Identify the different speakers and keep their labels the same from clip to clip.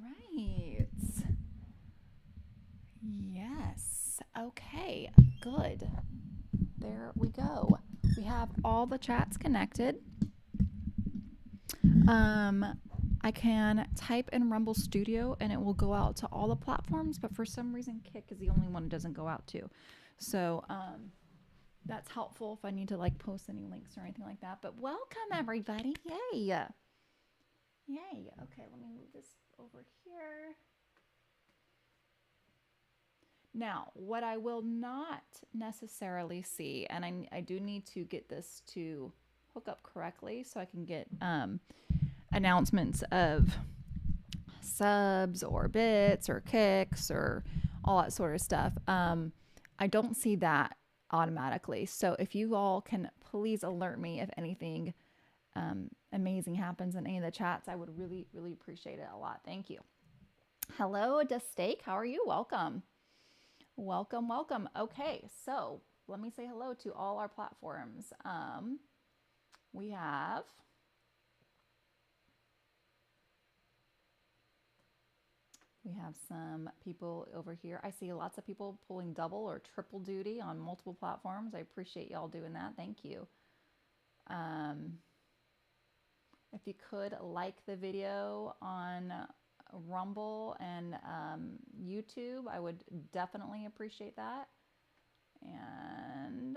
Speaker 1: right. Yes. Okay. Good. There we go. We have all the chats connected. Um, I can type in Rumble Studio and it will go out to all the platforms, but for some reason, Kick is the only one it doesn't go out to. So, that's helpful if I need to like post any links or anything like that. But welcome everybody. Yay. Yay. Okay, let me move this over here. Now, what I will not necessarily see, and I do need to get this to hook up correctly so I can get announcements of subs or bits or kicks or all that sort of stuff. I don't see that automatically. So if you all can please alert me if anything amazing happens in any of the chats, I would really, really appreciate it a lot. Thank you. Hello, Steak. How are you? Welcome. Welcome, welcome. Okay, so let me say hello to all our platforms. We have some people over here. I see lots of people pulling double or triple duty on multiple platforms. I appreciate y'all doing that. Thank you. If you could like the video on Rumble and YouTube, I would definitely appreciate that. And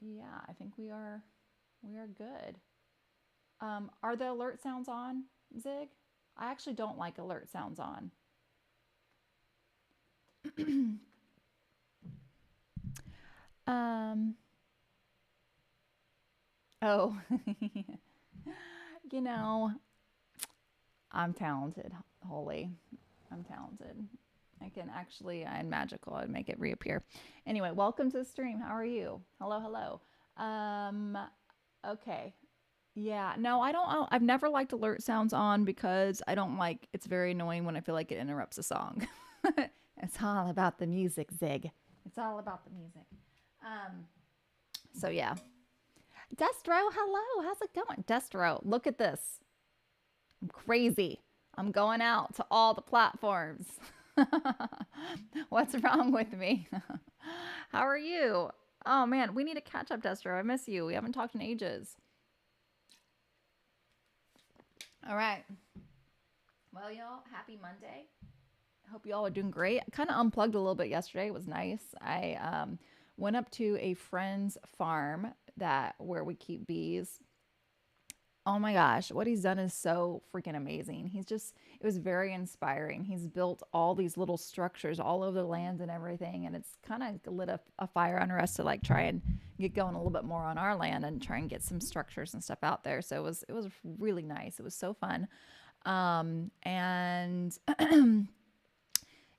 Speaker 1: yeah, I think we are good. Are the alert sounds on, Zig? I actually don't like alert sounds on. um. Oh, you know, I'm talented, Holy. I'm talented. I'm magical. I'd make it reappear. Anyway, welcome to the stream. How are you? Hello, hello. Okay. Yeah, no, I don't. I've never liked alert sounds on because I don't like. It's very annoying when I feel like it interrupts a song. It's all about the music, Zig. It's all about the music. Um. So yeah, Destro, hello. How's it going, Destro? Look at this. I'm crazy. I'm going out to all the platforms. What's wrong with me? How are you? Oh man, we need to catch up, Destro. I miss you. We haven't talked in ages. All right. Well, y'all, happy Monday. I hope you all are doing great. I kind of unplugged a little bit yesterday. It was nice. I went up to a friend's farm that where we keep bees. Oh my gosh, what he's done is so freaking amazing. It was very inspiring. He's built all these little structures all over the land and everything. And it's kind of lit a fire under us to like try and get going a little bit more on our land and try and get some structures and stuff out there. So it was really nice. It was so fun. And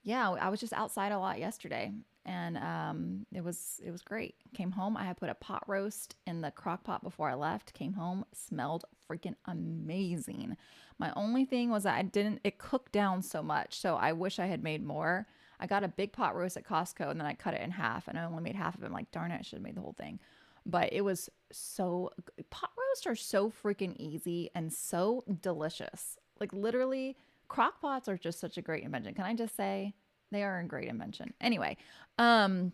Speaker 1: yeah, I was just outside a lot yesterday, and it was great. Came home, I had put a pot roast in the crock pot before I left. Came home, smelled freaking amazing. My only thing was that it cooked down so much, so I wish I had made more. I got a big pot roast at Costco, and then I cut it in half, and I only made half of it. I'm like, darn it, I should have made the whole thing. But it was pot roasts are so freaking easy and so delicious. Like literally, crock pots are just such a great invention. Can I just say they are a great invention? Anyway, um,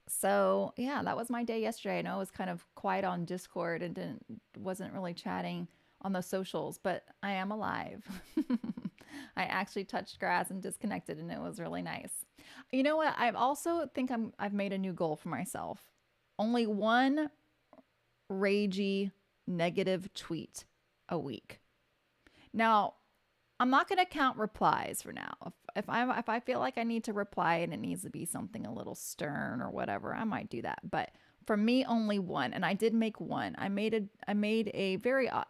Speaker 1: so yeah, that was my day yesterday. I know it was kind of quiet on Discord and wasn't really chatting on the socials, but I am alive. I actually touched grass and disconnected, and it was really nice. You know what? I also think I've made a new goal for myself. Only one ragey negative tweet a week. Now, I'm not going to count replies for now. If I feel like I need to reply and it needs to be something a little stern or whatever, I might do that. But for me, only one, and I did make one. I made a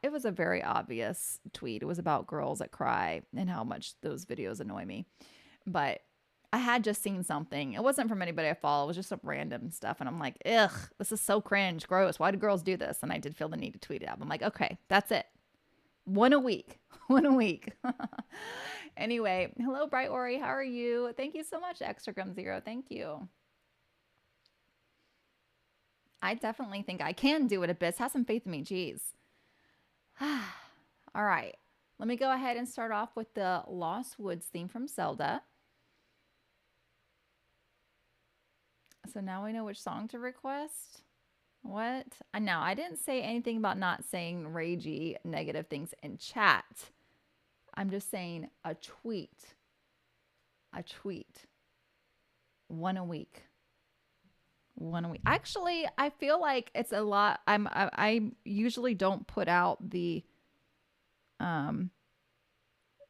Speaker 1: it was a very obvious tweet. It was about girls that cry and how much those videos annoy me. But I had just seen something. It wasn't from anybody I follow. It was just some random stuff, and I'm like, ugh, this is so cringe, gross. Why do girls do this? And I did feel the need to tweet it out. I'm like, okay, that's it. One a week. One a week. Anyway, hello, Bright Ori. How are you? Thank you so much, Extragram Zero. Thank you. I definitely think I can do it, Abyss. Have some faith in me. Jeez. All right. Let me go ahead and start off with the Lost Woods theme from Zelda. So now we know which song to request. What? Now, I didn't say anything about not saying ragey negative things in chat. I'm just saying a tweet. A tweet. One a week. One a week. Actually, I feel like it's a lot. I usually don't put out um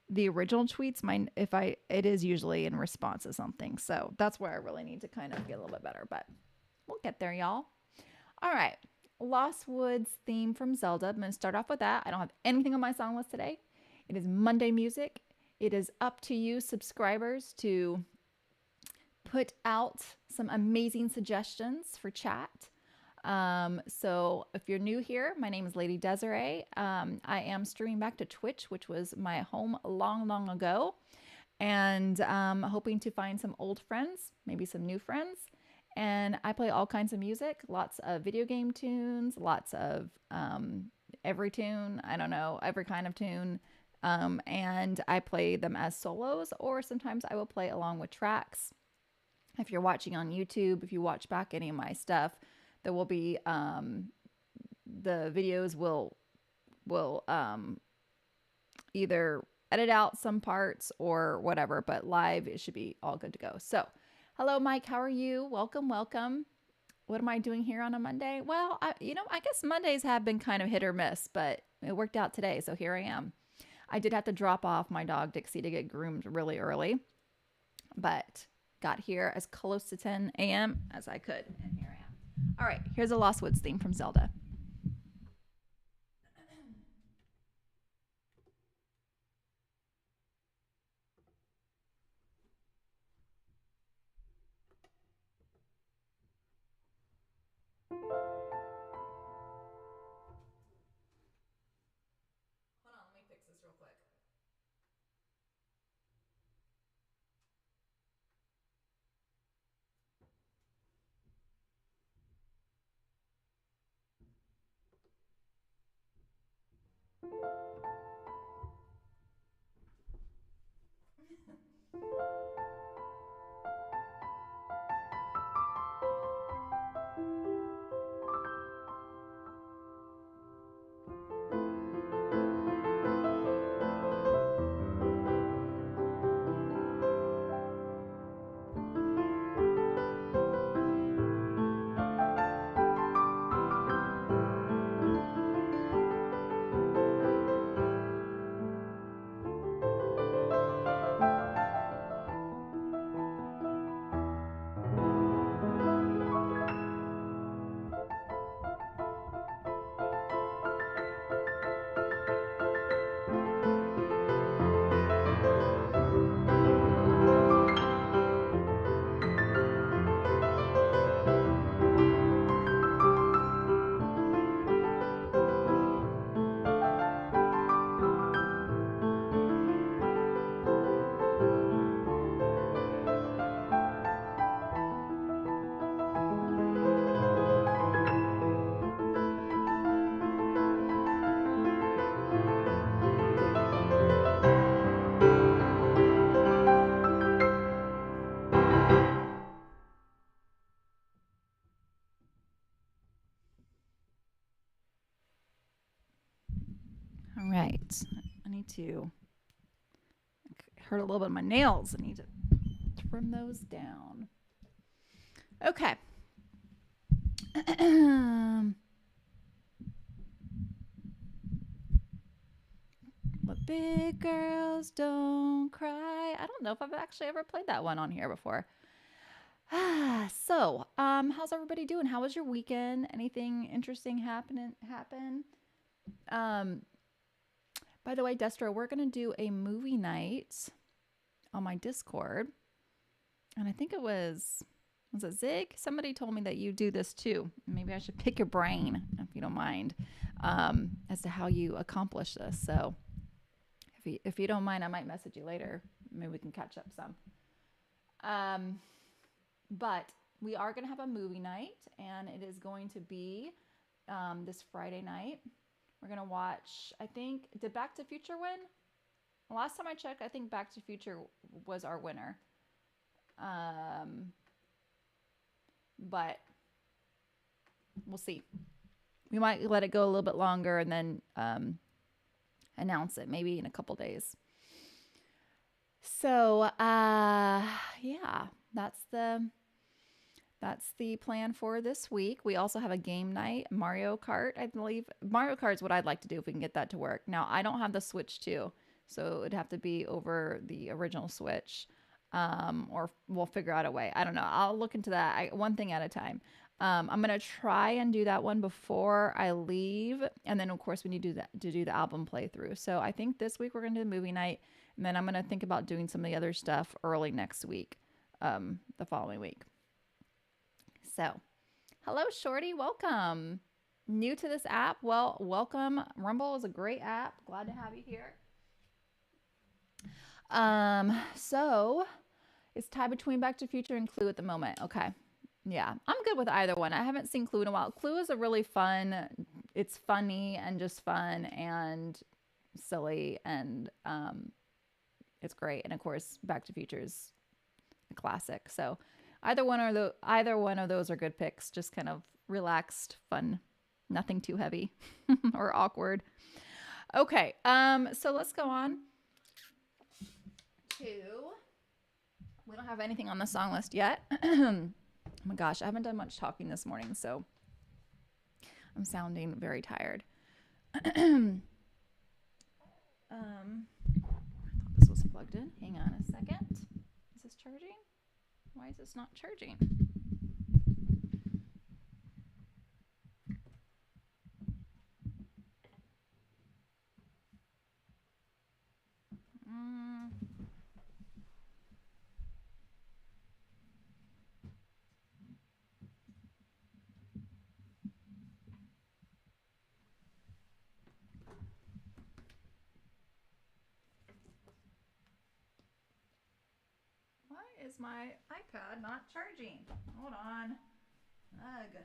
Speaker 1: the original tweets. Mine, if I, it is usually in response to something. So that's where I really need to kind of get a little bit better, but we'll get there, y'all. All right. Lost Woods theme from Zelda. I'm going to start off with that. I don't have anything on my song list today. It is Monday music. It is up to you, subscribers, to put out some amazing suggestions for chat. So if you're new here, my name is Lady Desiree. I am streaming back to Twitch, which was my home long, long ago, and hoping to find some old friends, maybe some new friends. And I play all kinds of music, lots of video game tunes, lots of every tune, I don't know, every kind of tune. And I play them as solos, or sometimes I will play along with tracks. If you're watching on YouTube, if you watch back any of my stuff, there will be the videos will either edit out some parts or whatever, but live it should be all good to go. So, hello Mike, how are you? Welcome, welcome. What am I doing here on a Monday? Well, I guess Mondays have been kind of hit or miss, but it worked out today, so here I am. I did have to drop off my dog Dixie to get groomed really early, but got here as close to 10 a.m. as I could, and here I am. All right, here's a Lost Woods theme from Zelda. Hold on, let me fix this real quick. All right, I need to hurt a little bit of my nails. I need to trim those down. Okay. But big girls don't cry. I don't know if I've actually ever played that one on here before. So, how's everybody doing? How was your weekend? Anything interesting happen? Um, by the way, Destro, we're gonna do a movie night on my Discord, and I think it was it Zig? Somebody told me that you do this too. Maybe I should pick your brain if you don't mind, as to how you accomplish this. So, if you don't mind, I might message you later. Maybe we can catch up some. But we are going to have a movie night, and it is going to be this Friday night We're gonna watch. I think did Back to Future win? Last time I checked, I think Back to Future was our winner. Um, but we'll see. We might let it go a little bit longer and then announce it maybe in a couple days. So yeah, that's the plan for this week. We also have a game night, Mario Kart, I believe. Mario Kart is what I'd like to do if we can get that to work. Now, I don't have the Switch 2, so it'd have to be over the original Switch. Or we'll figure out a way. I don't know. I'll look into that one thing at a time. I'm gonna try and do that one before I leave, and then of course we need to do the album playthrough. So I think this week we're gonna do the movie night, and then I'm gonna think about doing some of the other stuff early next week, the following week. So, hello, Shorty. Welcome. New to this app? Well, welcome. Rumble is a great app. Glad to have you here. So it's tied between Back to the Future and Clue at the moment. Okay. Yeah, I'm good with either one. I haven't seen Clue in a while. Clue is a really fun, it's funny and just fun and silly and it's great. And of course, Back to the Future is a classic. So either one of those are good picks. Just kind of relaxed, fun, nothing too heavy or awkward. Okay, so let's go on to. We don't have anything on the song list yet. Oh my gosh, I haven't done much talking this morning, so I'm sounding very tired. I thought this was plugged in. Hang on a second. Is this charging? Why is this not charging? Why is my iPad not charging? Hold on. Ugh.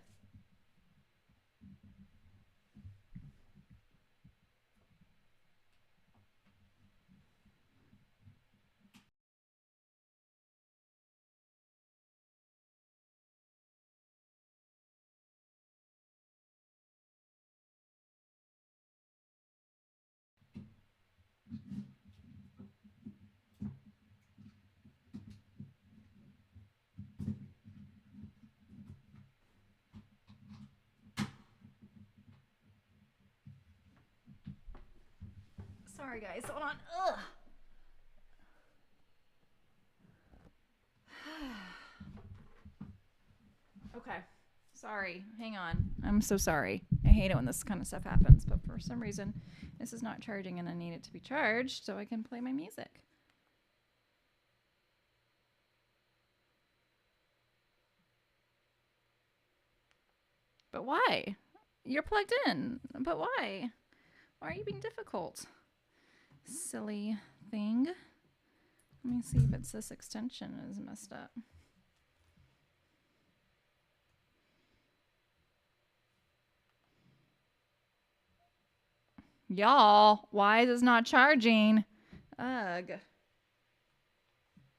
Speaker 1: Sorry, guys. Hold on. Ugh. Okay. Sorry. Hang on. I'm so sorry. I hate it when this kind of stuff happens, but for some reason, this is not charging and I need it to be charged so I can play my music. But why? You're plugged in. But why? Why are you being difficult? Silly thing. Let me see if it's this extension is messed up. Y'all, why is this not charging? Ugh.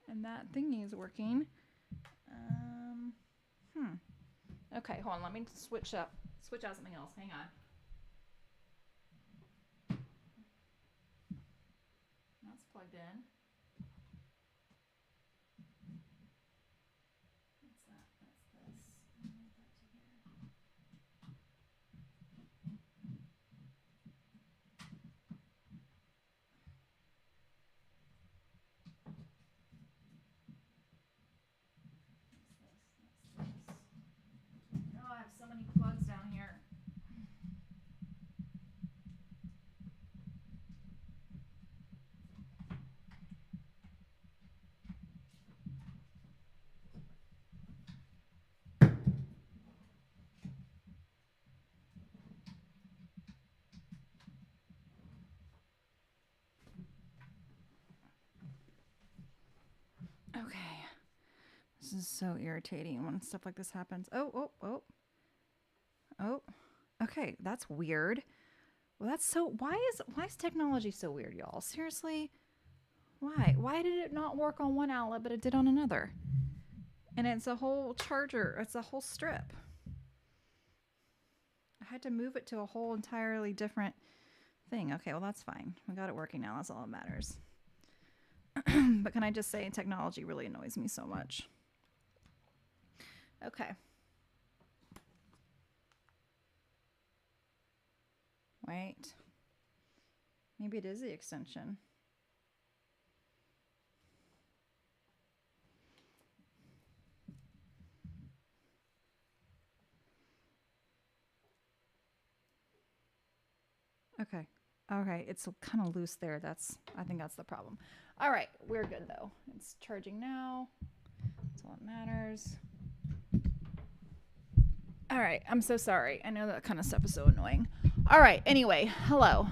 Speaker 1: And that thingy is working. Okay, hold on. Let me switch out something else. Hang on. That's plugged in. What's that? That's this. Move that to here. Oh, I have so many plugs down here. Okay. This is so irritating when stuff like this happens. Oh. Okay, that's weird. Well, that's so. Why is technology so weird, y'all? Seriously, why? Why did it not work on one outlet but it did on another? And it's a whole charger. It's a whole strip. I had to move it to a whole entirely different thing. Okay, well that's fine. We got it working now. That's all that matters. But can I just say technology really annoys me so much? Okay. Wait. Maybe it is the extension. Okay. Okay, it's kind of loose there. I think that's the problem. All right, we're good though. It's charging now. That's all that matters. All right, I'm so sorry. I know that kind of stuff is so annoying. All right, anyway, hello.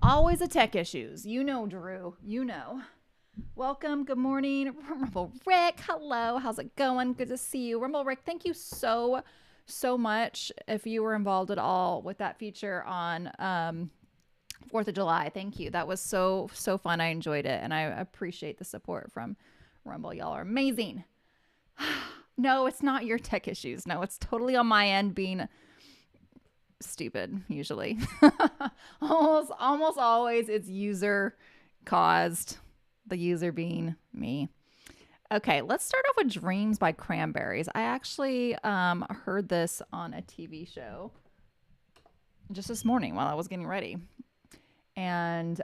Speaker 1: Always a tech issues. You know, Drew. You know. Welcome. Good morning, Rumble Rick. Hello. How's it going? Good to see you. Rumble Rick, thank you so much if you were involved at all with that feature on 4th of July. Thank you. That was so fun. I enjoyed it and I appreciate the support from Rumble. Y'all are amazing. No, it's not your tech issues. No, it's totally on my end being stupid usually. Almost always it's user caused, the user being me. Okay, let's start off with Dreams by Cranberries. I actually heard this on a TV show just this morning while I was getting ready. And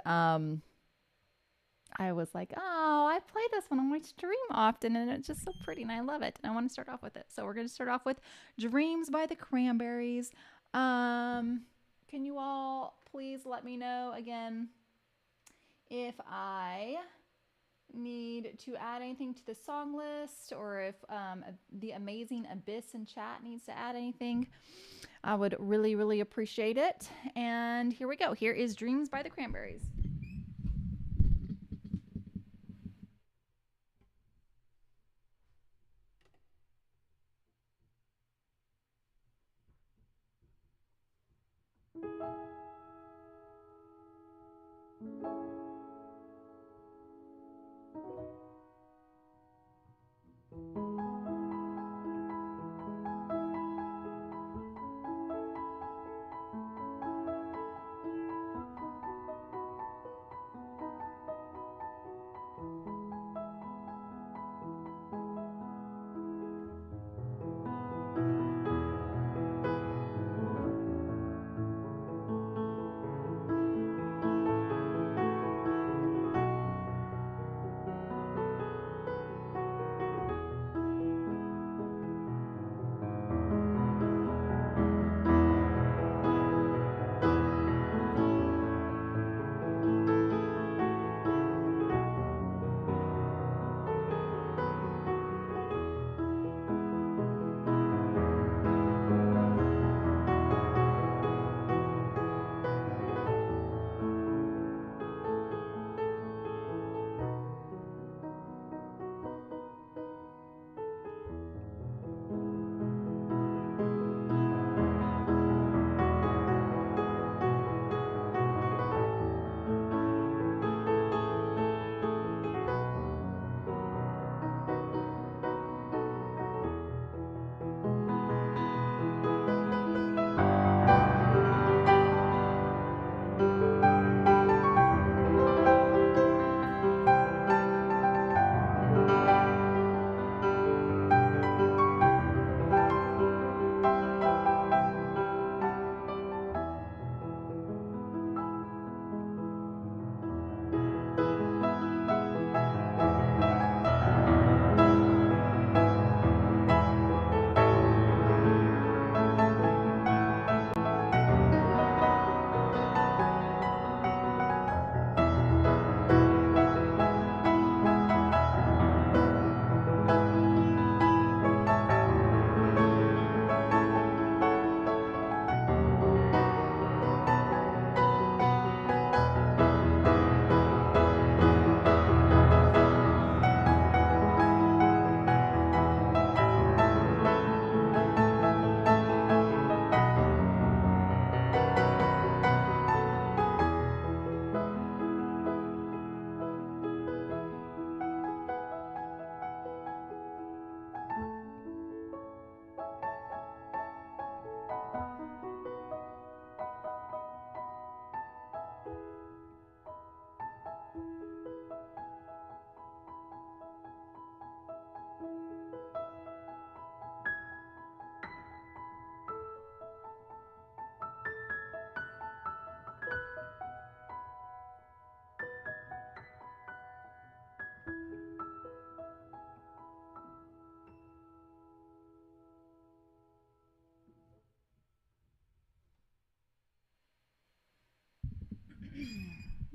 Speaker 1: I was like, oh, I play this one on my stream often, and it's just so pretty, and I love it. And I want to start off with it. So we're going to start off with Dreams by the Cranberries. Can you all please let me know again if I need to add anything to the song list, or if the amazing Abyss in chat needs to add anything? I would really appreciate it. And here we go. Here is Dreams by the Cranberries.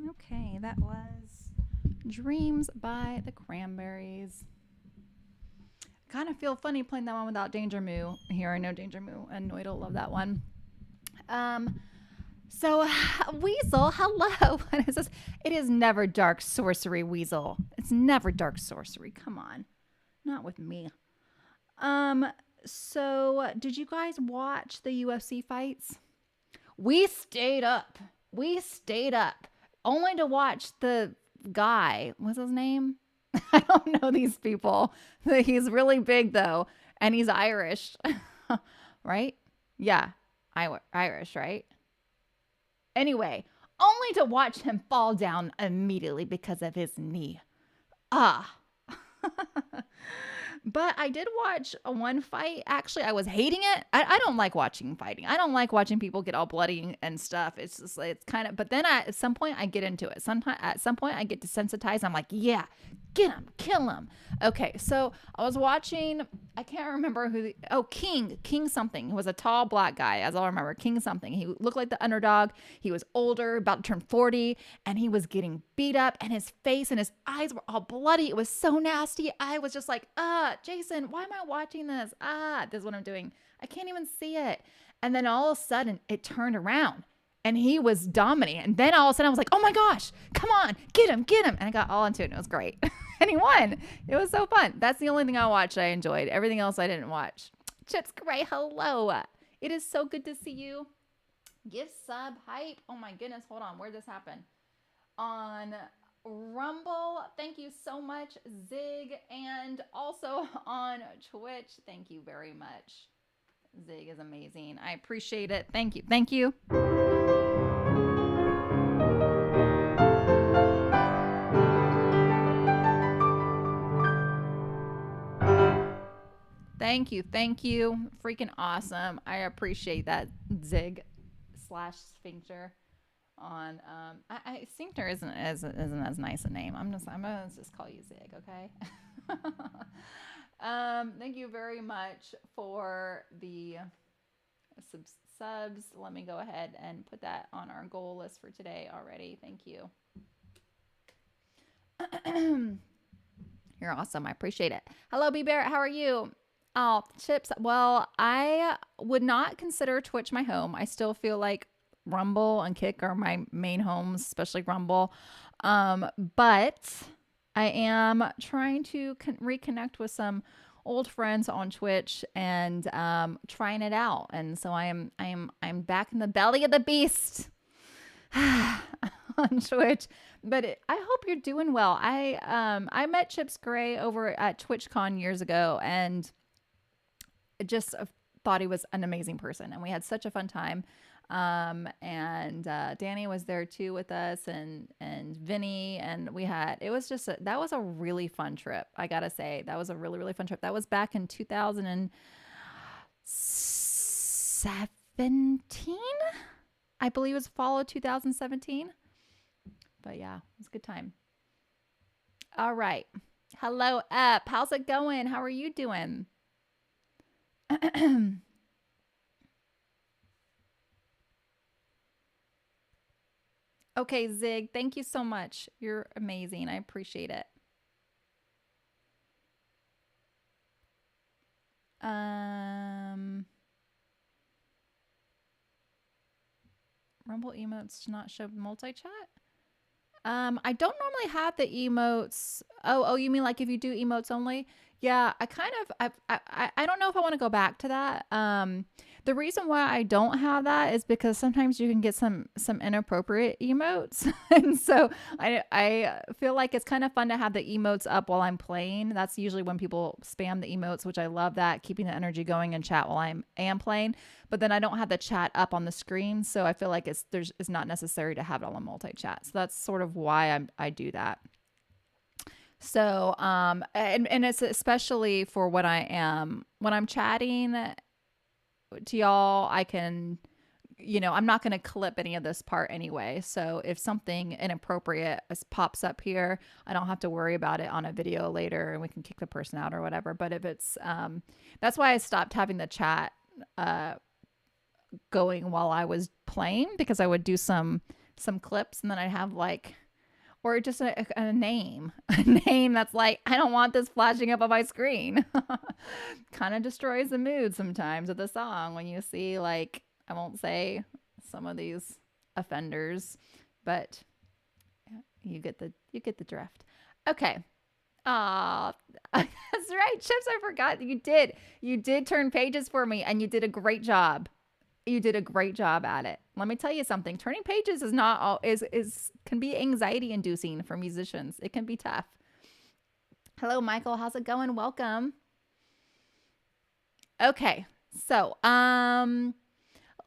Speaker 1: Okay, that was Dreams by the Cranberries. Kind of feel funny playing that one without Danger Moo here. I know Danger Moo and Noid'll love that one. Um, so Weasel, hello. What is this? It is never dark sorcery, Weasel. It's never dark sorcery. Come on, not with me. Um, so did you guys watch the UFC fights? We stayed up. We stayed up only to watch the guy. What's his name? I don't know these people. He's really big though, and he's Irish, right? Yeah, Irish, right? Anyway, only to watch him fall down immediately because of his knee. Ah. But I did watch a one fight. Actually, I was hating it. I don't like watching fighting. I don't like watching people get all bloody and stuff. It's just it's kind of. But then at some point I get into it. Sometimes at some point I get desensitized. I'm like, yeah, get him, kill him. Okay, so I was watching. I can't remember who. King something. He was a tall black guy, as I'll remember. King something. He looked like the underdog. He was older, about to turn 40, and he was getting beat up, and his face and his eyes were all bloody. It was so nasty. I was just like, Jason, why am I watching this? This is what I'm doing. I can't even see it. And then all of a sudden it turned around and he was dominating. And then all of a sudden I was like, oh my gosh, come on, get him. And I got all into it and it was great. And he won. It was so fun. That's the only thing I watched I enjoyed. Everything else I didn't watch. Chips Gray, hello. It is so good to see you. Give sub hype. Oh my goodness. Hold on. Where'd this happen? On Rumble, thank you so much, Zig, and also on Twitch, thank you very much. Zig is amazing. I appreciate it. Thank you. Thank you. Thank you. Thank you. Freaking awesome. I appreciate that, Zig slash Sphincter. On Sphincter isn't as nice a name. I'm gonna just call you Zig, okay? Thank you very much for the subs. Let me go ahead and put that on our goal list for today already. Thank you. You're awesome. I appreciate it. Hello, B Bear. How are you? Oh, Chips. Well, I would not consider Twitch my home. I still feel like Rumble and Kick are my main homes, especially Rumble. But I am trying to reconnect with some old friends on Twitch and trying it out. And so I'm back in the belly of the beast on Twitch. But I hope you're doing well. I met Chips Gray over at TwitchCon years ago and just thought he was an amazing person, and we had such a fun time. And Danny was there too with us, and Vinny, and it was just that was a really fun trip. I gotta say, that was a really, really fun trip. That was back in 2017, I believe it was fall of 2017. But yeah, it was a good time. All right. Hello, Ep. How's it going? How are you doing? Okay, Zig, thank you so much. You're amazing. I appreciate it. Rumble emotes to not show multi-chat? I don't normally have the emotes. Oh, you mean like if you do emotes only? Yeah, I don't know if I want to go back to that. The reason why I don't have that is because sometimes you can get some inappropriate emotes. And so I feel like it's kind of fun to have the emotes up while I'm playing. That's usually when people spam the emotes, which I love that, keeping the energy going in chat while I am playing. But then I don't have the chat up on the screen, so I feel like it's not necessary to have it on multi-chat. So that's sort of why I do that. So and it's especially for when I'm chatting to y'all, I can, I'm not going to clip any of this part anyway. So if something inappropriate pops up here, I don't have to worry about it on a video later, and we can kick the person out or whatever. But if it's that's why I stopped having the chat going while I was playing, because I would do some clips and then I'd have like or just a name, a name that's like, I don't want this flashing up on my screen. Kind of destroys the mood sometimes of the song when you see, like, I won't say some of these offenders, but you get the drift. Okay. Ah, that's right, Chips. I forgot you did turn pages for me, and you did a great job. You did a great job at it. Let me tell you something. Turning pages is not all is can be anxiety inducing for musicians. It can be tough. Hello, Michael. How's it going? Welcome. Okay. So,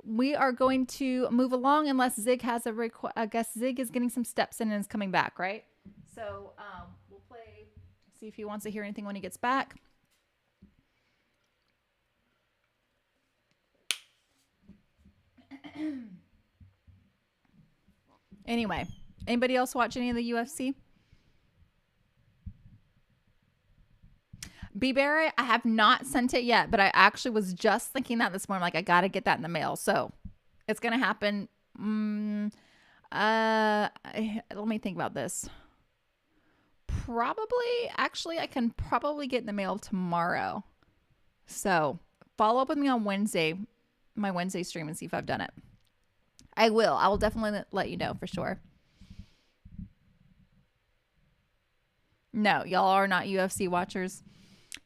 Speaker 1: we are going to move along unless Zig has a request. I guess Zig is getting some steps in and is coming back, right? So, we'll play. See if he wants to hear anything when he gets back. Anyway, anybody else watch any of the UFC? B-Berry, I have not sent it yet, but I actually was just thinking that this morning. Like, I got to get that in the mail. So it's going to happen. Let me think about this. Probably, actually, I can probably get in the mail tomorrow. So follow up with me on Wednesday, my Wednesday stream, and see if I've done it. I will. I will definitely let you know for sure. No, y'all are not UFC watchers.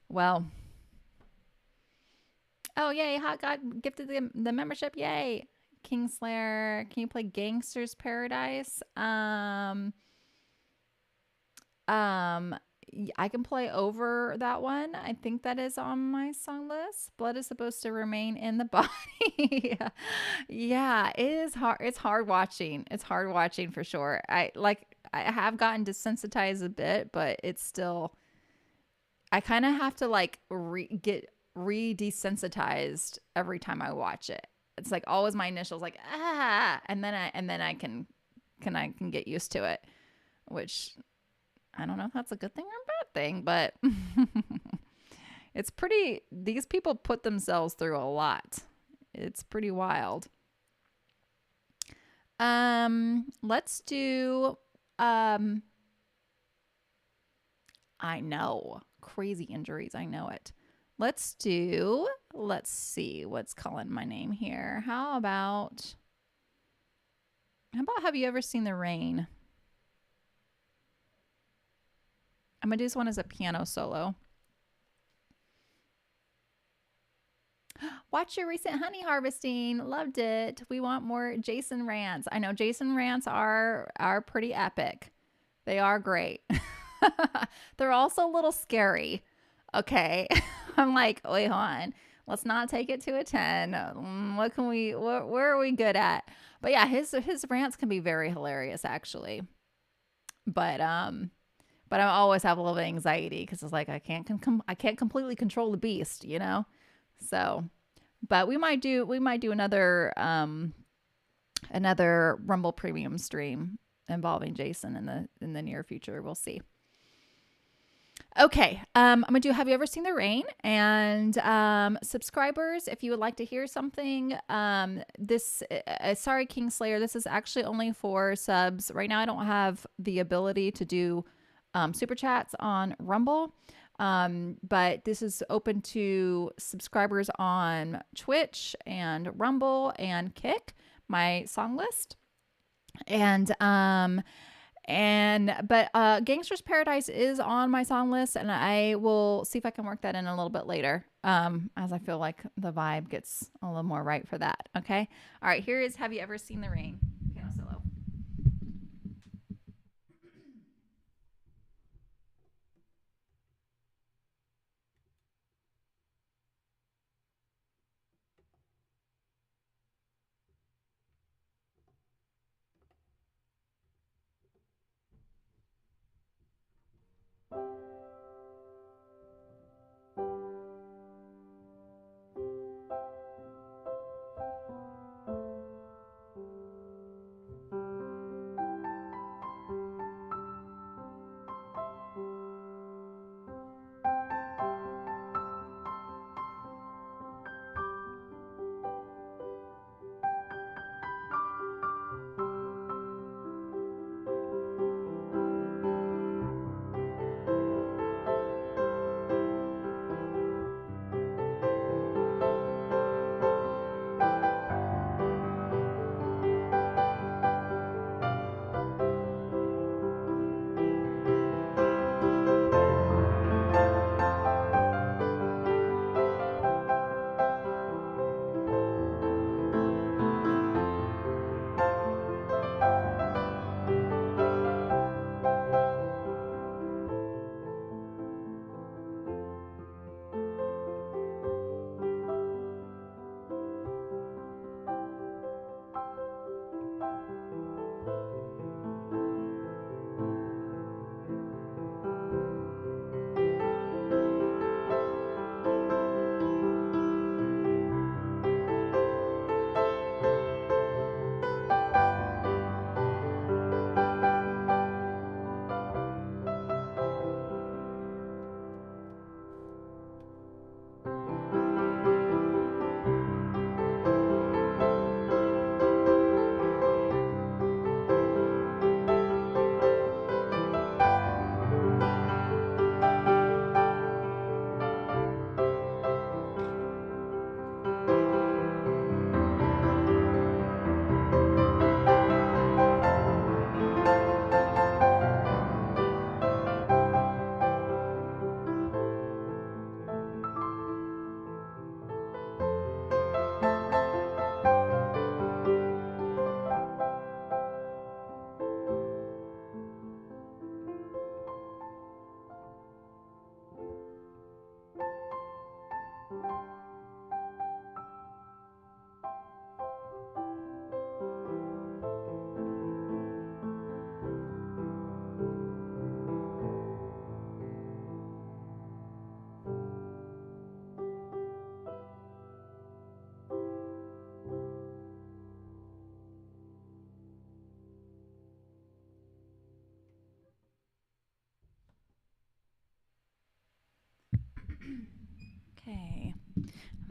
Speaker 1: Well, oh yay! Hot God gifted the membership. Yay! Kingslayer, can you play Gangster's Paradise? I can play over that one. I think that is on my song list. Blood is supposed to remain in the body. Yeah, it is hard. It's hard watching. It's hard watching for sure. I have gotten desensitized a bit, but it's still, I kind of have to like get re-desensitized every time I watch it. It's like always my initials like and then I can get used to it, which I don't know if that's a good thing or a bad thing, but it's pretty, these people put themselves through a lot. It's pretty wild. Let's do, I know, crazy injuries. I know it. Let's see what's calling my name here. How about Have you ever seen the rain? I'm going to do this one as a piano solo. Watch your recent honey harvesting. Loved it. We want more Jason rants. I know Jason rants are pretty epic. They are great. They're also a little scary. Okay. I'm like, wait, hold on. Let's not take it to a 10. Where are we good at? But yeah, his rants can be very hilarious actually. But I always have a little bit of anxiety because it's like I can't completely control the beast, you know. So, but we might do another Rumble Premium stream involving Jason in the near future. We'll see. Okay, I'm gonna do Have You Ever Seen the Rain? And subscribers, if you would like to hear something, sorry Kingslayer, this is actually only for subs. Right now I don't have the ability to do super chats on Rumble, but this is open to subscribers on Twitch and Rumble and Kick, my song list. But Gangster's Paradise is on my song list, and I will see if I can work that in a little bit later, as I feel like the vibe gets a little more right for that. Okay. All right, here is Have You Ever Seen the Rain? Piano solo.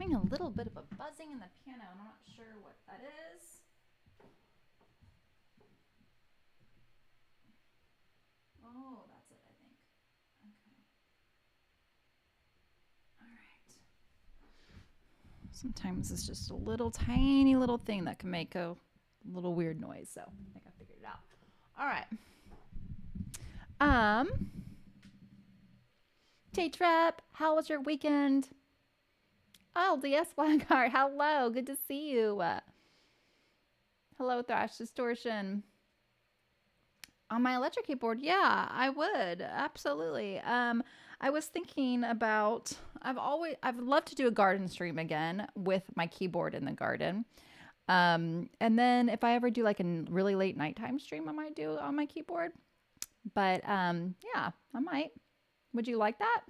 Speaker 1: Having a little bit of a buzzing in the piano, and I'm not sure what that is. Oh, that's it, I think. Okay. All right. Sometimes it's just a little tiny little thing that can make a little weird noise. So I think I figured it out. All right. T-Trap, how was your weekend? Oh, DS Blackheart, hello. Good to see you. Hello, Thrash Distortion. On my electric keyboard, yeah, I would. Absolutely. I was thinking about I've loved to do a garden stream again with my keyboard in the garden. And then if I ever do like a really late nighttime stream, I might do on my keyboard. But yeah, I might. Would you like that?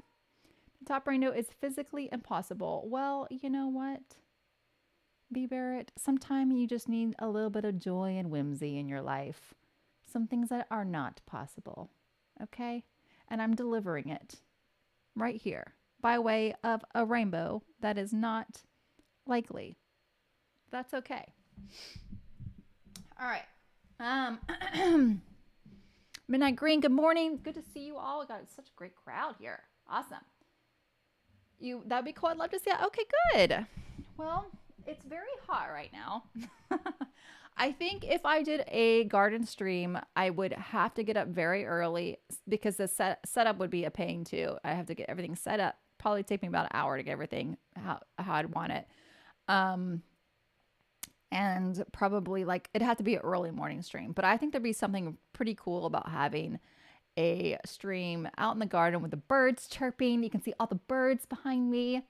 Speaker 1: Top rainbow is physically impossible. Well, you know what? B. Barrett, sometimes you just need a little bit of joy and whimsy in your life. Some things that are not possible. Okay? And I'm delivering it right here by way of a rainbow that is not likely. That's okay. All right. Midnight Green, good morning. Good to see you all. We got such a great crowd here. Awesome. That'd be cool. I'd love to see that. Okay, good. Well, it's very hot right now. I think if I did a garden stream, I would have to get up very early because the setup would be a pain too. I have to get everything set up. Probably take me about an hour to get everything how I'd want it. And probably like it'd have to be an early morning stream. But I think there'd be something pretty cool about having a stream out in the garden with the birds chirping. You can see all the birds behind me.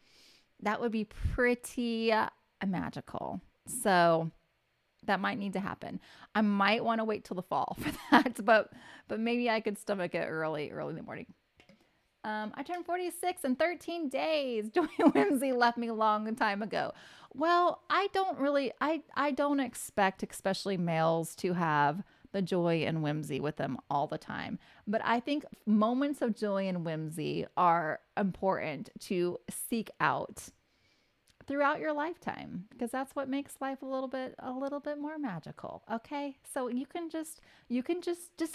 Speaker 1: That would be pretty magical. So that might need to happen. I might want to wait till the fall for that, but maybe I could stomach it early in the morning. I turned 46 in 13 days. Joy Whimsy left me a long time ago. Well, I don't expect, especially males, to have the joy and whimsy with them all the time. But I think moments of joy and whimsy are important to seek out throughout your lifetime, because that's what makes life a little bit more magical. Okay, so you can just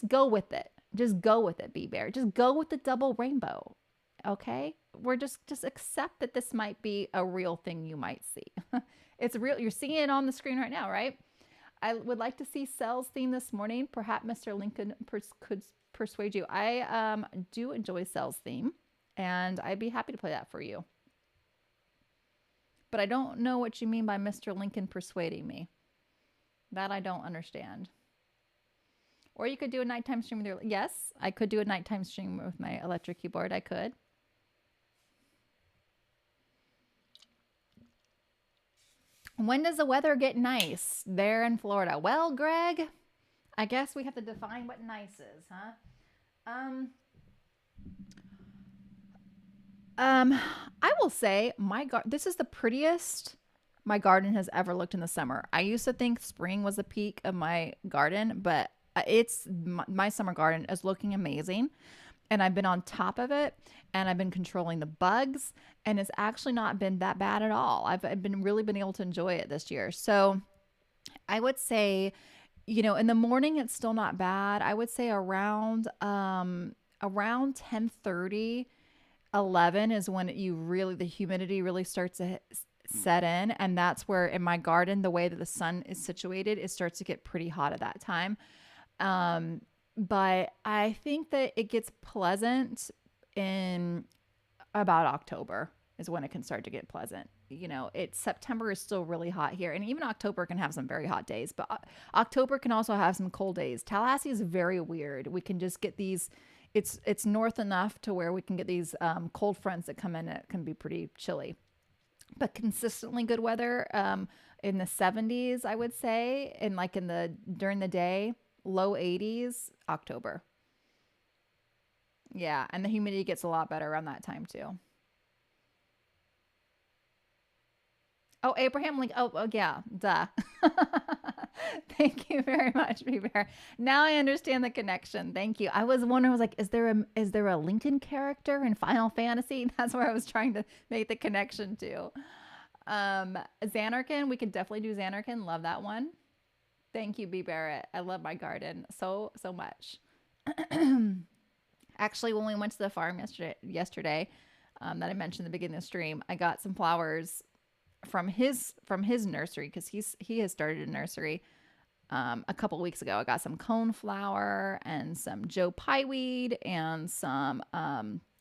Speaker 1: go with it. Just go with it, B Bear. Just go with the double rainbow. Okay, we're just accept that this might be a real thing you might see. It's real. You're seeing it on the screen right now, right? I would like to see Cell's theme this morning. Perhaps Mr. Lincoln could persuade you. I do enjoy Cell's theme, and I'd be happy to play that for you. But I don't know what you mean by Mr. Lincoln persuading me. That I don't understand. Or you could do a nighttime stream with your... Yes, I could do a nighttime stream with my electric keyboard. I could. When does the weather get nice there in Florida? Well, Greg, I guess we have to define what nice is, huh? I will say this is the prettiest my garden has ever looked in the summer. I used to think spring was the peak of my garden, but my summer garden is looking amazing. And I've been on top of it, and I've been controlling the bugs, and it's actually not been that bad at all. I've really been able to enjoy it this year. So I would say, in the morning, it's still not bad. I would say around 10:30, 11 is when the humidity really starts to set in. And that's where in my garden, the way that the sun is situated, it starts to get pretty hot at that time. But I think that it gets pleasant in about October is when it can start to get pleasant. September is still really hot here, and even October can have some very hot days, but October can also have some cold days. Tallahassee is very weird. We can just get these, it's north enough to where we can get these cold fronts that come in. It can be pretty chilly, but consistently good weather in the 70s, I would say, and like during the day, low 80s, October. Yeah, and the humidity gets a lot better around that time too. Oh, Abraham Lincoln. Oh yeah, duh. Thank you very much, Bear. Now I understand the connection. Thank you. I was wondering, I was like, is there a Lincoln character in Final Fantasy? That's where I was trying to make the connection to. Xanarkin, we could definitely do Xanarkin. Love that one. Thank you, B Barrett. I love my garden so much. Actually, when we went to the farm yesterday, that I mentioned at the beginning of the stream, I got some flowers from his nursery because he has started a nursery a couple weeks ago. I got some coneflower and some Joe Pyeweed and some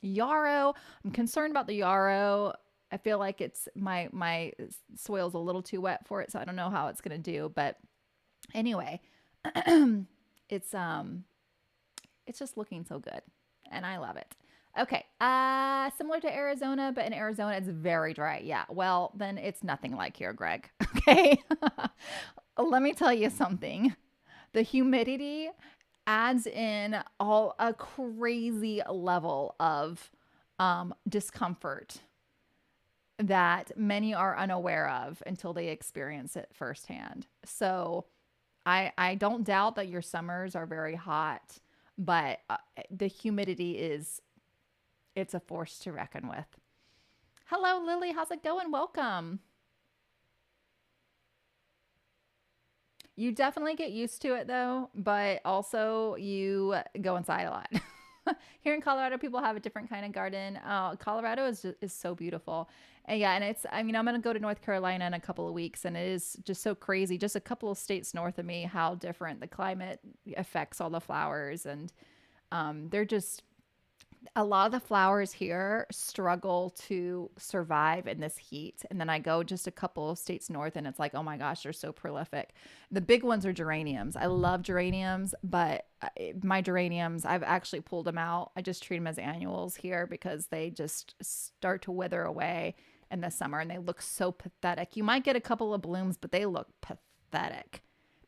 Speaker 1: yarrow. I'm concerned about the yarrow. I feel like it's my soil's a little too wet for it, so I don't know how it's gonna do. But anyway, it's um it's just looking so good, and I love it. Okay, similar to Arizona, but in Arizona it's very dry. Yeah, well then it's nothing like here, Greg. Okay, let me tell you something. The humidity adds in all a crazy level of discomfort that many are unaware of until they experience it firsthand. So I don't doubt that your summers are very hot, but the humidity is it's a force to reckon with. Hello, Lily. How's it going? Welcome. You definitely get used to it though, but also you go inside a lot. Here in Colorado, people have a different kind of garden. Colorado is so beautiful. And yeah, and it's, I mean, I'm going to go to North Carolina in a couple of weeks, and it is just so crazy. Just a couple of states north of me, how different the climate affects all the flowers. And they're just, a lot of the flowers here struggle to survive in this heat. And then I go just a couple of states north and it's like, oh my gosh, they're so prolific. The big ones are geraniums. I love geraniums, but my geraniums, I've actually pulled them out. I just treat them as annuals here because they just start to wither away in the summer and they look so pathetic. You might get a couple of blooms, but they look pathetic.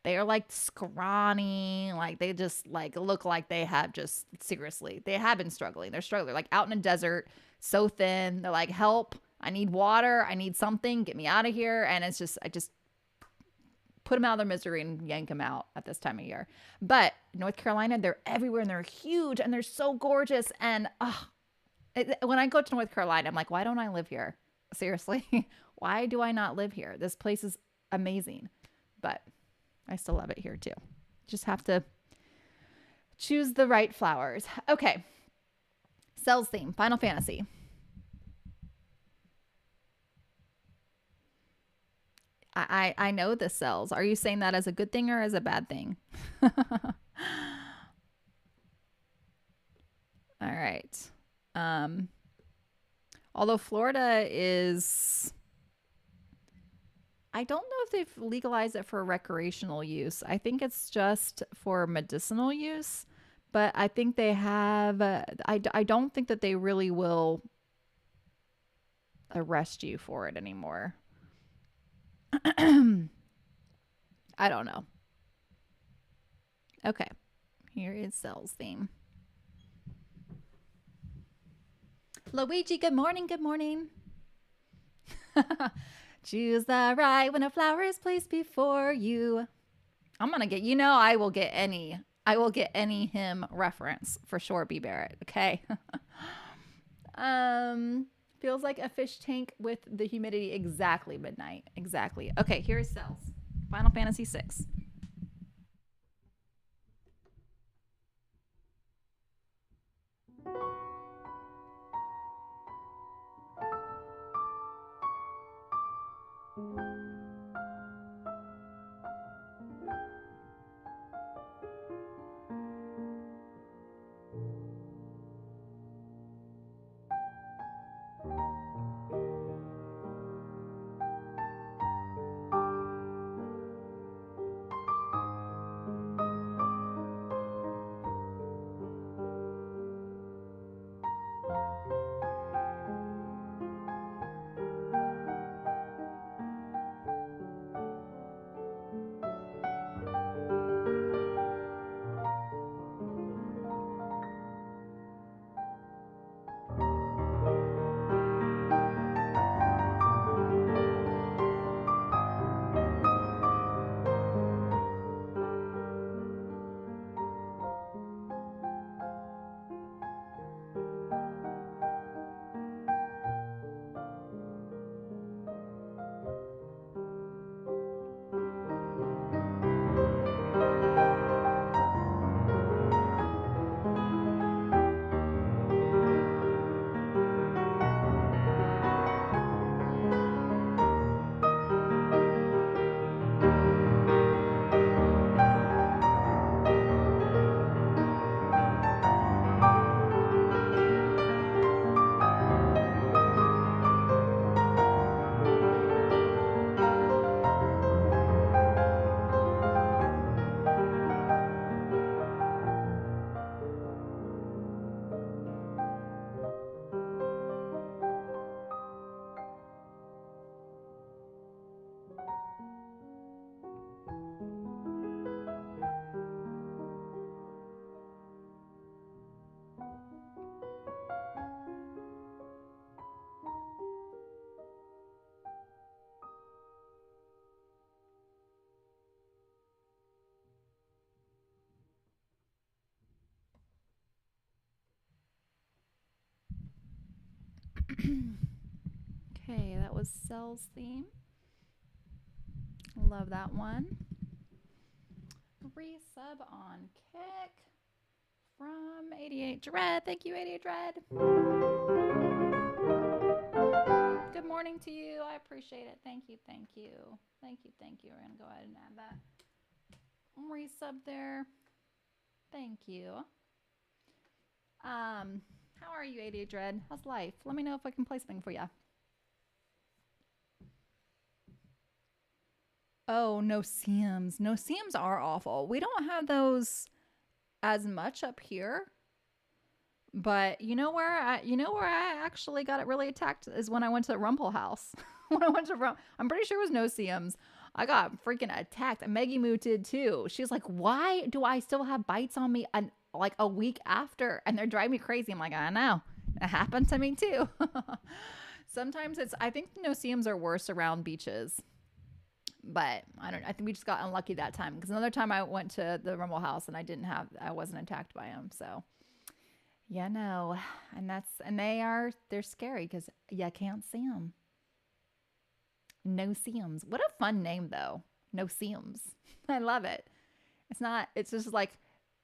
Speaker 1: They are like scrawny, like they just like look like they have just seriously, they have been struggling. They're struggling like out in a desert, so thin. They're like, help, I need water, I need something, get me out of here. And it's just, I just put them out of their misery and yank them out at this time of year. But North Carolina, they're everywhere and they're huge and they're so gorgeous. And when I go to North Carolina, I'm like, why don't I live here? Seriously, why do I not live here? This place is amazing. But I still love it here too. Just have to choose the right flowers. Okay. Cells theme, Final Fantasy. I know the cells. Are you saying that as a good thing or as a bad thing? All right. Um, although Florida is, I don't know if they've legalized it for recreational use. I think it's just for medicinal use, but I think they have, I don't think that they really will arrest you for it anymore. I don't know. Okay. Here is Cell's theme. Luigi, good morning. Good morning. Choose the right when a flower is placed before you. I'm gonna get, I will get any hymn reference for sure, B Barrett. Okay. Feels like a fish tank with the humidity. Exactly, midnight. Exactly. Okay, here's Cells. Final Fantasy 6. Okay, that was Cell's theme. Love that one. Resub on Kick from 88 Dread. Thank you, 88 Dread. Good morning to you. I appreciate it. Thank you, thank you. Thank you, thank you. We're going to go ahead and add that resub there. Thank you. How are you, 88 Dread? How's life? Let me know if I can play something for you. Oh, no Sims. No Sims are awful. We don't have those as much up here. But you know where I actually got it really attacked is when I went to the Rumple house. When I went to I'm pretty sure it was no Sims. I got freaking attacked. Maggie Moo did too. She's like, "Why do I still have bites on me like a week after?" And they're driving me crazy. I'm like, "I know. It happened to me too." Sometimes I think no Sims are worse around beaches. But I think we just got unlucky that time because another time I went to the Rumble house and I wasn't attacked by them. So yeah, no, and they're scary because you can't see them. No Sims. What a fun name though. No Sims. I love it. It's just like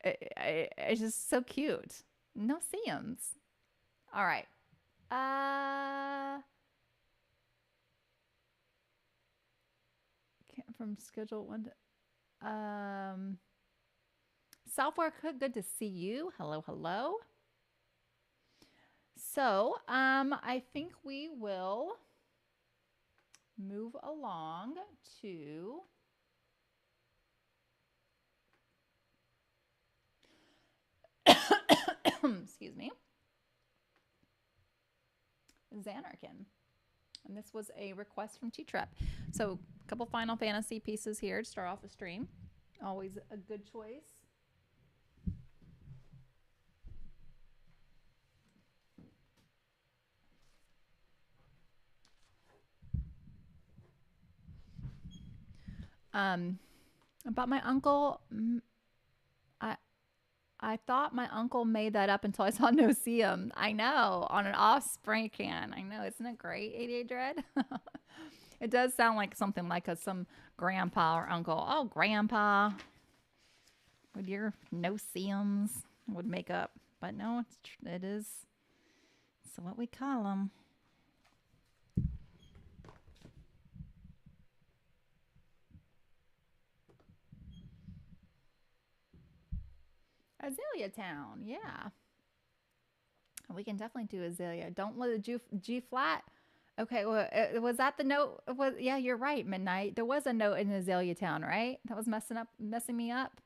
Speaker 1: it's just so cute. No Sims. All right. From schedule one to software cook, good to see you. Hello. So I think we will move along to excuse me, Xanarkin. And this was a request from T-Trep. So a couple Final Fantasy pieces here to start off the stream. Always a good choice. About my uncle, I thought my uncle made that up until I saw No See Him. I know, on an Offspring can. I know, isn't it great, 88 Dread? It does sound like something like some grandpa or uncle. Oh, grandpa. With your No See Hims would make up. But no, it is. So what we call them. Azalea Town, yeah. We can definitely do Azalea. Don't let the G flat. Okay, well, was that the note? Yeah, you're right, Midnight. There was a note in Azalea Town, right? That was messing me up.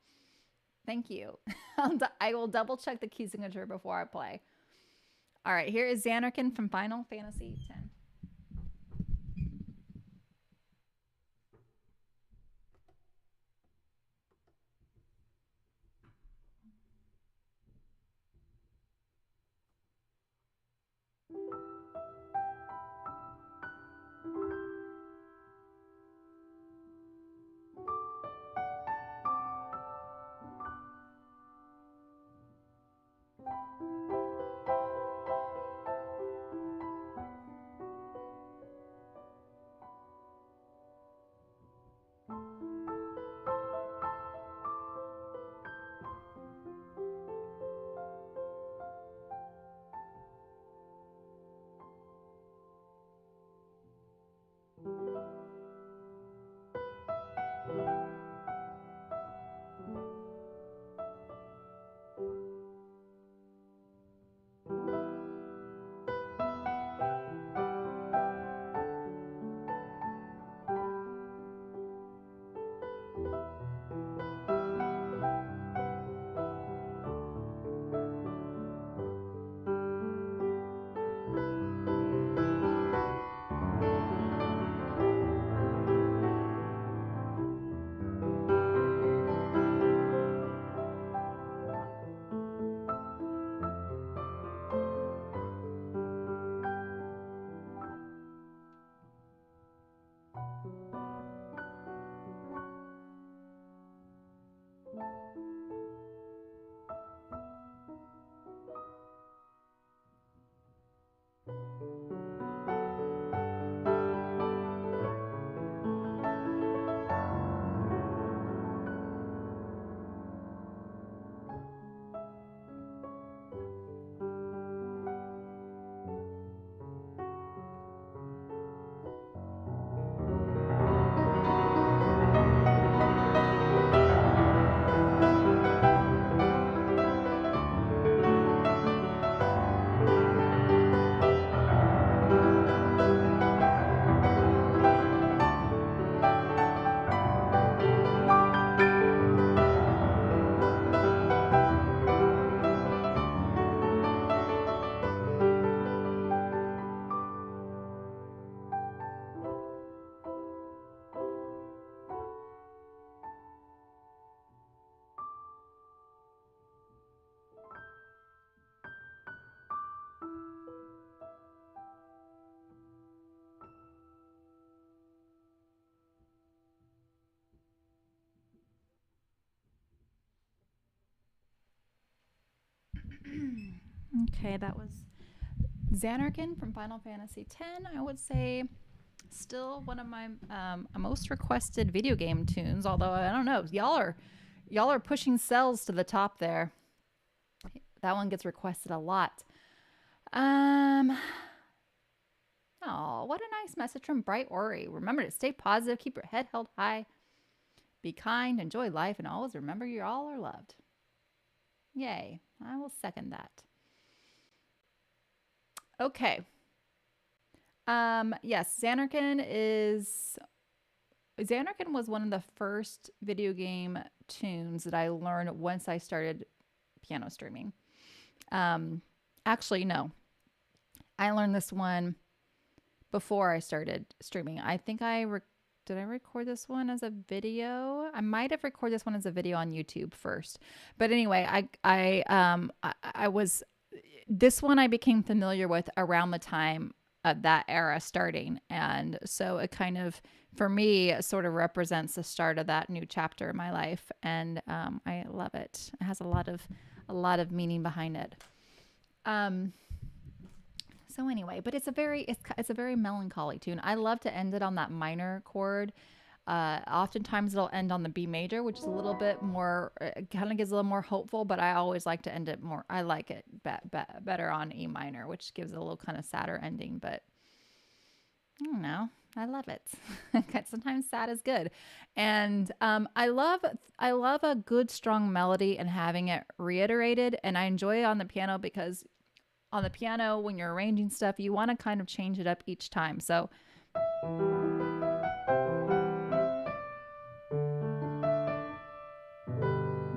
Speaker 1: Thank you. I will double check the key signature before I play. All right, here is Xanarkin from Final Fantasy X. Okay, that was Xanarkin from Final Fantasy X. I would say still one of my most requested video game tunes. Although I don't know, y'all are pushing cells to the top there. That one gets requested a lot. Um, oh, what a nice message from Bright Ori. Remember to stay positive, keep your head held high, be kind, enjoy life, and always remember you all are loved. Yay! I will second that. Okay. Yes, Xanarkin was one of the first video game tunes that I learned once I started piano streaming. Um, Actually, no. I learned this one before I started streaming. I think did I record this one as a video? I might have recorded this one as a video on YouTube first. But anyway, I was this one I became familiar with around the time of that era starting. And so it kind of, for me, it sort of represents the start of that new chapter in my life. And I love it. It has a lot of meaning behind it. So anyway, but it's a very melancholy tune. I love to end it on that minor chord. Oftentimes it'll end on the B major, which is a little bit more, kind of gives a little more hopeful, but I always like to end it more. I like it better on E minor, which gives it a little kind of sadder ending, but I don't know. I love it. Sometimes sad is good. And I love a good strong melody and having it reiterated. And I enjoy it on the piano because on the piano, when you're arranging stuff, you want to kind of change it up each time. So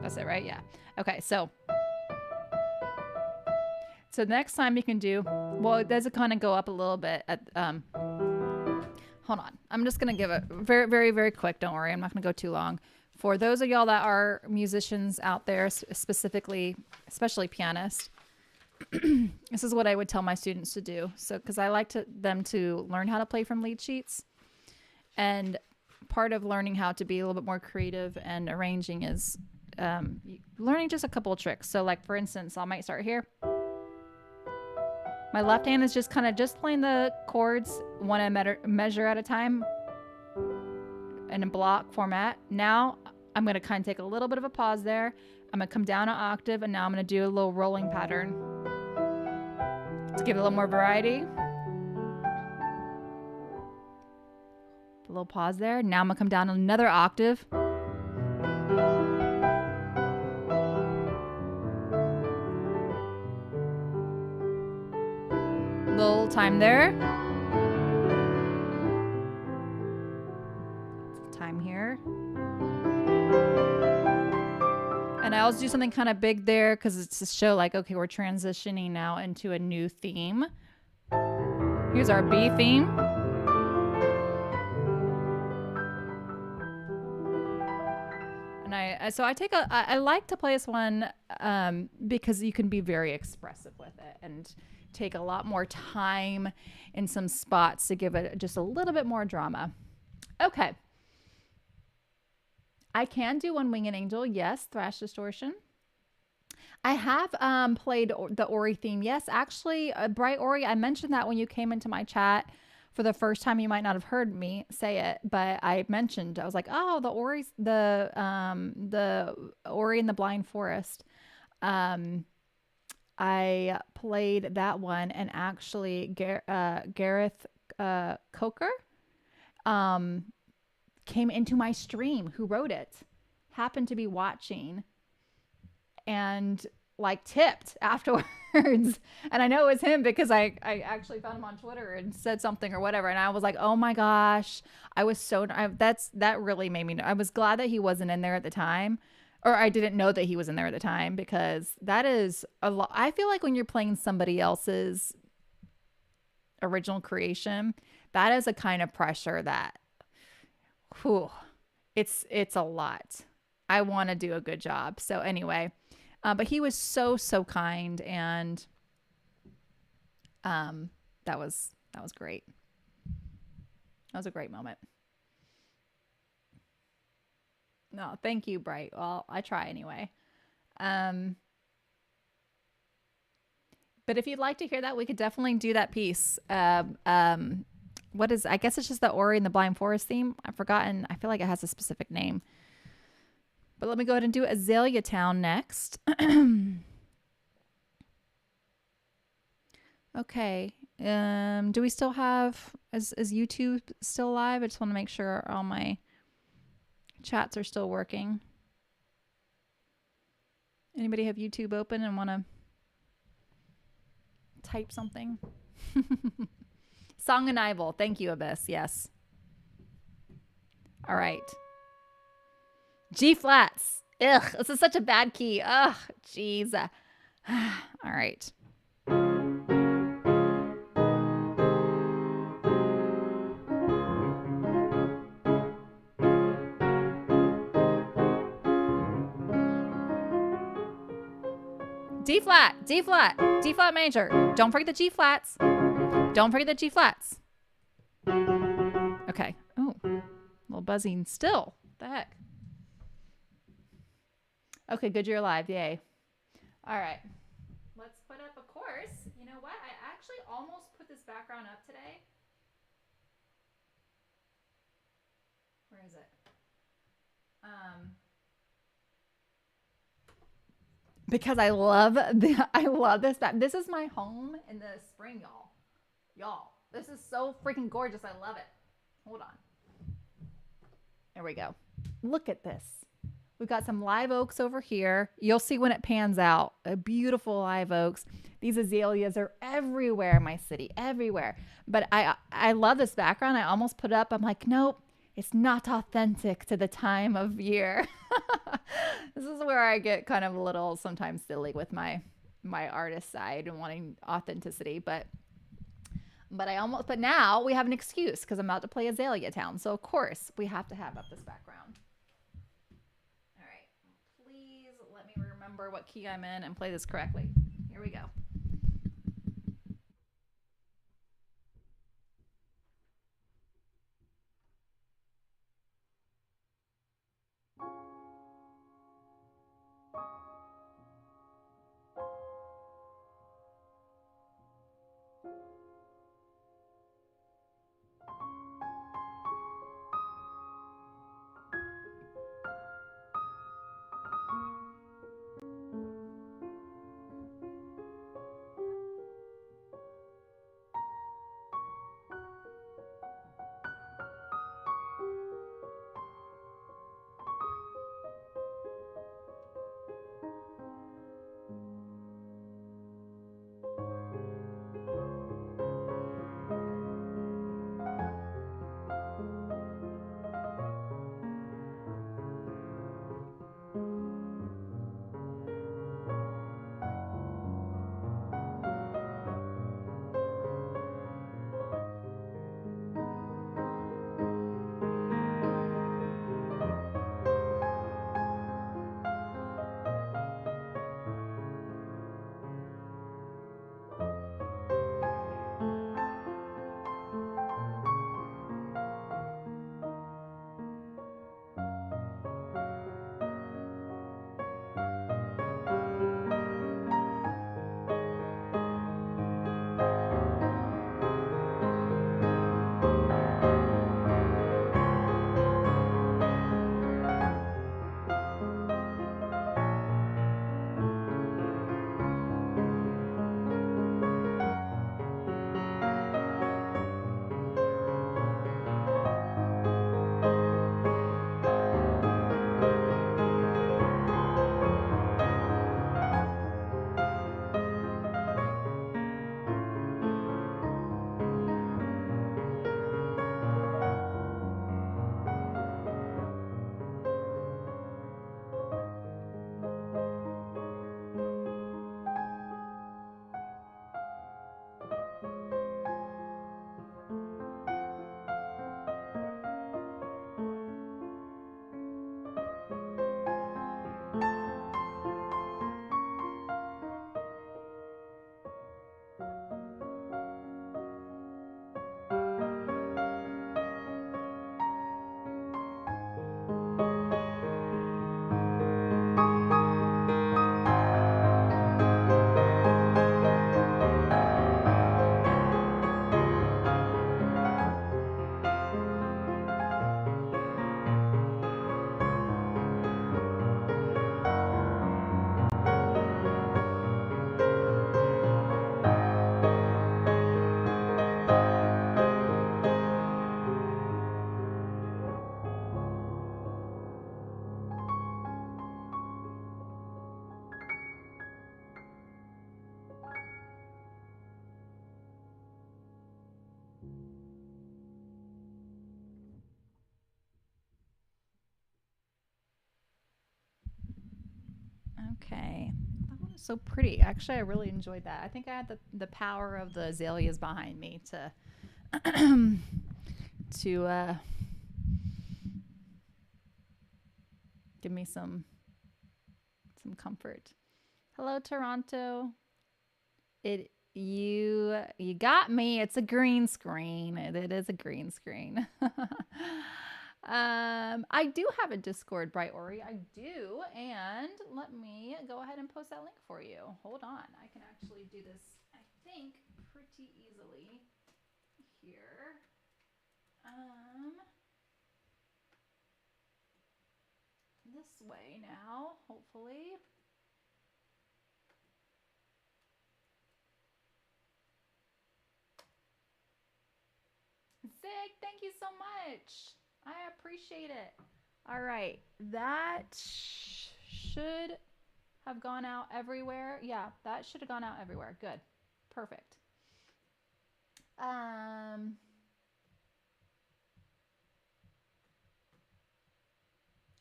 Speaker 1: that's it, right? Yeah. Okay. So next time you can do, well, it does kind of go up a little bit at, hold on. I'm just going to give it very, very, very quick. Don't worry. I'm not going to go too long. For those of y'all that are musicians out there, especially pianists, this is what I would tell my students to do. So, because I like them to learn how to play from lead sheets. And part of learning how to be a little bit more creative and arranging is learning just a couple of tricks. So like, for instance, I might start here. My left hand is just kind of just playing the chords one measure at a time in a block format. Now I'm going to kind of take a little bit of a pause there. I'm going to come down an octave, and now I'm going to do a little rolling pattern to give it a little more variety. A little pause there. Now I'm going to come down another octave. Little time there. Time here. And I always do something kind of big there because it's to show like, okay, we're transitioning now into a new theme. Here's our B theme. And I like to play this one because you can be very expressive with it and take a lot more time in some spots to give it just a little bit more drama. Okay. I can do One Winged Angel. Yes, Thrash Distortion. I have played the Ori theme. Yes, actually, Bright Ori, I mentioned that when you came into my chat for the first time. You might not have heard me say it, but I was like, oh, the Ori in the Blind Forest. I played that one, and actually Gareth Coker came into my stream, who wrote it, happened to be watching, and like tipped afterwards. And I know it was him because I actually found him on Twitter and said something or whatever. And I was like, oh my gosh, that really made me, I was glad that he wasn't in there at the time. Or I didn't know that he was in there at the time, because that is a lot. I feel like when you're playing somebody else's original creation, that is a kind of pressure that, whew, it's a lot. I want to do a good job. So anyway, but he was so kind, and that was great. That was a great moment. No, thank you, Bright. Well, I try anyway. But if you'd like to hear that, we could definitely do that piece. What is? I guess it's just the Ori and the Blind Forest theme. I've forgotten. I feel like it has a specific name. But let me go ahead and do Azalea Town next. Okay. Do we still have is YouTube still live? I just want to make sure all my chats are still working. Anybody have YouTube open and want to type something? Song and Ival. Thank you, Abyss. Yes. All right. G flats. Ugh, this is such a bad key. Ugh, jeez. All right. D flat, D flat, D flat major. Don't forget the G flats. Don't forget the G flats. Okay. Oh, a little buzzing still. What the heck? Okay, good, you're alive. Yay. All right. Let's put up, of course. You know what? I actually almost put this background up today. Where is it? Because I love this. This is my home in the spring, y'all. Y'all, this is so freaking gorgeous. I love it. Hold on. There we go. Look at this. We've got some live oaks over here. You'll see when it pans out. A beautiful live oaks. These azaleas are everywhere in my city, everywhere. But I love this background. I almost put it up. I'm like, nope, it's not authentic to the time of year. This is where I get kind of a little sometimes silly with my artist side and wanting authenticity, but now we have an excuse because I'm about to play Azalea Town. So of course we have to have up this background. All right, please let me remember what key I'm in and play this correctly. Here we go. Okay. That one is so pretty. Actually, I really enjoyed that. I think I had the power of the azaleas behind me to to give me some comfort. Hello, Toronto. You got me. It's a green screen. It is a green screen. I do have a Discord, Bright Ori. I do, and let me go ahead and post that link for you. Hold on. I can actually do this, I think, pretty easily here. This way now, hopefully. Zig, thank you so much. I appreciate it. All right, that should have gone out everywhere. Yeah, that should have gone out everywhere. Good. Perfect.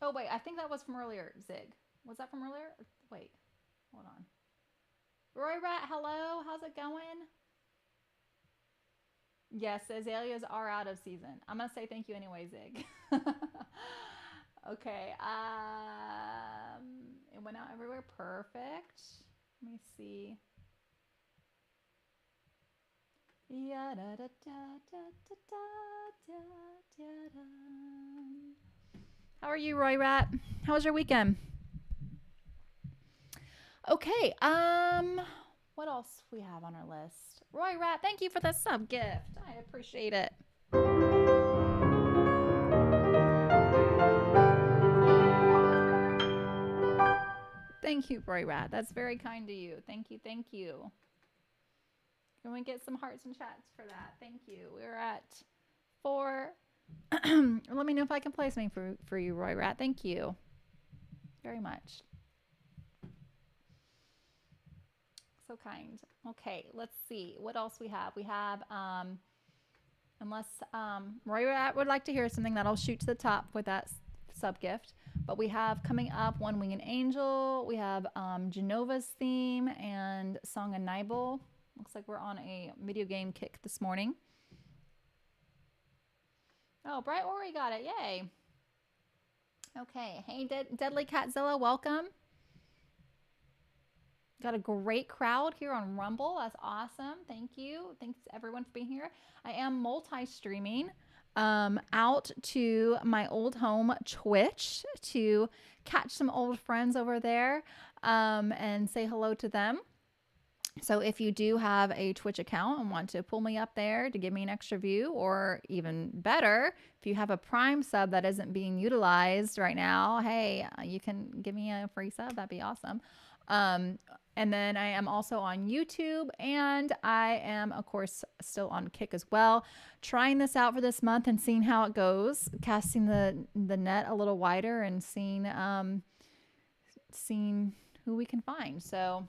Speaker 1: Oh, wait, I think that was from earlier, Zig. Was that from earlier? Wait, hold on. Roy Rat, hello. How's it going? Yes, azaleas are out of season. I'm going to say thank you anyway, Zig. Okay. It went out everywhere. Perfect. Let me see. Yeah, da, da, da, da, da, da, da, da. How are you, Roy Rat? How was your weekend? Okay. What else we have on our list? Roy Rat, thank you for the sub gift. I appreciate it. Thank you, Roy Rat. That's very kind to you. Thank you. Thank you. Can we get some hearts and chats for that? Thank you. We're at 4. Let me know if I can play something for you, Roy Rat. Thank you very much. So kind. Okay, let's see what else we have. We have, unless Roy Rat would like to hear something, that I'll shoot to the top with that sub gift. But we have coming up One Winged Angel. We have Genova's theme and Song of Nibel. Looks like we're on a video game kick this morning. Oh, Bright Ori got it. Yay. Okay. Hey, Deadly Catzilla, welcome. Got a great crowd here on Rumble. That's awesome. Thank you. Thanks everyone for being here. I am multi-streaming out to my old home Twitch to catch some old friends over there and say hello to them. So if you do have a Twitch account and want to pull me up there to give me an extra view, or even better, if you have a Prime sub that isn't being utilized right now, hey, you can give me a free sub. That'd be awesome. And then I am also on YouTube, and I am, of course, still on Kick as well. Trying this out for this month and seeing how it goes, casting the net a little wider and seeing who we can find. So,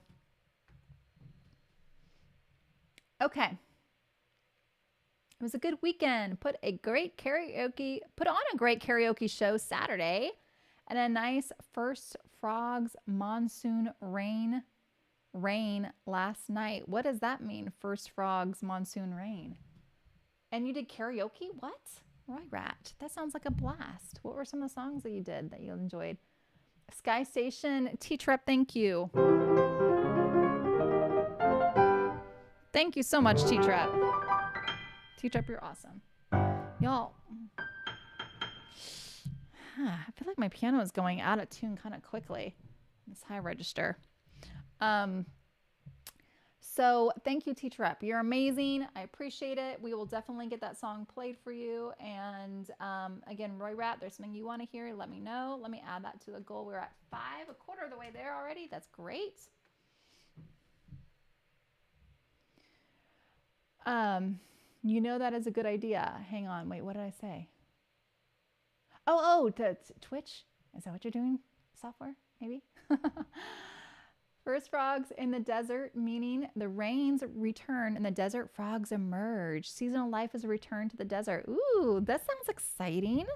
Speaker 1: okay. It was a good weekend. Put on a great karaoke show Saturday, and a nice First Frogs monsoon rain last night. What does that mean? First Frogs monsoon rain. And you did karaoke? What? Roy Rat. That sounds like a blast. What were some of the songs that you did that you enjoyed? Sky Station, T-Trep, thank you. Thank you so much, T-Trep. T-Trep, you're awesome. Y'all, I feel like my piano is going out of tune kind of quickly. This high register. So thank you, Teacher Rep. You're amazing. I appreciate it. We will definitely get that song played for you. And again, Roy Rat, there's something you want to hear, let me know. Let me add that to the goal. We're at 5, a quarter of the way there already. That's great. You know that is a good idea. Hang on. Wait, what did I say? Oh, Twitch? Is that what you're doing? Software, maybe? First frogs in the desert, meaning the rains return and the desert frogs emerge. Seasonal life is a return to the desert. Ooh, that sounds exciting.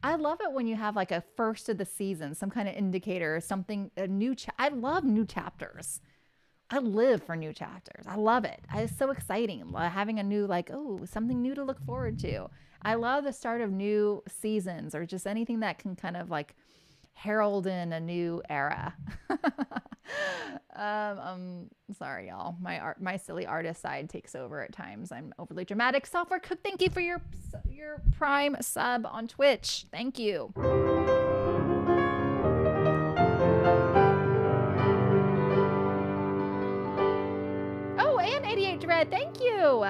Speaker 1: I love it when you have like a first of the season, some kind of indicator, or something, a new. I love new chapters. I live for new chapters. I love it. It's so exciting having a new, like, oh, something new to look forward to. I love the start of new seasons or just anything that can kind of like herald in a new era. Sorry, y'all. My silly artist side takes over at times. I'm overly dramatic. Software Cook, thank you for your Prime sub on Twitch. Thank you. Oh, and 88 Dread, thank you.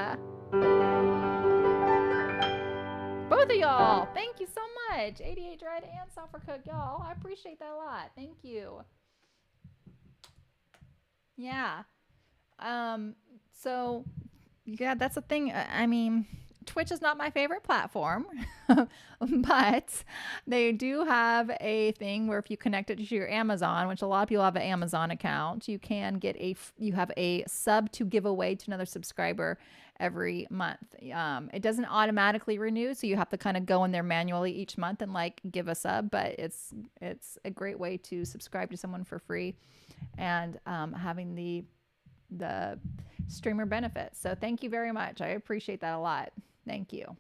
Speaker 1: Both of y'all, thank you so much. 88 Dread and Software Cook, y'all. I appreciate that a lot. Thank you. Yeah. Um, so yeah, that's the thing. I mean, Twitch is not my favorite platform, but they do have a thing where if you connect it to your Amazon, which a lot of people have an Amazon account, you can get you have a sub to give away to another subscriber every month. It doesn't automatically renew, so you have to kind of go in there manually each month and like give a sub, but it's a great way to subscribe to someone for free and having the streamer benefits. So thank you very much. I appreciate that a lot. Thank you.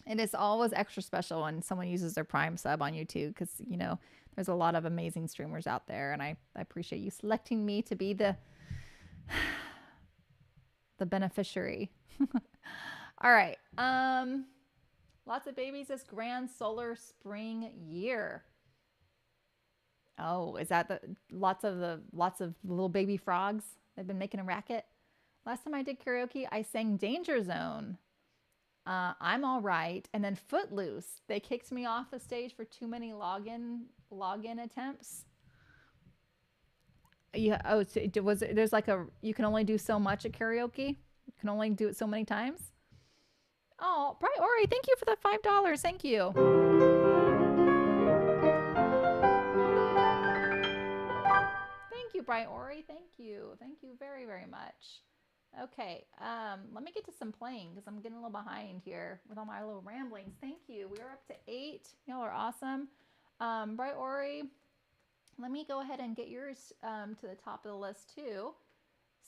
Speaker 1: It is always extra special when someone uses their Prime sub on YouTube because, you know, there's a lot of amazing streamers out there, and I appreciate you selecting me to be the beneficiary. All right. Lots of babies this grand solar spring year. Oh, is that the lots of little baby frogs? They've been making a racket. Last time I did karaoke, I sang Danger Zone. I'm All Right, and then Footloose. They kicked me off the stage for too many login attempts. Yeah. Oh, so there's like you can only do so much at karaoke. You can only do it so many times. Oh, Priori, thank you for the $5. Thank you. Thank you, Priori. Thank you. Thank you very, very much. Okay, let me get to some playing because I'm getting a little behind here with all my little ramblings. Thank you. We are up to 8. Y'all are awesome. Bright Ori, let me go ahead and get yours to the top of the list too.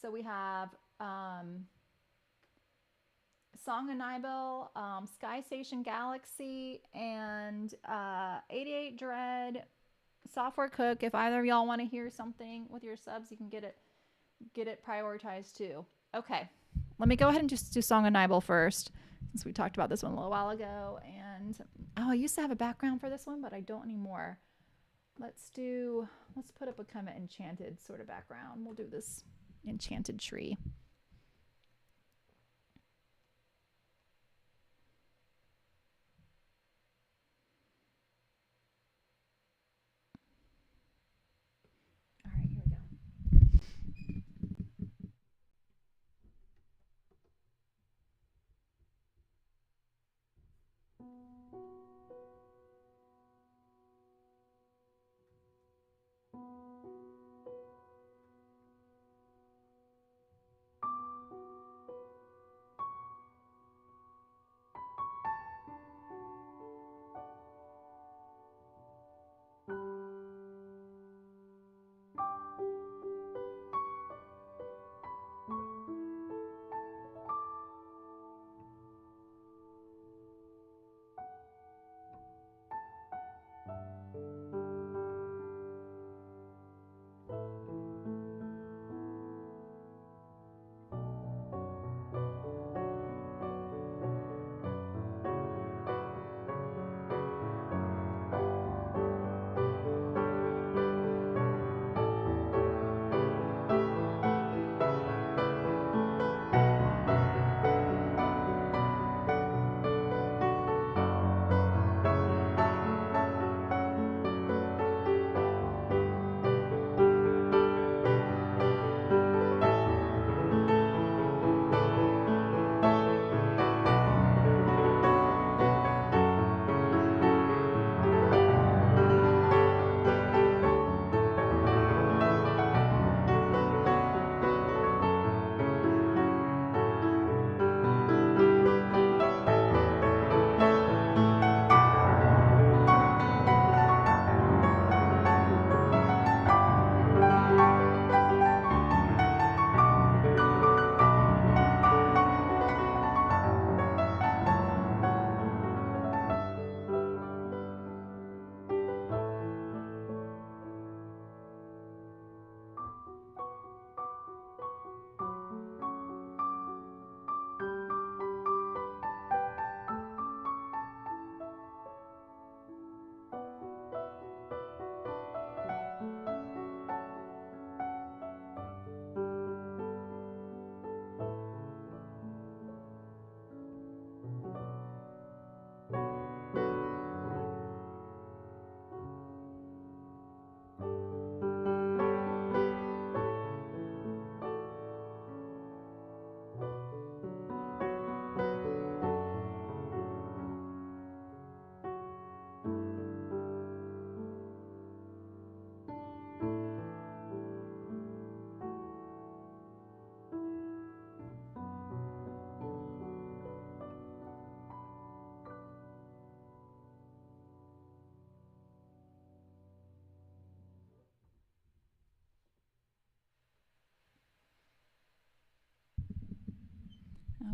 Speaker 1: So we have Song of Nibel, Sky Station Galaxy, and 88 Dread, Software Cook. If either of y'all want to hear something with your subs, you can get it prioritized too. Okay, let me go ahead and just do Song of Nibel first, since we talked about this one a little while ago. And I used to have a background for this one, but I don't anymore. Let's put up a kind of enchanted sort of background. We'll do this enchanted tree. All right, here we go.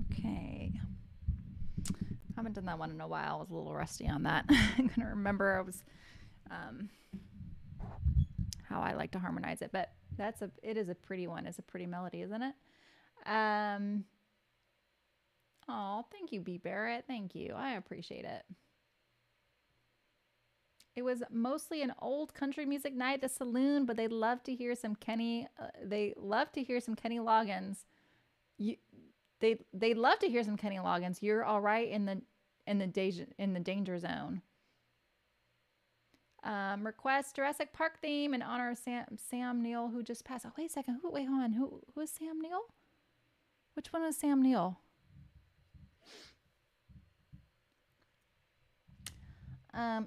Speaker 1: Okay. I haven't done that one in a while. I was a little rusty on that. I'm gonna remember um, how I like to harmonize it, but it is a pretty one. It's a pretty melody, isn't it? Um, oh, thank you, B Barrett. Thank you. I appreciate it. It was mostly an old country music night at the saloon, but they love to hear some Kenny. They love to hear some Kenny Loggins. You, they love to hear some Kenny Loggins. You're all right in the danger zone. Request Jurassic Park theme in honor of Sam Neill, who just passed. Oh, wait a second. Wait, hold on. Who is Sam Neill? Which one is Sam Neill?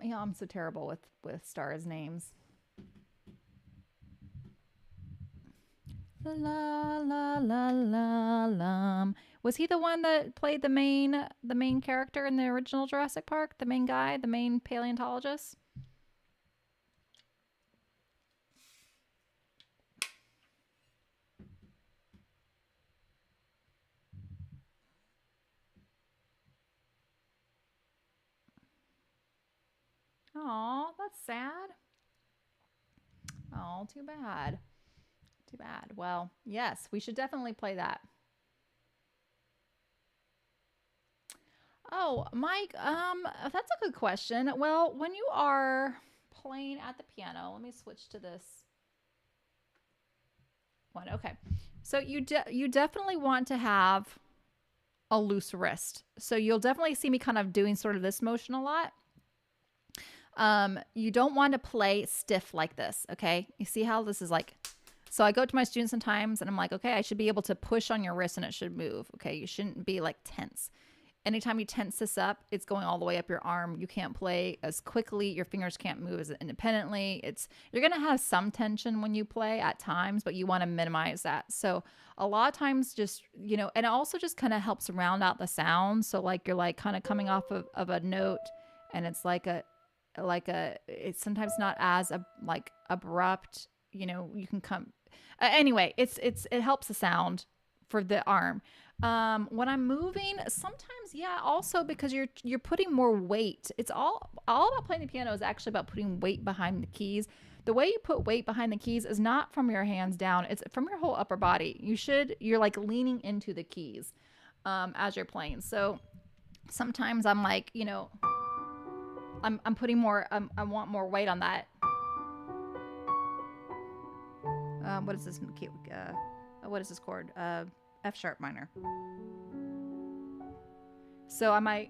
Speaker 1: Yeah, I'm so terrible with stars names. La la la la la. Was he the one that played the main character in the original Jurassic Park? The main guy, the main paleontologist? Oh, that's sad. Oh, too bad. Too bad. Well, yes, we should definitely play that. Oh, Mike, that's a good question. Well, when you are playing at the piano, let me switch to this one. Okay. So you definitely want to have a loose wrist. So you'll definitely see me kind of doing sort of this motion a lot. You don't want to play stiff like this, okay? You see how this is like, so I go to my students sometimes and I'm like, okay, I should be able to push on your wrist and it should move, okay? You shouldn't be like tense. Anytime you tense this up, it's going all the way up your arm. You can't play as quickly. Your fingers can't move as independently. You're going to have some tension when you play at times, but you want to minimize that. So a lot of times just, and it also just kind of helps round out the sound. So like you're like kind of coming off of a note and it's it's sometimes not as like abrupt, you can come anyway, it helps the sound for the arm. When I'm moving, sometimes, yeah, also because you're putting more weight. It's all about playing the piano is actually about putting weight behind the keys. The way you put weight behind the keys is not from your hands down, it's from your whole upper body. You're like leaning into the keys as you're playing. So sometimes I'm like, I'm putting more I want more weight on that. What is this what is this chord? F sharp minor. So I'm kind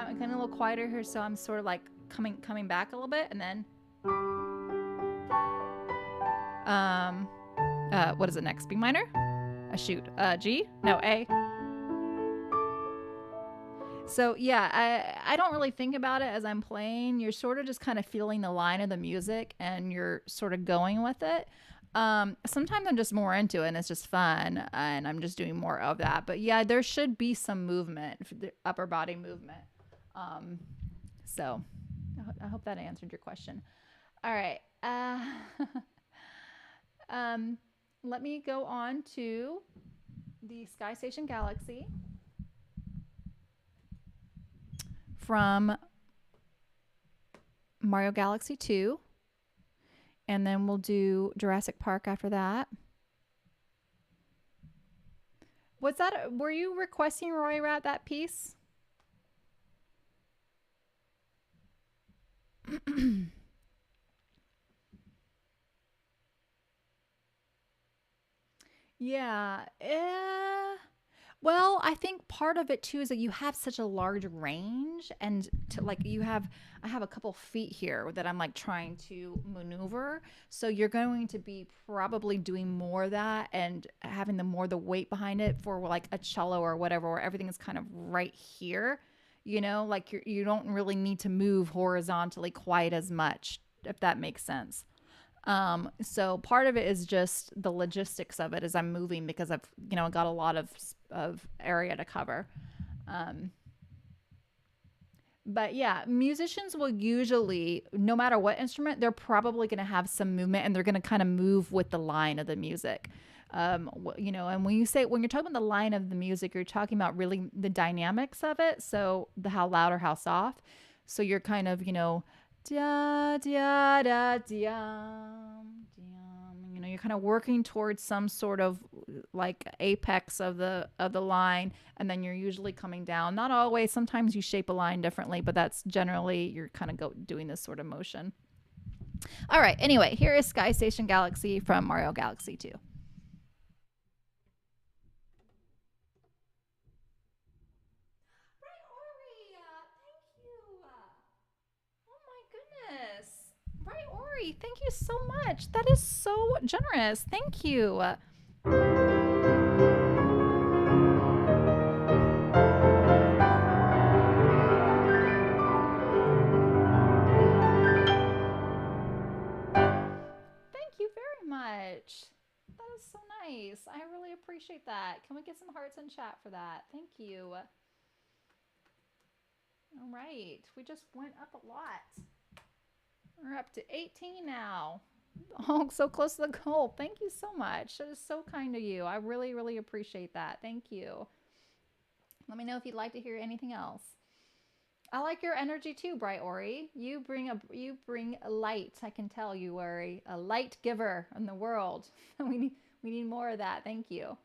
Speaker 1: of a little quieter here, so I'm sort of like coming back a little bit, and then what is it next? B minor? G? No, A. So yeah, I don't really think about it as I'm playing. You're sort of just kind of feeling the line of the music and you're sort of going with it. Sometimes I'm just more into it and it's just fun and I'm just doing more of that. But yeah, there should be some movement, the upper body movement. So I hope that answered your question. All right. Let me go on to the Sky Station Galaxy from Mario Galaxy 2. And then we'll do Jurassic Park after that. Were you requesting Roy Rat that piece? Yeah. Well, I think part of it too is that you have such a large range, and I have a couple feet here that I'm like trying to maneuver. So you're going to be probably doing more of that and having the weight behind it for like a cello or whatever, where everything is kind of right here. Like you don't really need to move horizontally quite as much, if that makes sense. So part of it is just the logistics of it as I'm moving because I've, got a lot of area to cover. Um, but yeah, musicians will usually, no matter what instrument, they're probably going to have some movement and they're going to kind of move with the line of the music. And when you say, when you're talking about the line of the music, you're talking about really the dynamics of it. So the how loud or how soft. So you're kind of, da da da dum, you're kind of working towards some sort of like apex of the line, and then you're usually coming down. Not always. Sometimes you shape a line differently, but that's generally you're kind of doing this sort of motion. All right. Anyway, here is Sky Station Galaxy from Mario Galaxy 2. Right, Ori. Thank you. Oh my goodness. Right, Ori. Thank you so much. That is so generous. Thank you. Thank you very much. That is so nice. I really appreciate that. Can we get some hearts in chat for that? Thank you. All right. We just went up a lot. We're up to 18 now. Oh, so close to the goal. Thank you so much. That is so kind of you. I really, really appreciate that. Thank you. Let me know if you'd like to hear anything else. I like your energy too, Bright Ori. You bring a light. I can tell you are a light giver in the world. We need more of that. Thank you.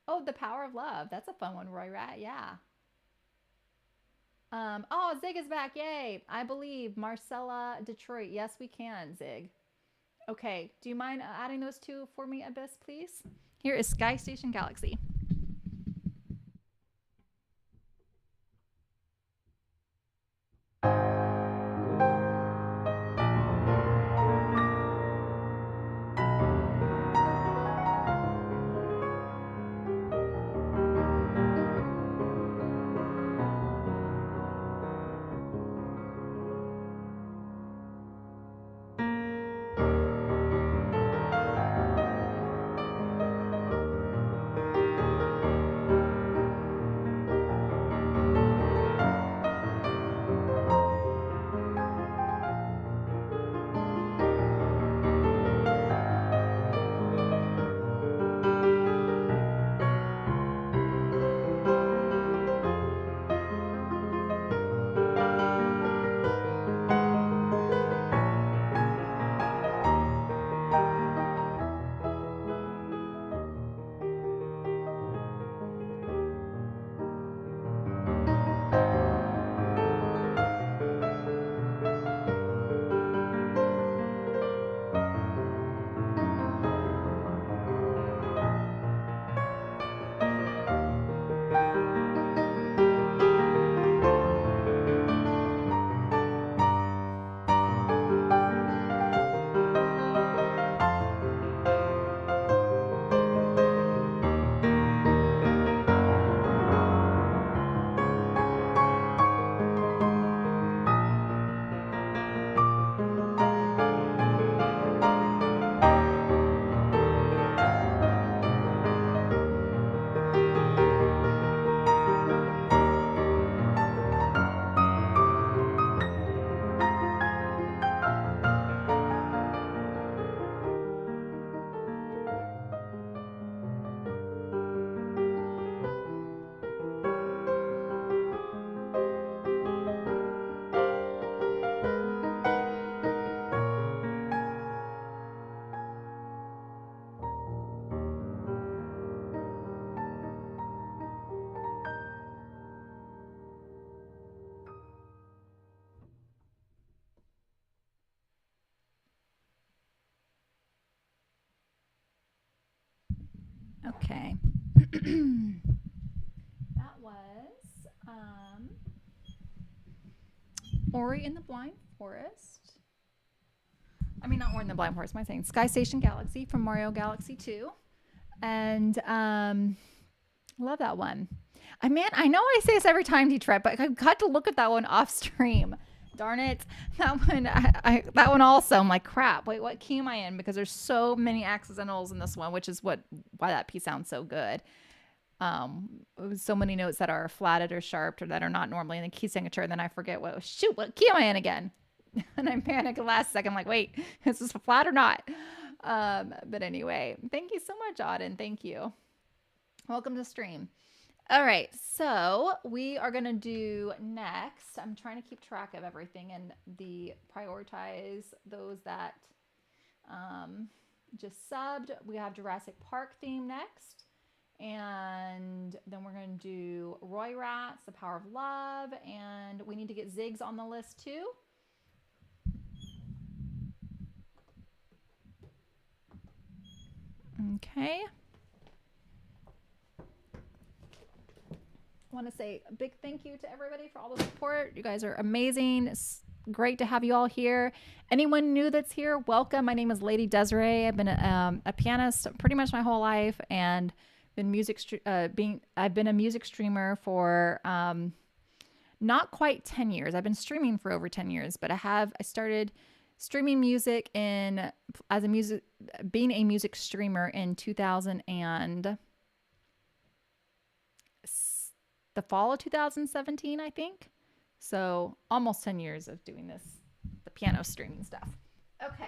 Speaker 1: Oh, the power of love. That's a fun one, Roy Rat. Yeah. Oh, Zig is back. Yay. I believe Marcella Detroit. Yes, we can, Zig. Okay. Do you mind adding those two for me, Abyss, please? Here is Sky Station Galaxy. Okay. That was Ori in the Blind Forest. I mean, not Ori in the Blind Forest. Am I saying Sky Station Galaxy from Mario Galaxy 2? And love that one. I know I say this every time, Detroit, but I've got to look at that one off stream. Darn it. That one, that one also, I'm like, crap. Wait, what key am I in? Because there's so many accidentals in this one, which is why that piece sounds so good. So many notes that are flatted or sharped or that are not normally in the key signature. And then I forget what key am I in again? And I panic the last second. I'm like, wait, is this flat or not? But anyway, thank you so much, Auden. Thank you. Welcome to stream. All right, so we are gonna do next. I'm trying to keep track of everything and the prioritize those that um, just subbed. We have Jurassic Park theme next, and then we're gonna do Roy Rats, The Power of Love, and we need to get Ziggs on the list too. Okay. I want to say a big thank you to everybody for all the support. You guys are amazing. It's great to have you all here. Anyone new that's here, welcome. My name is Lady Desiree. I've been a pianist pretty much my whole life, and I've been a music streamer for not quite 10 years. I've been streaming for over 10 years, but I started streaming music being a music streamer in 2000 and the fall of 2017, I think. So almost 10 years of doing this, the piano streaming stuff. Okay.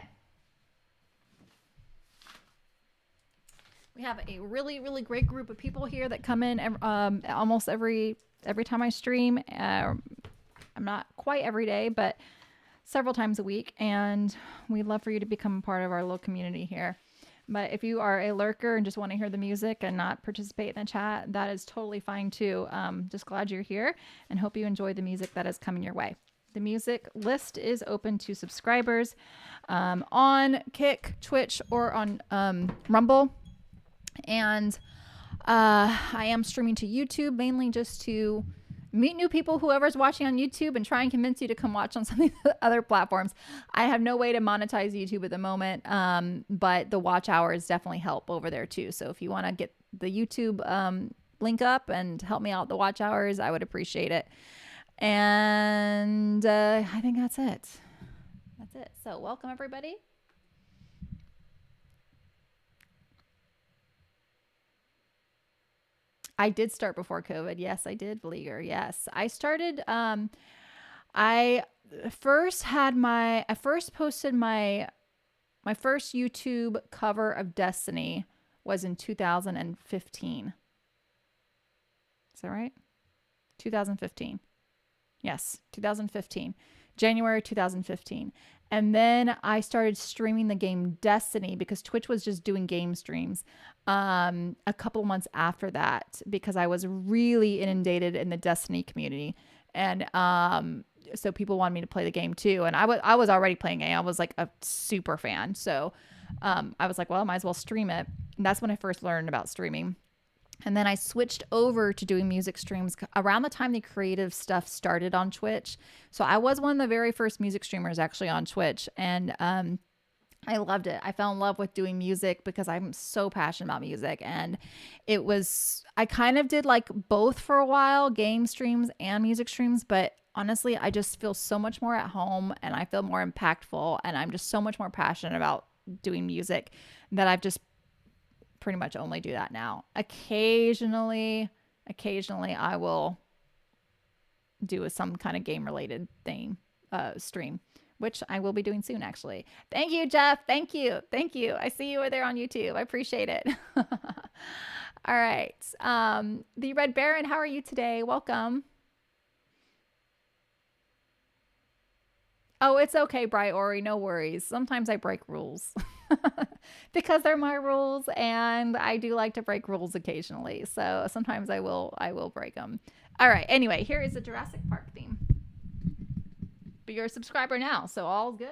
Speaker 1: We have a really, really great group of people here that come in almost every time I stream. I'm not quite every day, but several times a week. And we'd love for you to become a part of our little community here. But if you are a lurker and just want to hear the music and not participate in the chat, that is totally fine too. Just glad you're here and hope you enjoy the music that is coming your way. The music list is open to subscribers on Kick, Twitch, or on Rumble. And I am streaming to YouTube mainly just to meet new people, whoever's watching on YouTube, and try and convince you to come watch on some of the other platforms. I have no way to monetize YouTube at the moment, but the watch hours definitely help over there too. So if you want to get the YouTube link up and help me out the watch hours, I would appreciate it. And I think that's it. That's it. So welcome everybody. I did start before COVID. Yes, I did, Vlieger. Yes, I started. I first posted my first YouTube cover of Destiny was in 2015. Is that right? 2015. Yes, 2015. January 2015. And then I started streaming the game Destiny because Twitch was just doing game streams a couple months after that because I was really inundated in the Destiny community. And so people wanted me to play the game too. And I was already playing it. I was like a super fan. So I was like, well, I might as well stream it. And that's when I first learned about streaming. And then I switched over to doing music streams around the time the creative stuff started on Twitch. So I was one of the very first music streamers actually on Twitch. And I loved it. I fell in love with doing music because I'm so passionate about music. And I kind of did like both for a while, game streams and music streams. But honestly, I just feel so much more at home and I feel more impactful. And I'm just so much more passionate about doing music that I've just pretty much only do that now. Occasionally I will do some kind of game related thing, stream, which I will be doing soon actually. Thank you, Jeff. Thank you. I see you over there on YouTube. I appreciate it. All right. The Red Baron, how are you today? Welcome. Oh, it's okay, Bright Ori. No worries. Sometimes I break rules because they're my rules, and I do like to break rules occasionally. So sometimes I will break them. All right. Anyway, here is the Jurassic Park theme. But you're a subscriber now, so all's good.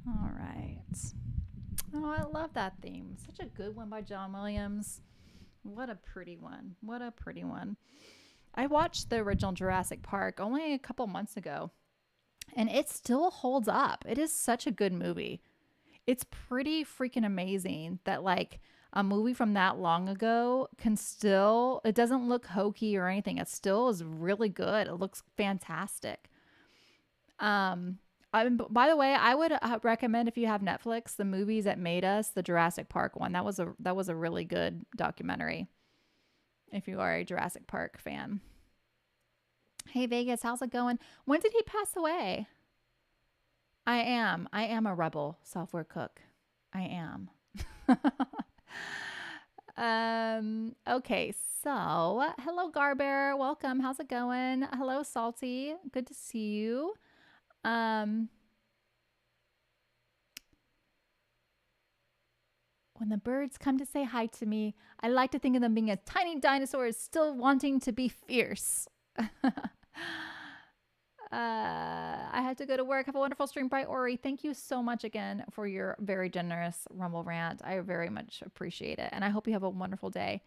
Speaker 1: All right. Oh, I love that theme. Such a good one by John Williams. What a pretty one. What a pretty one. I watched the original Jurassic Park only a couple months ago, and it still holds up. It is such a good movie. It's pretty freaking amazing that like a movie from that long ago can still, it doesn't look hokey or anything. It still is really good. It looks fantastic. Um by the way, I would recommend if you have Netflix, the movies that made us, the Jurassic Park one. That was a really good documentary if you are a Jurassic Park fan. Hey Vegas, how's it going? When did he pass away? I am a rebel software cook. I am. Okay, so hello Garbear, welcome. How's it going? Hello Salty. Good to see you. Um when the birds come to say hi to me, I like to think of them being a tiny dinosaurs still wanting to be fierce. I had to go to work. Have a wonderful stream by Ori. Thank you so much again for your very generous Rumble rant. I very much appreciate it. And I hope you have a wonderful day.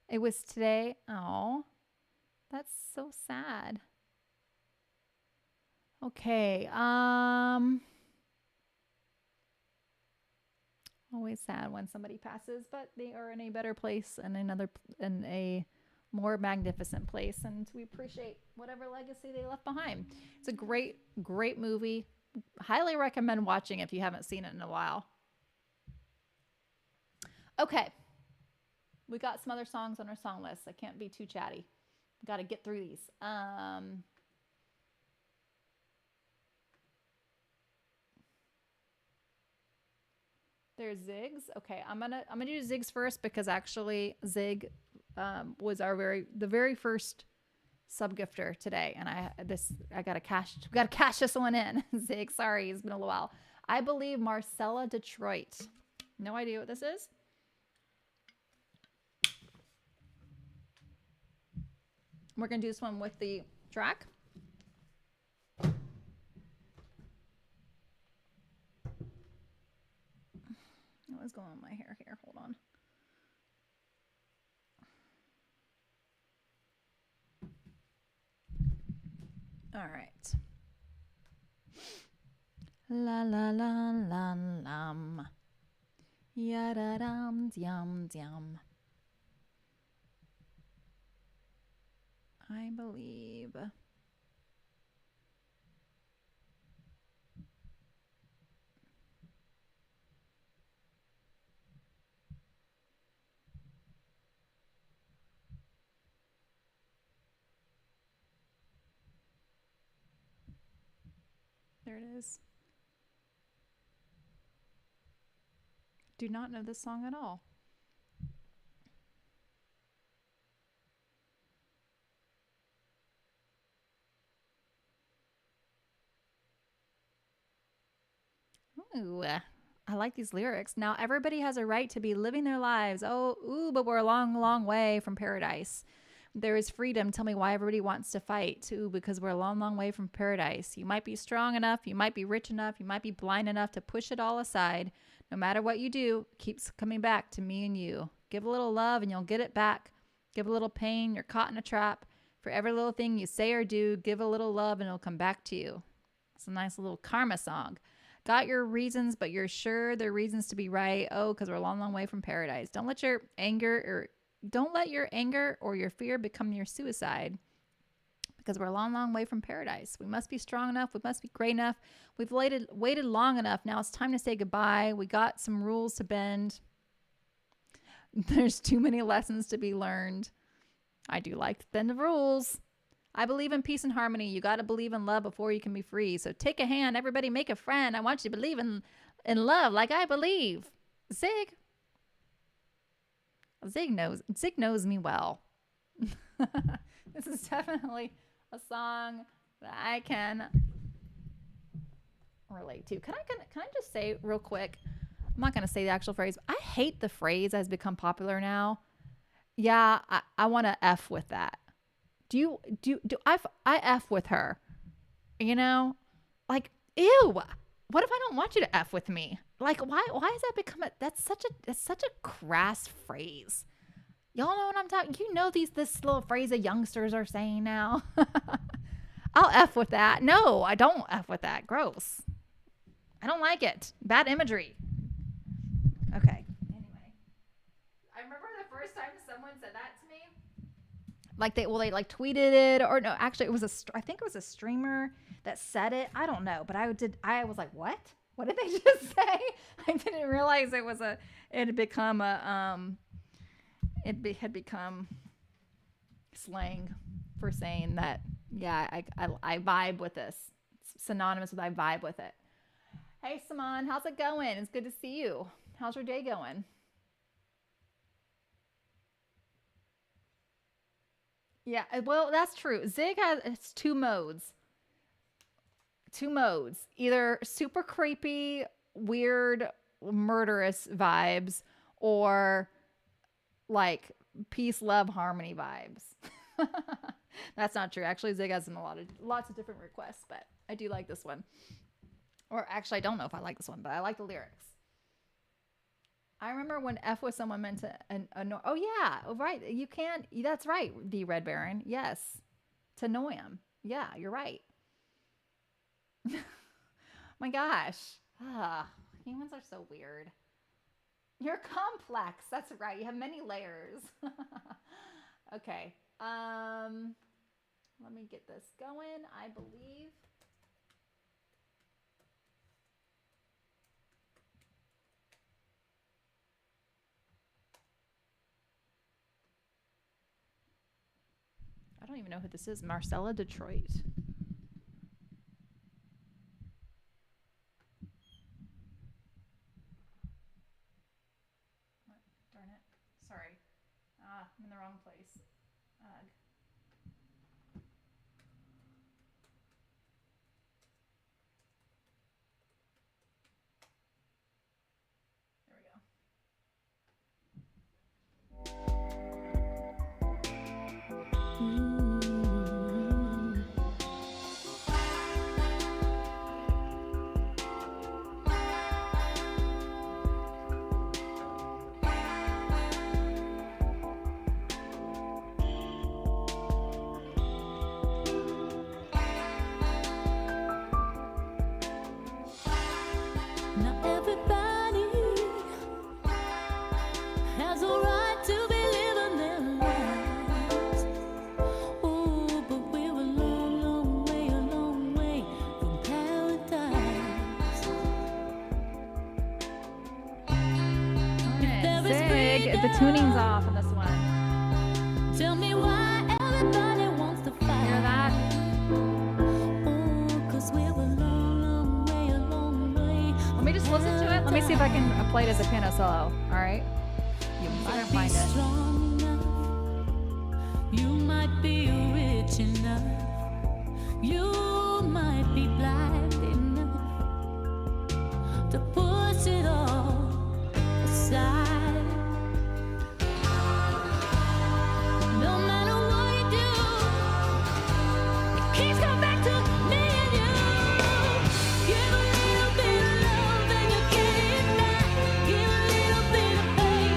Speaker 1: It was today. Oh, that's so sad. Okay. Always sad when somebody passes, but they are in a better place and in a more magnificent place, and we appreciate whatever legacy they left behind. It's a great, great movie. Highly recommend watching if you haven't seen it in a while. Okay, we got some other songs on our song list. I can't be too chatty. Got to get through these. There's Ziggs. Okay, I'm gonna do Ziggs first because actually Zig was the very first sub gifter today, and I gotta cash this one in. Zig, sorry, it's been a little while. I believe Marcella Detroit. No idea what this is. We're gonna do this one with the track. What's going on with my hair here? Hold on. All right. La la la la lam. Yada dum yum yum. I believe. There it is. Do not know this song at all. Ooh, I like these lyrics. Now everybody has a right to be living their lives. Oh, ooh, but we're a long, long way from paradise. There is freedom. Tell me why everybody wants to fight. Ooh, because we're a long, long way from paradise. You might be strong enough. You might be rich enough. You might be blind enough to push it all aside. No matter what you do, it keeps coming back to me and you. Give a little love and you'll get it back. Give a little pain. You're caught in a trap. For every little thing you say or do, give a little love and it'll come back to you. It's a nice little karma song. Got your reasons, but you're sure they're reasons to be right. Oh, because we're a long, long way from paradise. Don't let your anger or your fear become your suicide. Because we're a long, long way from paradise. We must be strong enough. We must be great enough. We've waited long enough. Now it's time to say goodbye. We got some rules to bend. There's too many lessons to be learned. I do like to bend the rules. I believe in peace and harmony. You got to believe in love before you can be free. So take a hand. Everybody make a friend. I want you to believe in love like I believe. Zig knows me well. This is definitely a song that I can relate to. Can I just say real quick? I'm not going to say the actual phrase. I hate the phrase that has become popular now. Yeah, I want to F with that. I F with her, you know? Like, ew. What if I don't want you to F with me? Like, why has that become that's such a crass phrase. Y'all know what I'm talking. You know this little phrase that youngsters are saying now. I'll F with that. No, I don't F with that. Gross. I don't like it. Bad imagery. Okay. Anyway, I remember the first time someone said that to me. Like they like tweeted it, or no, actually it was I think it was a streamer that said it. I don't know, but I was like, what? What did they just say? I didn't realize it had become had become slang for saying that. Yeah, I vibe with this. It's synonymous with I vibe with it. Hey, Saman, how's it going? It's good to see you. How's your day going? Yeah, well, that's true. Zig has it's two modes. Two modes. Either super creepy, weird, murderous vibes, or like peace, love, harmony vibes. That's not true. Actually, Zig has lots of different requests, but I do like this one. Or actually, I don't know if I like this one, but I like the lyrics. I remember when F with someone meant to annoy. Oh yeah, oh, right. You can. That's right. The Red Baron. Yes, to annoy him. Yeah, you're right. My gosh. Humans are so weird. You're complex. That's right. You have many layers. Okay. Let me get this going. I believe. I don't even know who this is. Marcella Detroit. What? Darn it. Sorry. I'm in the wrong place. Ugh. There we go.
Speaker 2: Not everybody has a right to be living their lives. Oh, but we're a long, long way from paradise. If there is
Speaker 1: Zig, the tuning's off on this one.
Speaker 2: tell me why everybody wants to fight.
Speaker 1: Hear that?
Speaker 2: Oh, 'cause we're a long way.
Speaker 1: Let me just listen to it. Let me see if I can play it as a piano solo. All right. You might
Speaker 2: Be
Speaker 1: find it.
Speaker 2: strong enough. You might be rich enough. You might be blind enough to push it all aside. No matter what you do, it keeps coming back to me and you. Give a little bit of love and you get it back. Give a little bit of pain,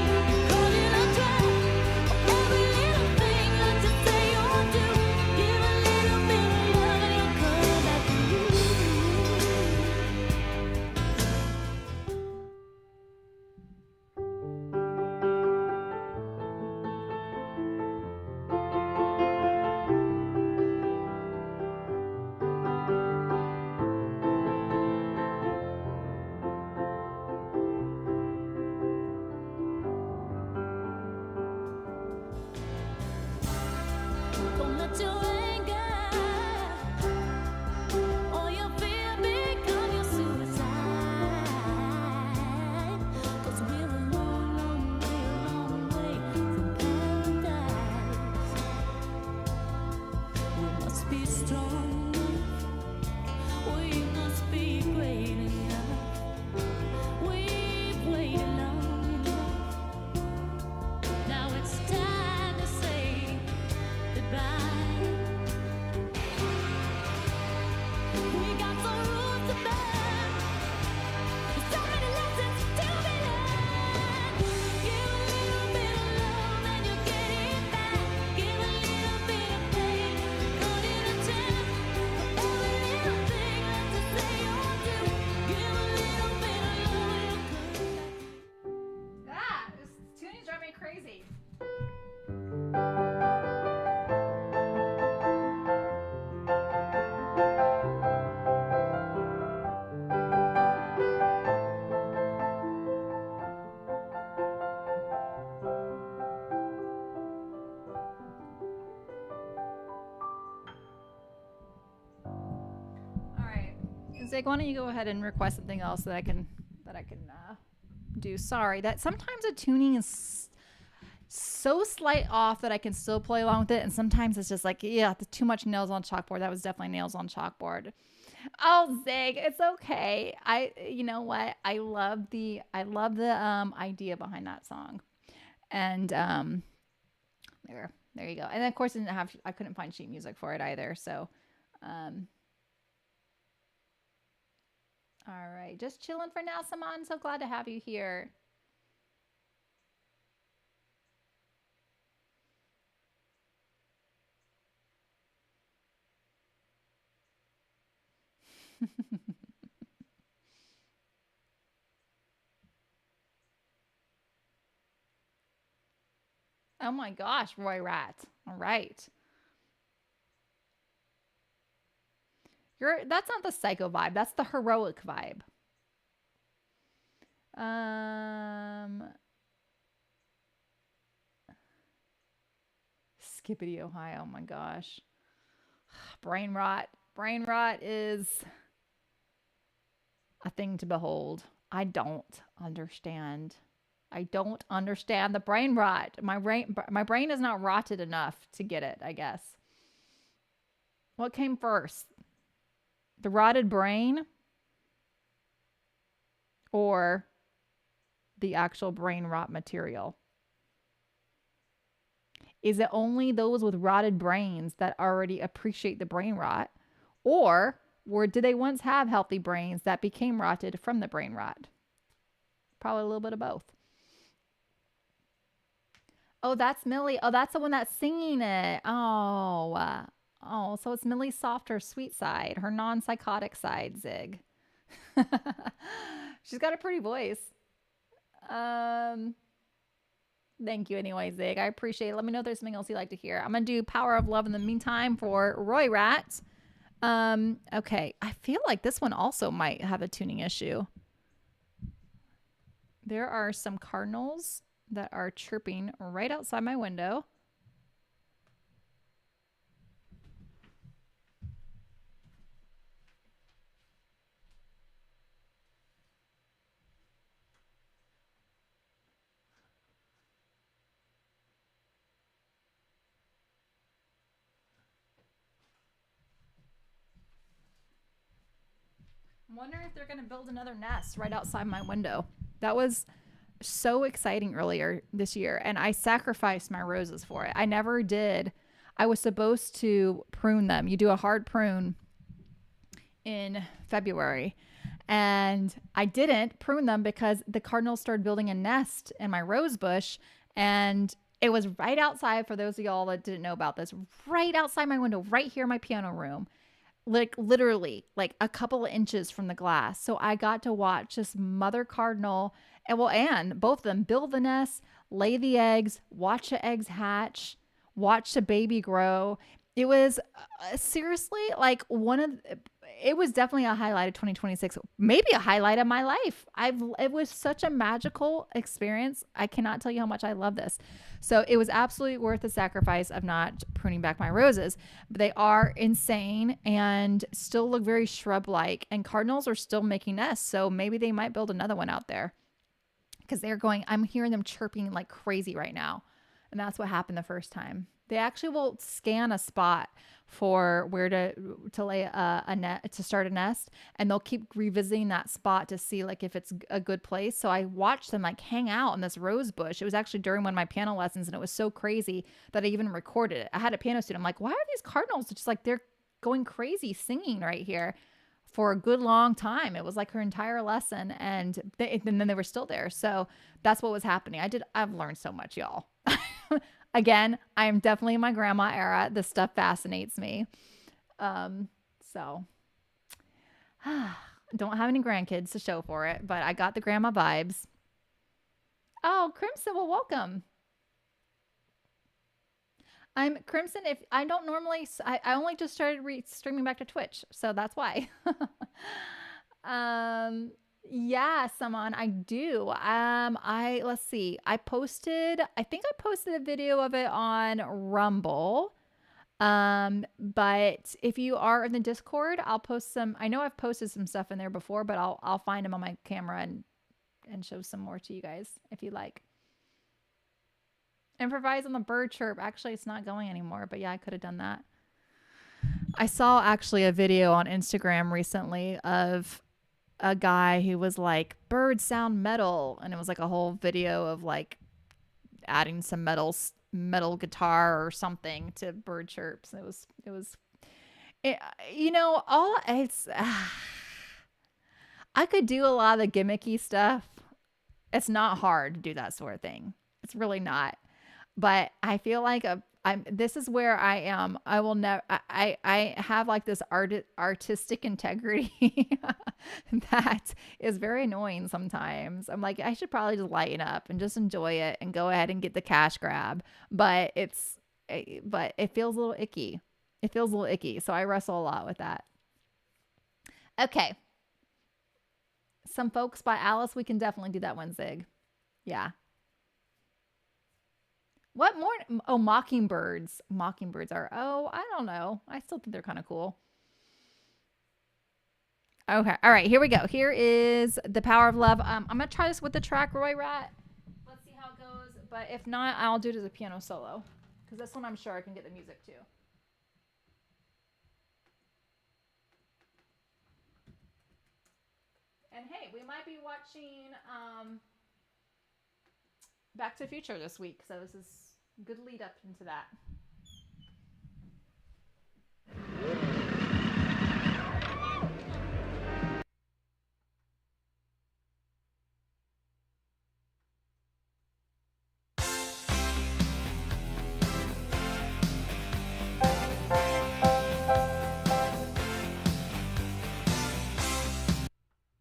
Speaker 2: call it a drag. Every little thing that you say or do. Give a little bit of love and it'll come back to you. Don't let your anger or your fear become your suicide. 'Cause we're a long way from paradise. We must be strong enough. We must be great enough. We've waited long enough. Now it's time to say goodbye.
Speaker 1: Zig, why don't you go ahead and request something else that I can do? Sorry, that sometimes the tuning is so slight off that I can still play along with it, and sometimes it's just like, yeah, too much nails on chalkboard. That was definitely nails on chalkboard. Oh, Zig, it's okay. You know what? I love the idea behind that song, and there you go. And of course, I couldn't find sheet music for it either. So, um, all right, just chilling for now, Saman. So glad to have you here. Oh my gosh, Roy Rat. All right. That's not the psycho vibe. That's the heroic vibe. Um Skippity Ohio. Oh my gosh. Brain rot. Brain rot is a thing to behold. I don't understand. I don't understand the brain rot. My brain is not rotted enough to get it, I guess. What came first? The rotted brain or the actual brain rot material? Is it only those with rotted brains that already appreciate the brain rot? Or did they once have healthy brains that became rotted from the brain rot? Probably a little bit of both. Oh, that's Millie. Oh, that's the one that's singing it. Oh, so it's Millie's softer, sweet side, her non-psychotic side, Zig. She's got a pretty voice. Um, Thank you anyway, Zig. I appreciate it. Let me know if there's something else you'd like to hear. I'm gonna do Power of Love in the meantime for Roy Rat. Okay. I feel like this one also might have a tuning issue. There are some cardinals that are chirping right outside my window. I'm wondering if they're going to build another nest right outside my window. That was so exciting earlier this year, and I sacrificed my roses for it. I never did. I was supposed to prune them. You do a hard prune in February, and I didn't prune them because the cardinals started building a nest in my rose bush, and it was right outside, for those of y'all that didn't know about this, right outside my window, right here in my piano room, like literally like a couple of inches from the glass. So I got to watch this mother cardinal and both of them build the nest, lay the eggs, watch the eggs hatch, watch the baby grow. It was seriously like it was definitely a highlight of 2026, maybe a highlight of my life. It was such a magical experience. I cannot tell you how much I love this. So it was absolutely worth the sacrifice of not pruning back my roses. But they are insane and still look very shrub-like, and cardinals are still making nests. So maybe they might build another one out there, because I'm hearing them chirping like crazy right now. And that's what happened the first time. They actually will scan a spot for where to lay a net, to start a nest, and they'll keep revisiting that spot to see like if it's a good place. So I watched them like hang out in this rose bush. It was actually during one of my piano lessons, and it was so crazy that I even recorded it. I had a piano student. I'm like, why are these cardinals just like, they're going crazy singing right here for a good long time? It was like her entire lesson, and then they were still there. So that's what was happening. I've learned so much, y'all. Again, I am definitely in my grandma era. This stuff fascinates me. So don't have any grandkids to show for it, but I got the grandma vibes. Oh, Crimson, well, welcome. I'm Crimson. If I don't normally, I only just started streaming back to Twitch, so that's why. Yeah, Saman, I do. Let's see. I think I posted a video of it on Rumble. But if you are in the Discord, I'll post some. I know I've posted some stuff in there before, but I'll find them on my camera and show some more to you guys if you like. Improvise on the bird chirp. Actually, it's not going anymore, but yeah, I could have done that. I saw actually a video on Instagram recently of a guy who was like birds sound metal, and it was like a whole video of like adding some metal guitar or something to bird chirps. It, you know, all it's I could do a lot of the gimmicky stuff. It's not hard to do that sort of thing. It's really not. But I feel like I'm this is where I am. I will never I have like this artistic integrity that is very annoying sometimes. I'm like I should probably just lighten up and just enjoy it and go ahead and get the cash grab. But but it feels a little icky. It feels a little icky. So I wrestle a lot with that. Okay. Some Folks by Alice. We can definitely do that one, Zig. Yeah. What more? Oh, mockingbirds. Mockingbirds are, oh, I don't know. I still think they're kind of cool. Okay. All right. Here we go. Here is The Power of Love. I'm going to try this with the track, Roy Rat. Let's see how it goes. But if not, I'll do it as a piano solo. Because this one I'm sure I can get the music to. And hey, we might be watching Back to the Future this week. So this is a good lead up into that.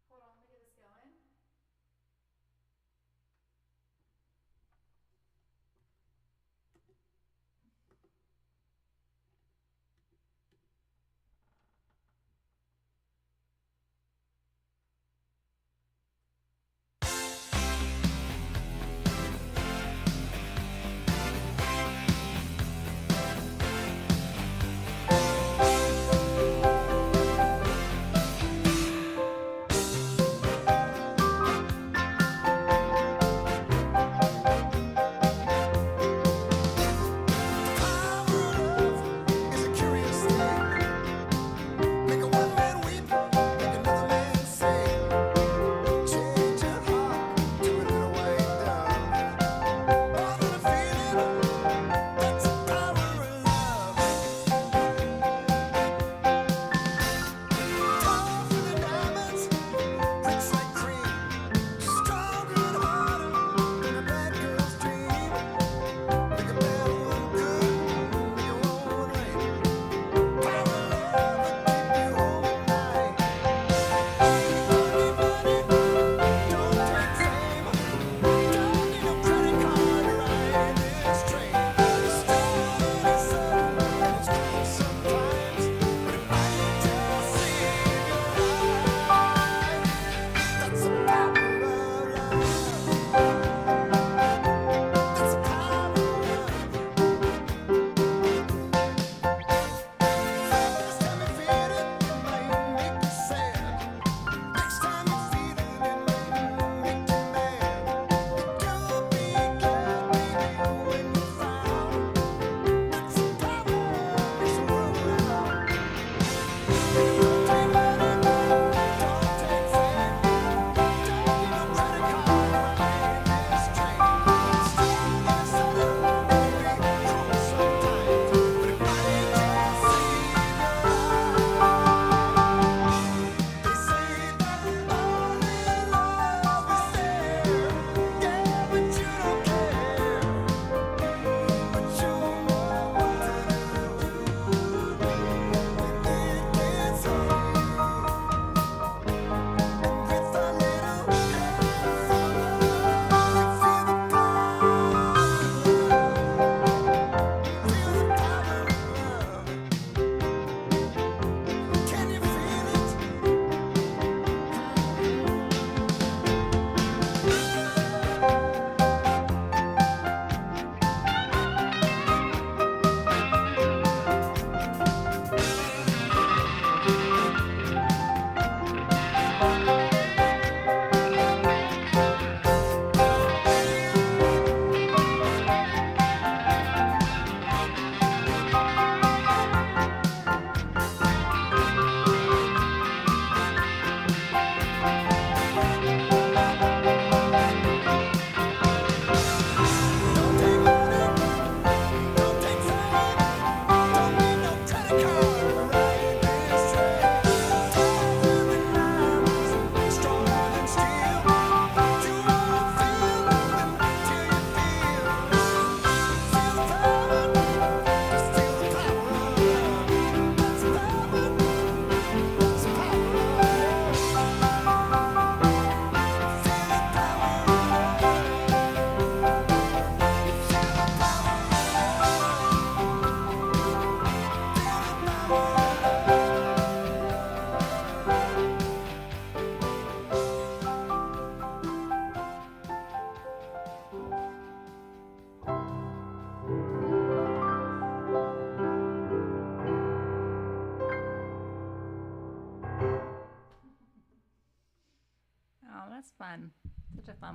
Speaker 1: Hold on, let me get this going.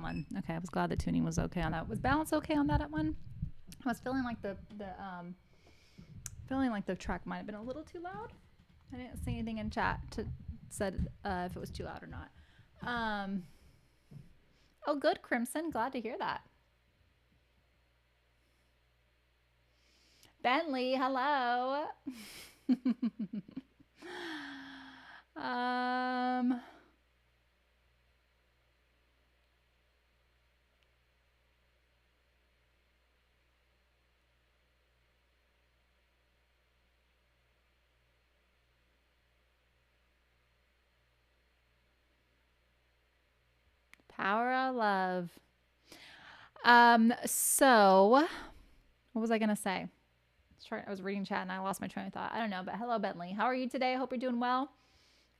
Speaker 1: one. Okay, I was glad the tuning was okay on that. Was balance okay on that one? I was feeling like the track might have been a little too loud. I didn't see anything in chat to said if it was too loud or not. Oh, good, Crimson. Glad to hear that. Bentley, hello. um. Power of love. So what was I gonna say? I was reading chat and I lost my train of thought. I don't know, but hello, Bentley. How are you today? I hope you're doing well.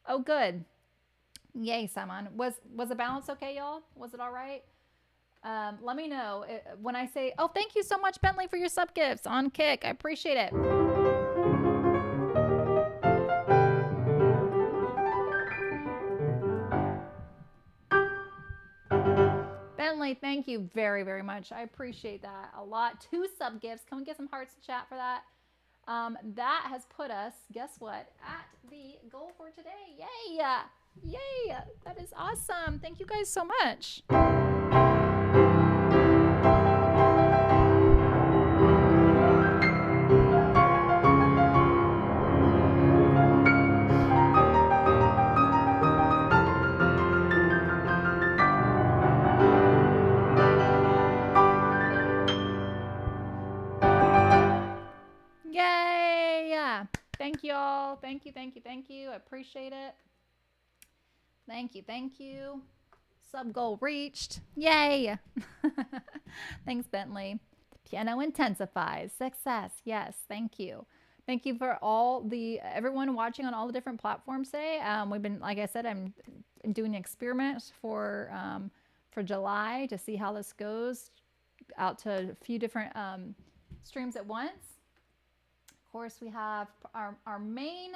Speaker 1: Oh, good. Yay, Simon. Was the balance okay, y'all? Was it all right? Let me know when I say, oh, thank you so much, Bentley, for your sub gifts on Kick. I appreciate it. Bentley, thank you very, very much. I appreciate that a lot. 2 sub gifts. Can we get some hearts in chat for that? That has put us, guess what, at the goal for today. Yay! Yay! That is awesome. Thank you guys so much. Yay! Thank you all. Thank you, thank you, thank you. I appreciate it. Thank you, thank you. Sub goal reached. Yay! Thanks, Bentley. The piano intensifies. Success. Yes, thank you. Thank you for everyone watching on all the different platforms today. We've been, like I said, I'm doing experiments for July to see how this goes out to a few different streams at once. Of course, we have our main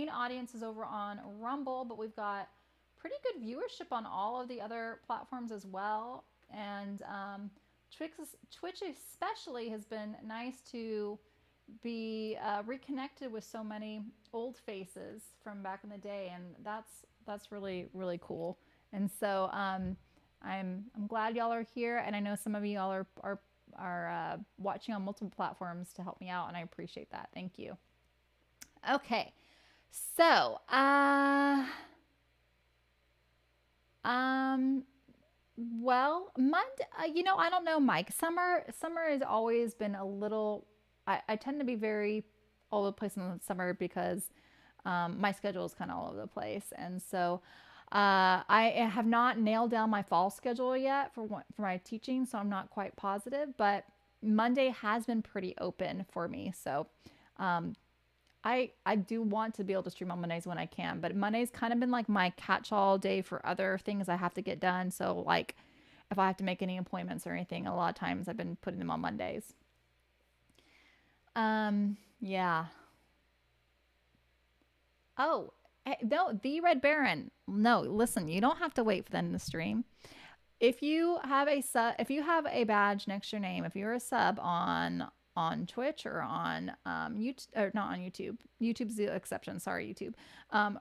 Speaker 1: audience is over on Rumble, but we've got pretty good viewership on all of the other platforms as well. And Twitch especially has been nice to be reconnected with so many old faces from back in the day, and that's really, really cool. And so I'm glad y'all are here, and I know some of y'all are watching on multiple platforms to help me out, and I appreciate that. Thank you. Okay, so well, Monday, I don't know, Mike. Summer has always been a little. I tend to be very all over the place in the summer because my schedule is kind of all over the place, and so I have not nailed down my fall schedule yet for my teaching, so I'm not quite positive. But Monday has been pretty open for me, so I do want to be able to stream on Mondays when I can. But Monday's kind of been like my catch-all day for other things I have to get done. So like if I have to make any appointments or anything, a lot of times I've been putting them on Mondays. Yeah. Oh, no, the Red Baron. No, listen, you don't have to wait for the end of the stream. If you have a badge next to your name, if you're a sub on Twitch or on YouTube, or not on YouTube. YouTube's the exception. Sorry, YouTube.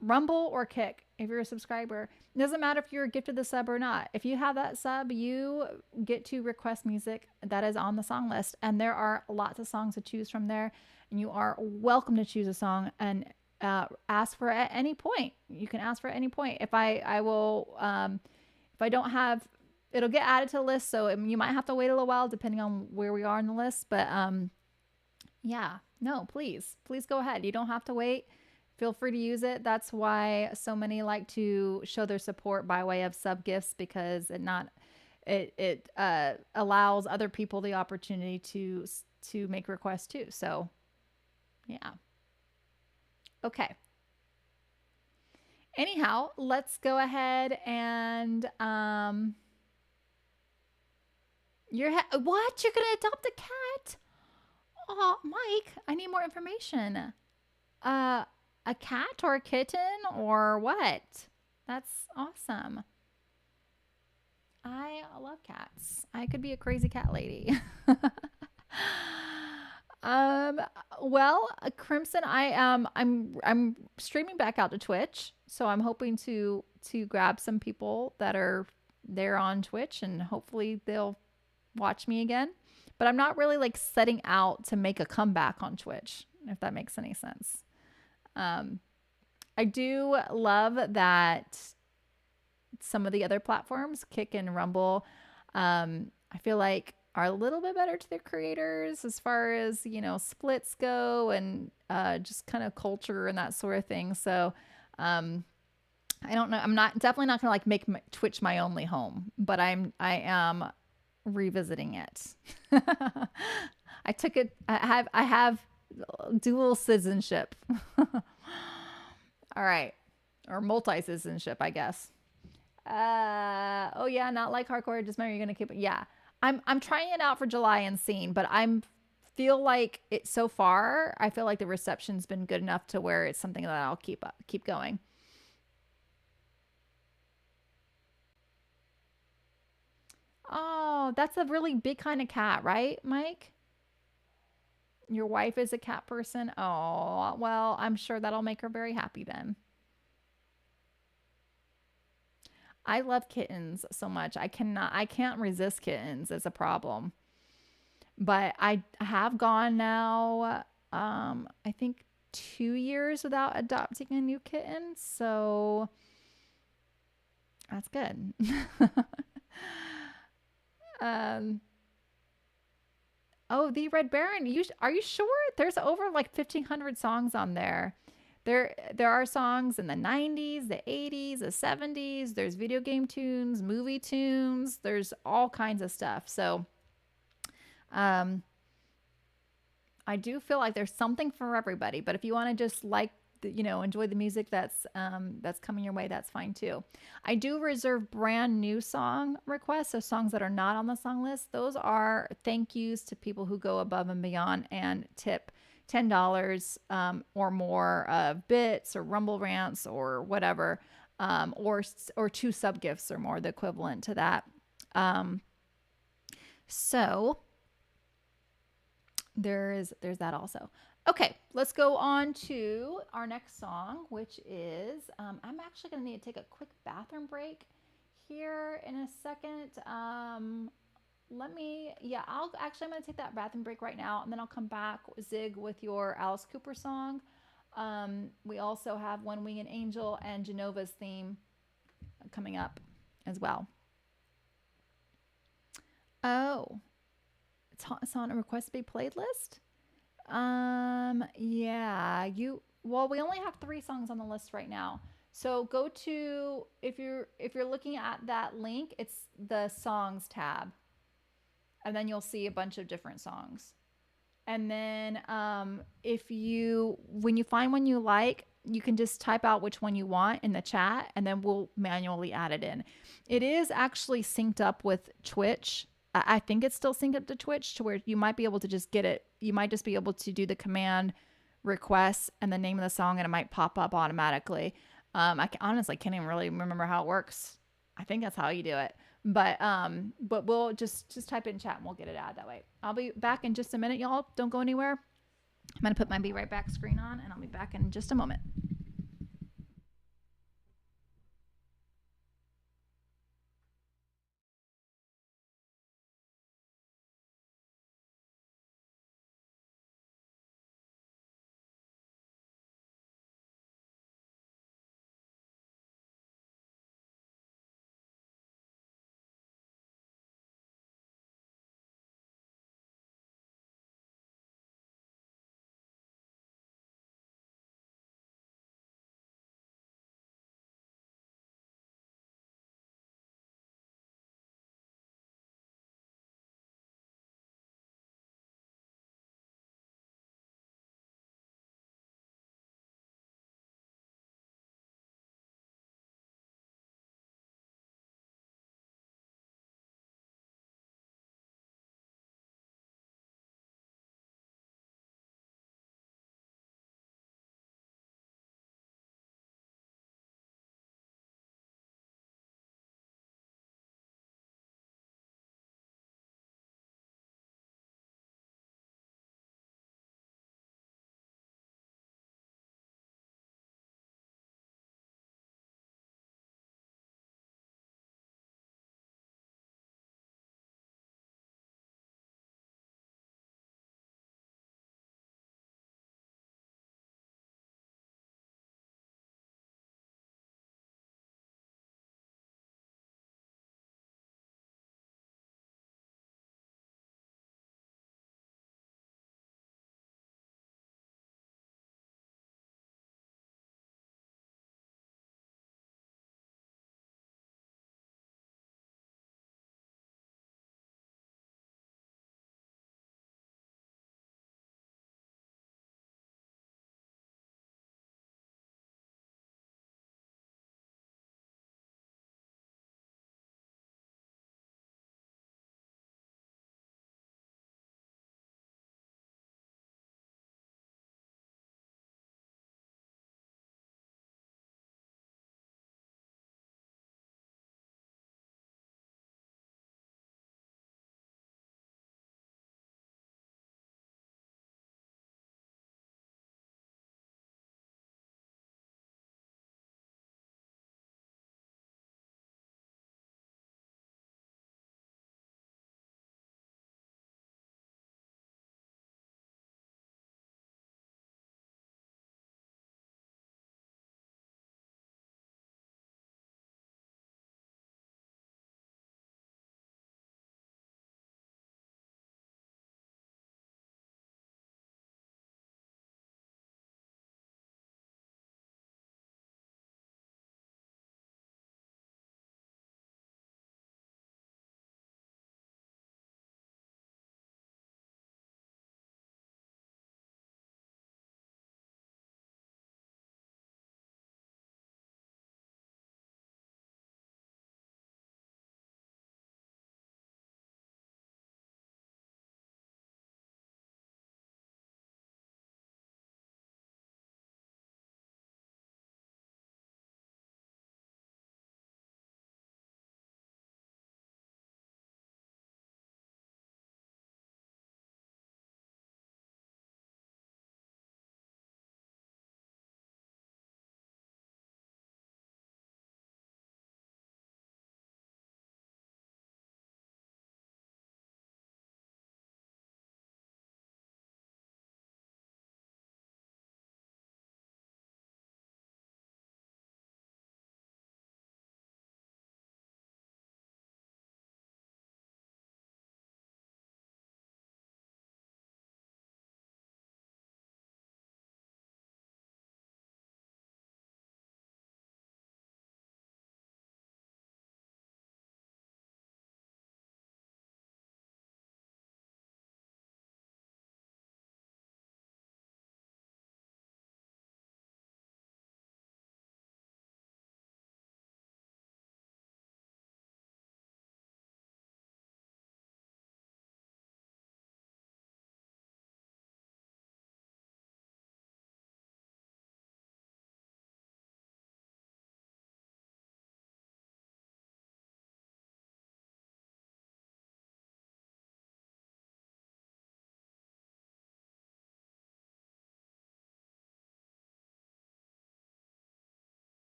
Speaker 1: Rumble or Kick. If you're a subscriber, it doesn't matter if you're gifted the sub or not. If you have that sub, you get to request music that is on the song list, and there are lots of songs to choose from there. And you are welcome to choose a song and ask for it at any point. You can ask for it at any point. If I don't have, it'll get added to the list, so you might have to wait a little while depending on where we are in the list. But yeah, no, please go ahead. You don't have to wait. Feel free to use it. That's why so many like to show their support by way of sub gifts, because it allows other people the opportunity to make requests too. So yeah. Okay. Anyhow, let's go ahead and what? You're gonna adopt a cat? Oh, Mike, I need more information. A cat or a kitten or what? That's awesome. I love cats. I could be a crazy cat lady. um well, Crimson, I'm streaming back out to Twitch, so I'm hoping to grab some people that are there on Twitch and hopefully they'll watch me again. But I'm not really like setting out to make a comeback on Twitch, if that makes any sense. Um I do love that some of the other platforms, Kick and Rumble, I feel like are a little bit better to their creators as far as, splits go and just kind of culture and that sort of thing. So um, I don't know. I'm not definitely not gonna like make Twitch my only home, but I am revisiting it. I took it. I have dual citizenship. All right, or multi citizenship, I guess. Oh yeah, not like hardcore. Just remember you're gonna keep it. Yeah, I'm trying it out for July and seeing, but I'm feel like it so far. I feel like the reception's been good enough to where it's something that I'll keep going. Oh, that's a really big kind of cat, right, Mike? Your wife is a cat person. Oh, well, I'm sure that'll make her very happy then. I love kittens so much. I can't resist kittens. It's a problem. But I have gone now, I think 2 years without adopting a new kitten. So that's good. um, oh, the Red Baron. Are you sure? There's over like 1,500 songs on there. There are songs in the 90s, the 80s, the 70s. There's video game tunes, movie tunes. There's all kinds of stuff. So um, I do feel like there's something for everybody. But if you want to just like enjoy the music that's coming your way, that's fine too. I do reserve brand new song requests, so songs that are not on the song list. Those are thank yous to people who go above and beyond and tip $10 or more of bits or rumble rants or whatever, or two sub gifts or more, the equivalent to that. Um, so there's that also. Okay, let's go on to our next song, which is I'm actually gonna need to take a quick bathroom break here in a second. Let me, yeah, I'm gonna take that bathroom break right now, and then I'll come back zig with your Alice Cooper song. We also have One Winged Angel and Genova's theme coming up as well. Oh, it's on a request to be played list. Yeah, well, we only have 3 songs on the list right now. So go to, if you're looking at that link, it's the songs tab, and then you'll see a bunch of different songs. And then if you when you find one you like, you can just type out which one you want in the chat, and then we'll manually add it in. It is actually synced up with Twitch. I think it's still synced up to Twitch to where you might be able to just get it. You might just be able to do the command request and the name of the song, and it might pop up automatically. Honestly can't even really remember how it works. I think that's how you do it. But we'll just type it in chat and we'll get it out that way. I'll be back in just a minute, y'all. Don't go anywhere. I'm gonna put my Be Right Back screen on, and I'll be back in just a moment.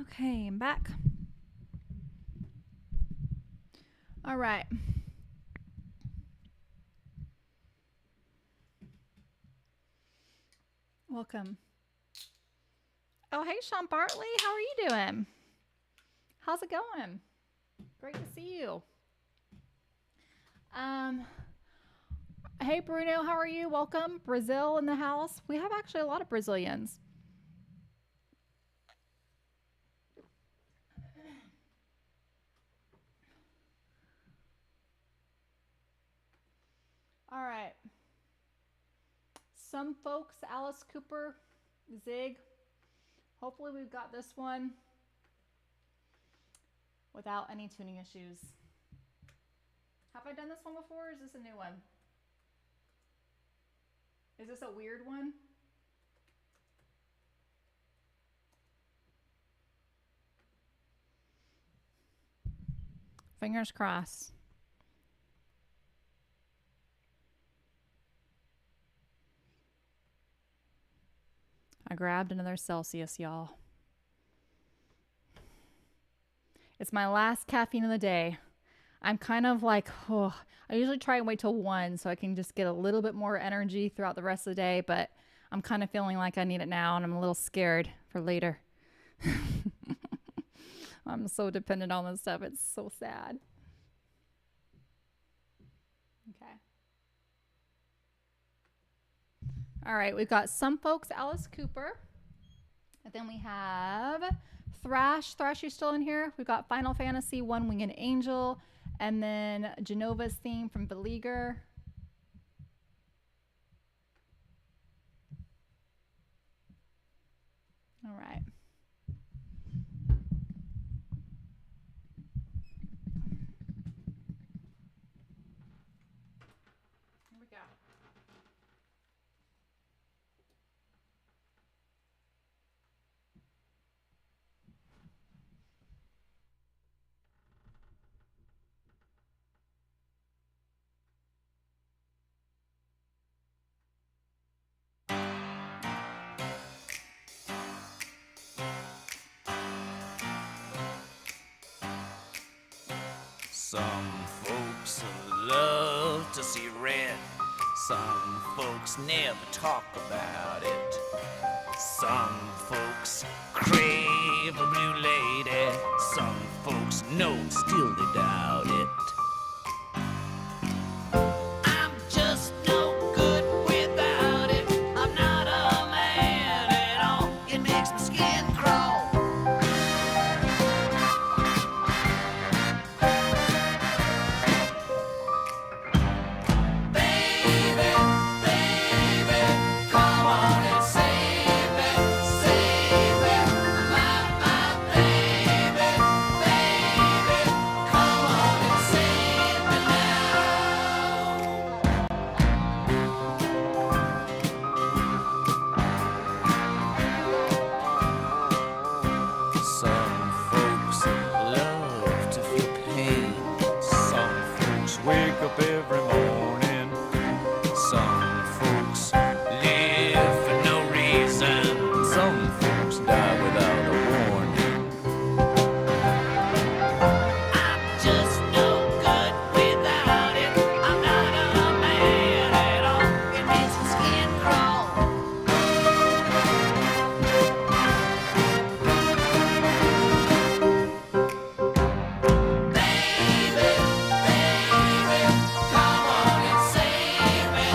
Speaker 1: Okay, I'm back. All right. Welcome. Oh, hey, Sean Bartley. How are you doing? How's it going? Great to see you. Um, hey, Bruno. How are you? Welcome. Brazil in the house. We have actually a lot of Brazilians. All right. Some folks, Alice Cooper, Zig. Hopefully, we've got this one without any tuning issues. Have I done this one before, or is this a new one? Is this a weird one? Fingers crossed. I grabbed another Celsius, y'all. It's my last caffeine of the day. I'm kind of like, oh, I usually try and wait till 1 so I can just get a little bit more energy throughout the rest of the day, but I'm kind of feeling like I need it now, and I'm a little scared for later. I'm so dependent on this stuff. It's so sad. Okay. All right, we've got Some Folks, Alice Cooper. And then we have Thrash. Thrash, you still in here? We've got Final Fantasy, One Winged Angel, and then Genova's theme from Beleaguer. All right. Here we go.
Speaker 3: Some folks love to see red. Some folks never talk about it. Some folks crave a blue lady. Some folks know still they doubt it. I'm just no good without it. I'm not a man at all. It makes my skin crawl. Every morning, some folks live for no reason, some folks die without a warning. I'm just no good without it. I'm not a man at all. It makes my skin crawl. Baby, baby, come on and save me.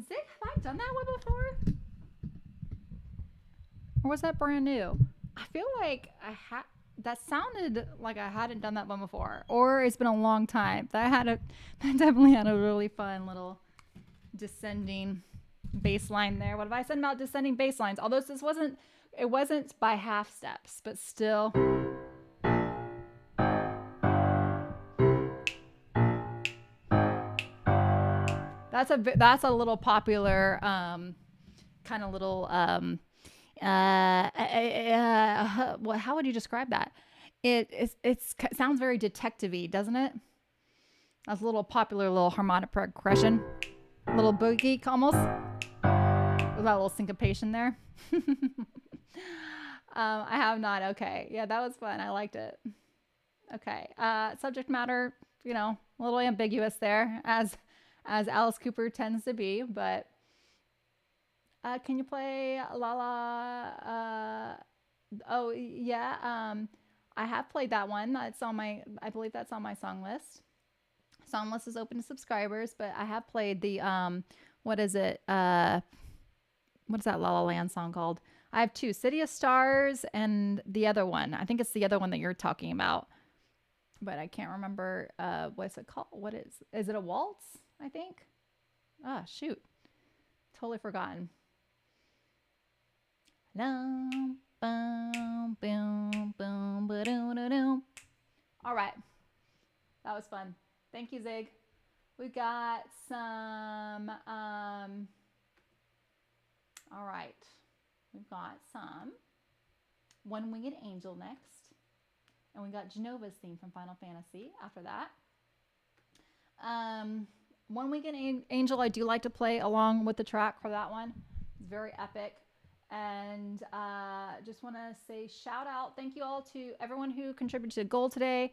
Speaker 1: Zig, have I done that one before? Or was that brand new? I feel like I had. That sounded like I hadn't done that one before, or it's been a long time. That definitely had a really fun little descending bass line there. What have I said about descending bass lines? Although it wasn't by half steps, but still. That's a little popular kind of little how would you describe that? It sounds very detective-y, doesn't it? That's a little popular little harmonic progression, a little boogie almost. Was that a little syncopation there? I have not. Okay, yeah, that was fun. I liked it. Okay, subject matter, a little ambiguous there, as Alice Cooper tends to be, but can you play La La? Oh yeah. I have played that one. That's on my. I believe that's on my song list. Song list is open to subscribers, but I have played the What is it? What's that La La Land song called? I have two: City of Stars and the other one. I think it's the other one that you're talking about, but I can't remember. What's it called? What is it? A waltz? I think. Ah, shoot. Totally forgotten. All right. That was fun. Thank you, Zig. We got some. All right. We've got some One Winged Angel next. And we got Genova's theme from Final Fantasy after that. One Winged Angel, I do like to play along with the track for that one. It's very epic. And just want to say shout out. Thank you all to everyone who contributed to the goal today.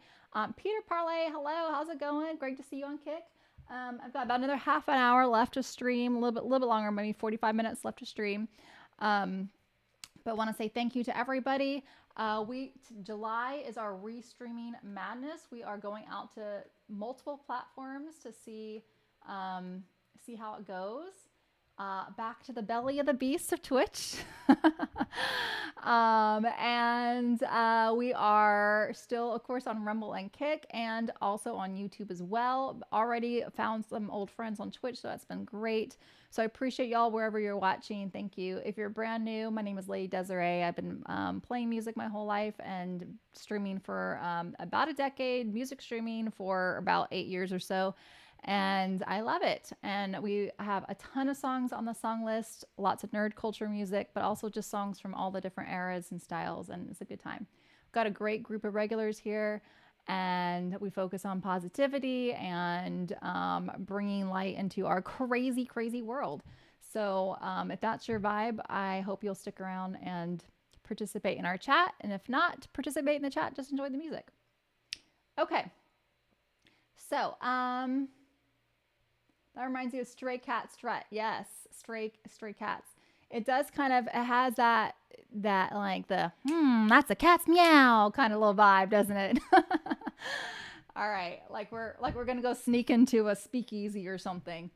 Speaker 1: Peter Parlay, hello. How's it going? Great to see you on Kick. I've got about another half an hour left to stream. A little bit longer, maybe 45 minutes left to stream. But want to say thank you to everybody. July is our restreaming madness. We are going out to multiple platforms to see how it goes. Back to the belly of the beast of Twitch. And we are still, of course, on Rumble and Kick and also on YouTube as well. Already found some old friends on Twitch, so that's been great. So I appreciate y'all wherever you're watching. Thank you. If you're brand new, my name is Lady Desiree. I've been playing music my whole life and streaming for about a decade, music streaming for about 8 years or so. And I love it. And we have a ton of songs on the song list, lots of nerd culture music, but also just songs from all the different eras and styles. And it's a good time. We've got a great group of regulars here, and we focus on positivity and bringing light into our crazy, crazy world. So if that's your vibe, I hope you'll stick around and participate in our chat. And if not, participate in the chat, just enjoy the music. Okay. So, that reminds me of Stray Cat Strut. Yes, Stray Cats. It does it has that like the, that's a cat's meow kind of little vibe, doesn't it? All right. Like we're going to go sneak into a speakeasy or something.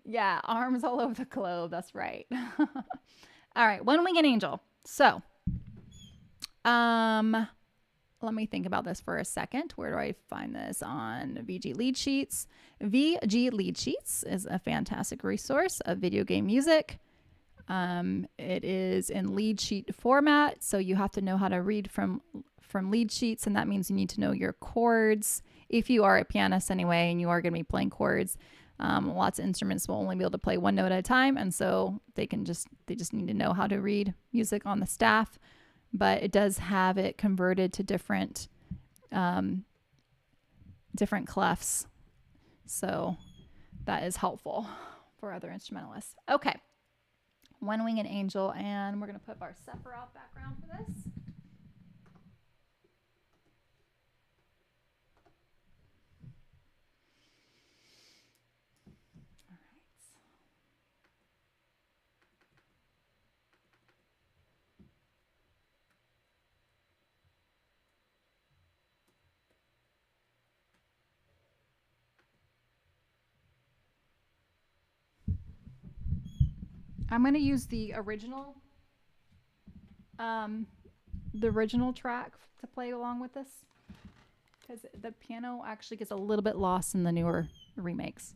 Speaker 1: Yeah, arms all over the globe. That's right. All right. One Winged Angel. So, let me think about this for a second. Where do I find this? On VG Lead Sheets. VG Lead Sheets is a fantastic resource of video game music. It is in lead sheet format, so you have to know how to read from lead sheets, and that means you need to know your chords. If you are a pianist anyway, and you are going to be playing chords, lots of instruments will only be able to play one note at a time, and so they just need to know how to read music on the staff. But it does have it converted to different clefs. So that is helpful for other instrumentalists. Okay. One Winged Angel, and we're going to put our Sephiroth background for this. I'm gonna use the original track to play along with this because the piano actually gets a little bit lost in the newer remakes.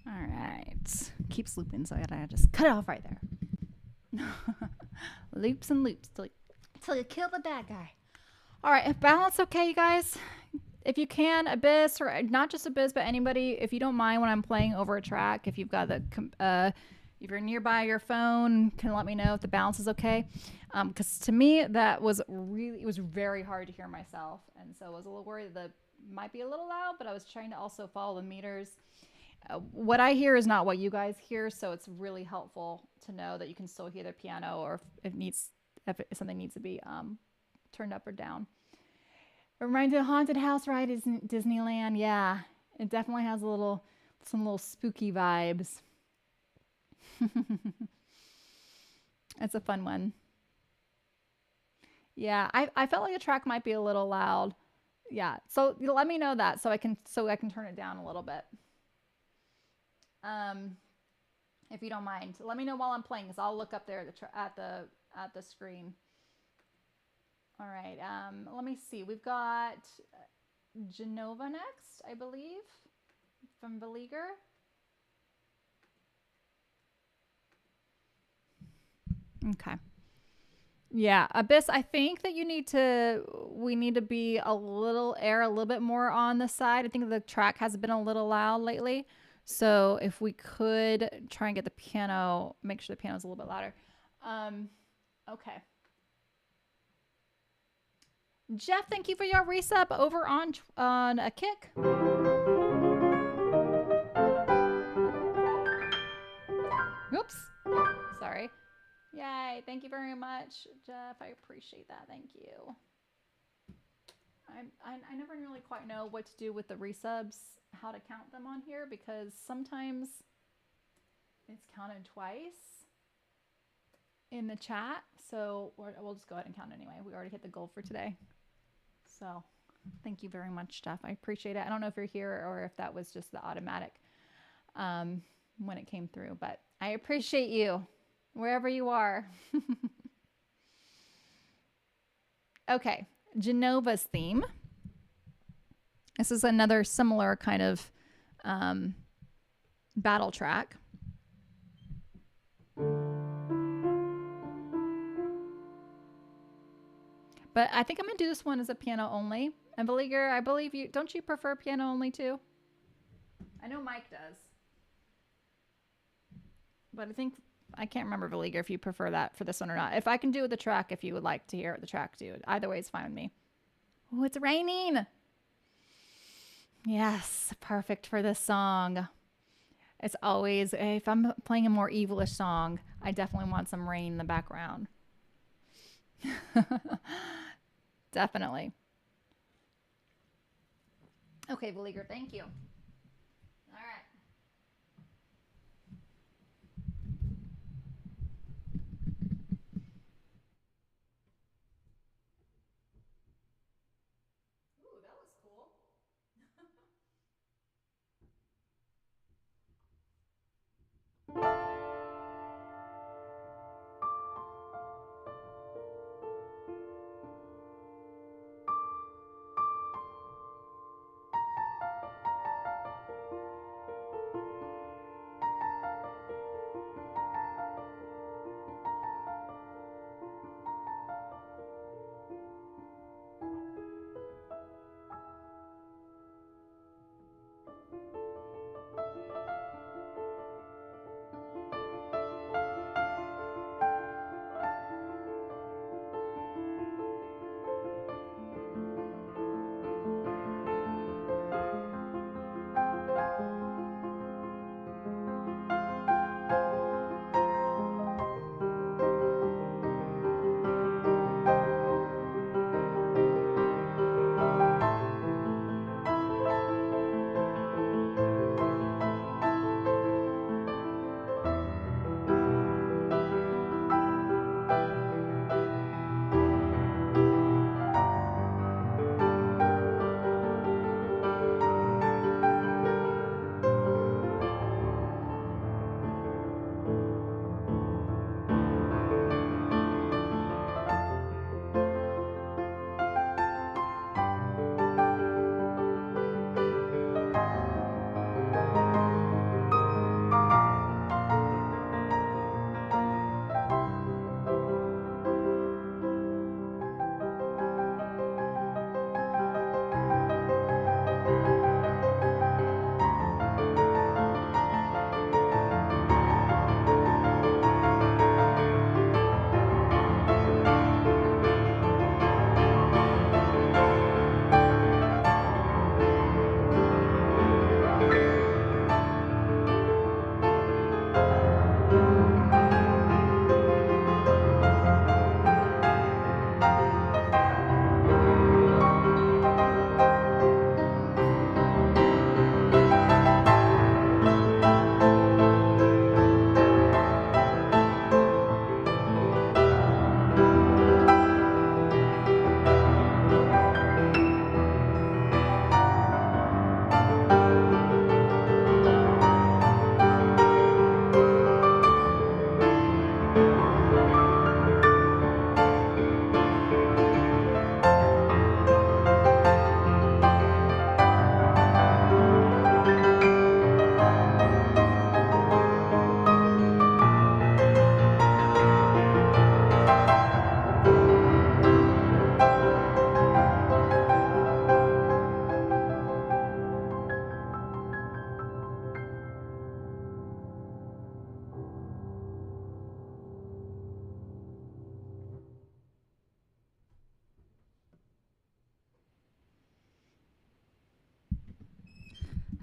Speaker 1: All right. Keeps looping, so I gotta just cut it off right there. Loops and loops till you kill the bad guy. All right, balance okay, you guys? If you can, Abyss, or not just Abyss, but anybody, if you don't mind when I'm playing over a track, if you've got if you're nearby your phone, can let me know if the balance is okay. Because to me, that was really, it was very hard to hear myself. And so I was a little worried that might be a little loud, but I was trying to also follow the meters. What I hear is not what you guys hear, so it's really helpful to know that you can still hear the piano, or if something needs to be turned up or down. It reminds me of haunted house ride is Disneyland. Yeah, it definitely has some little spooky vibes. It's a fun one. Yeah, I felt like the track might be a little loud. Yeah, so let me know that so I can turn it down a little bit. Um, if you don't mind, let me know while I'm playing, because I'll look up there at the screen. All right. Let me see. We've got Genova next, I believe, from Beleaguer. Okay. Yeah, Abyss, I think that we need to be a little bit more on the side. I think the track has been a little loud lately. So if we could try and get the piano, make sure the piano's a little bit louder. Um, okay. Jeff, thank you for your resub over on a kick. Oops. Sorry. Yay. Thank you very much, Jeff. I appreciate that. Thank you. I never really quite know what to do with the resubs, how to count them on here, because sometimes it's counted twice in the chat. So we'll just go ahead and count anyway. We already hit the goal for today. So thank you very much, Jeff. I appreciate it. I don't know if you're here or if that was just the automatic when it came through, but I appreciate you wherever you are. Okay, Genova's theme. This is another similar kind of battle track. But I think I'm going to do this one as a piano only. And Beleaguer, I believe don't you prefer piano only too? I know Mike does. But I can't remember, Beleaguer, if you prefer that for this one or not. If I can do the track, if you would like to hear the track too. Either way is fine with me. Oh, it's raining. Yes, perfect for this song. It's always, if I'm playing a more evilish song, I definitely want some rain in the background. Definitely. Okay, Beleaguer, thank you. All right. Ooh, that was cool.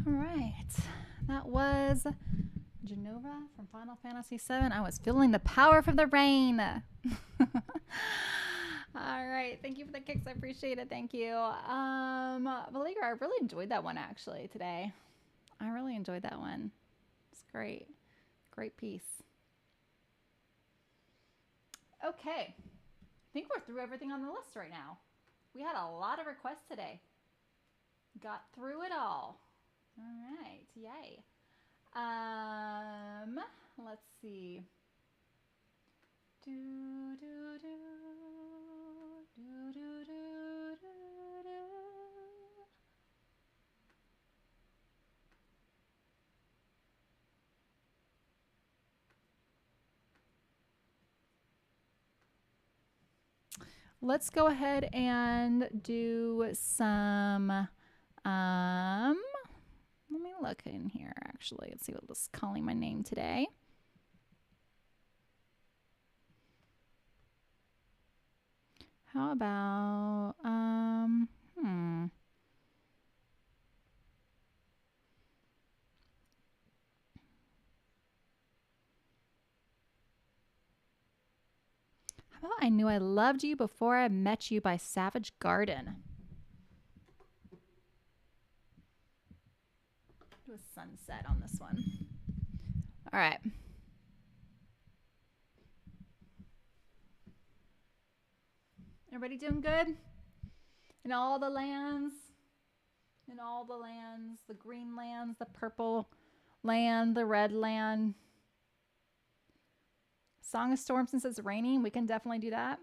Speaker 1: All right. That was Genova from Final Fantasy VII. I was feeling the power from the rain. All right. Thank you for the kicks. I appreciate it. Thank you. Valiger, I really enjoyed that one actually today. I really enjoyed that one. It's great. Great piece. Okay. I think we're through everything on the list right now. We had a lot of requests today. Got through it all. All right. Yay. Let's see. Do, do, do, do, do, do, do, do. Let's go ahead and do some. Let me look in here actually. Let's see what is calling my name today. How about How about I Knew I Loved You Before I Met You by Savage Garden? Do a sunset on this one. All right. Everybody doing good? In all the lands? In all the lands, the green lands, the purple land, the red land. Song of Storm, since it's raining, we can definitely do that.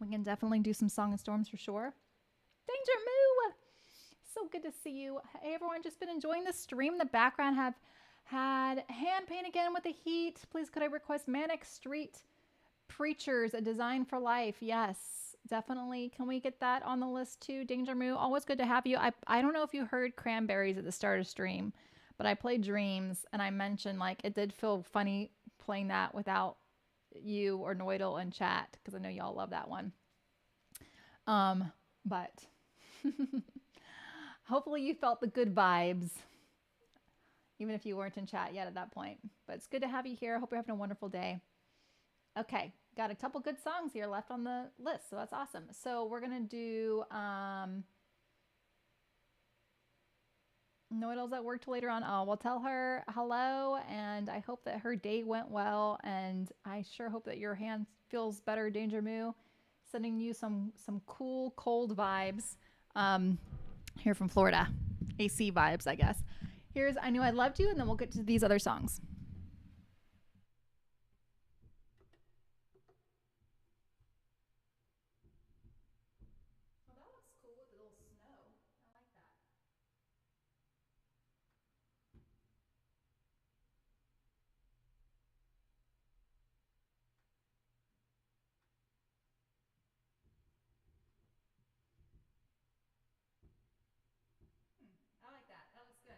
Speaker 1: We can definitely do some Song of Storms for sure. Danger Moo! So good to see you. Hey everyone, just been enjoying the stream. In the background have had hand paint again with the heat. Please could I request Manic Street Preachers, a design for life? Yes, definitely. Can we get that on the list too? Danger Moo, always good to have you. I don't know if you heard Cranberries at the start of stream, but I played Dreams and I mentioned like it did feel funny playing that without you or Noidal in chat because I know y'all love that one. But hopefully you felt the good vibes, even if you weren't in chat yet at that point. But it's good to have you here. Hope you're having a wonderful day. Okay, got a couple good songs here left on the list, so that's awesome. So we're gonna do Noidal's at work till later on. Oh, we'll tell her hello, and I hope that her day went well, and I sure hope that your hand feels better, Danger Moo. Sending you some cool cold vibes here from Florida. AC vibes, I guess. Here's I Knew I Loved You, and then we'll get to these other songs. Oh, that looks cool with the little snow. I like that. I like that. That looks good.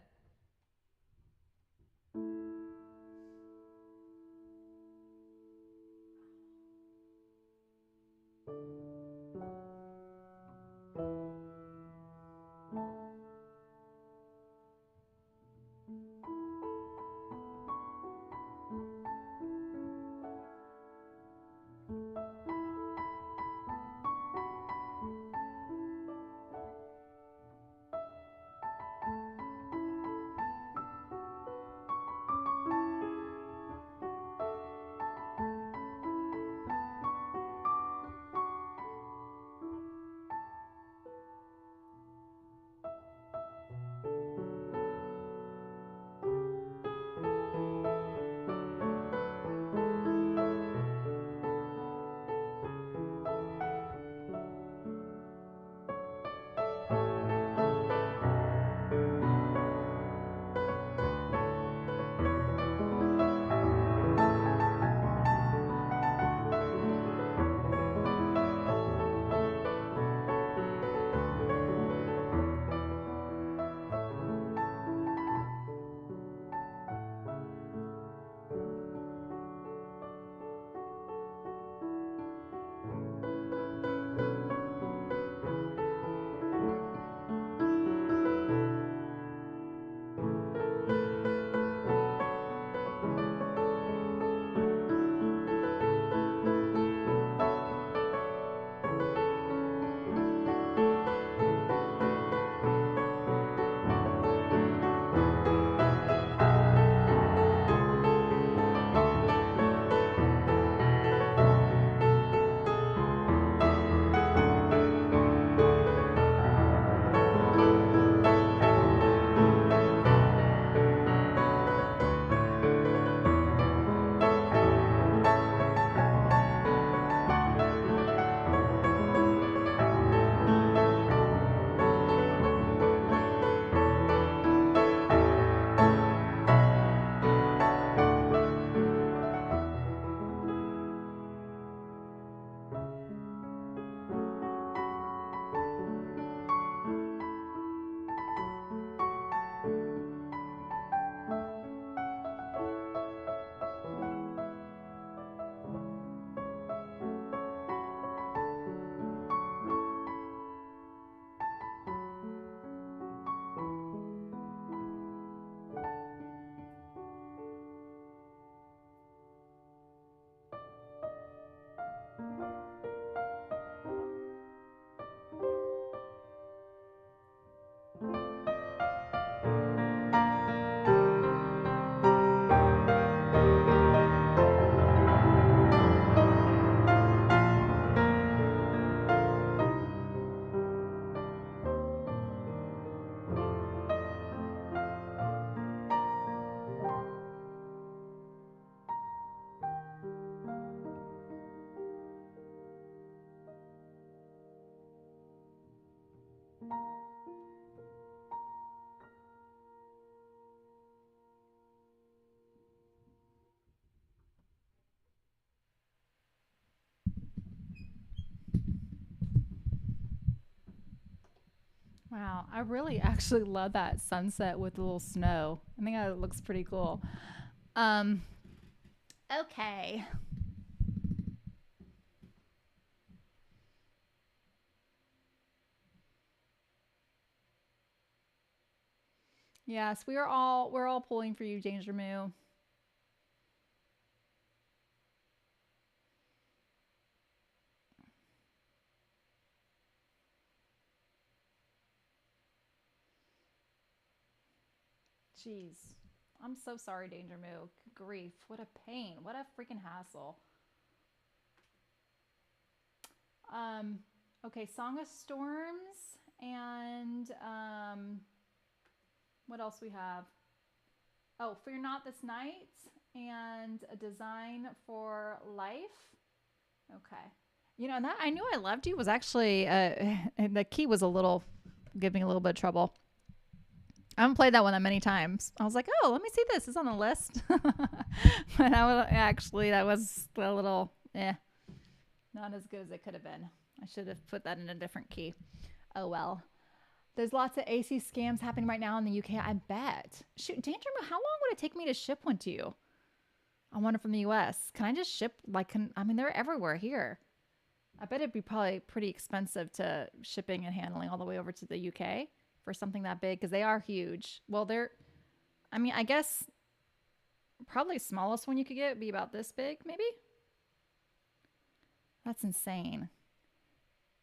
Speaker 1: Wow, I really actually love that sunset with a little snow. I think that looks pretty cool. Um, okay. Yes, we're all pulling for you, Danger Moo. Jeez. I'm so sorry, Danger Moo. Grief. What a pain. What a freaking hassle. Um, okay, Song of Storms and what else we have? Oh, Fear Not This Night and a Design for Life. Okay. You know, and that I knew I loved you was actually the key was a little giving a little bit of trouble. I haven't played that one that many times. I was like, oh, let me see this. It's on the list. But I was actually that was a little not as good as it could have been. I should have put that in a different key. Oh well. There's lots of AC scams happening right now in the UK. I bet. Shoot, Danger, how long would it take me to ship one to you? I wonder from the US. Can I just ship I mean they're everywhere here. I bet it'd be probably pretty expensive to shipping and handling all the way over to the UK for something that big because they are huge. Well, I mean, I guess probably smallest one you could get would be about this big, maybe. That's insane.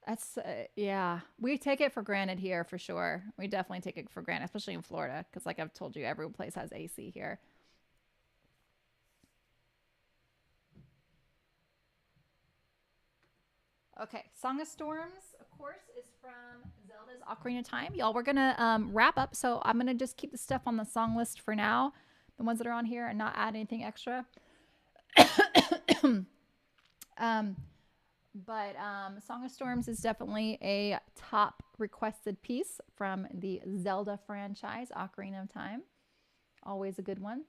Speaker 1: That's yeah. We take it for granted here for sure. We definitely take it for granted, especially in Florida, because like I've told you, every place has AC here. Okay, Song of Storms, of course, is from Zelda's Ocarina of Time. Y'all, we're gonna wrap up, so I'm gonna just keep the stuff on the song list for now, the ones that are on here, and not add anything extra. um, but Song of Storms is definitely a top requested piece from the Zelda franchise, Ocarina of Time. Always a good one.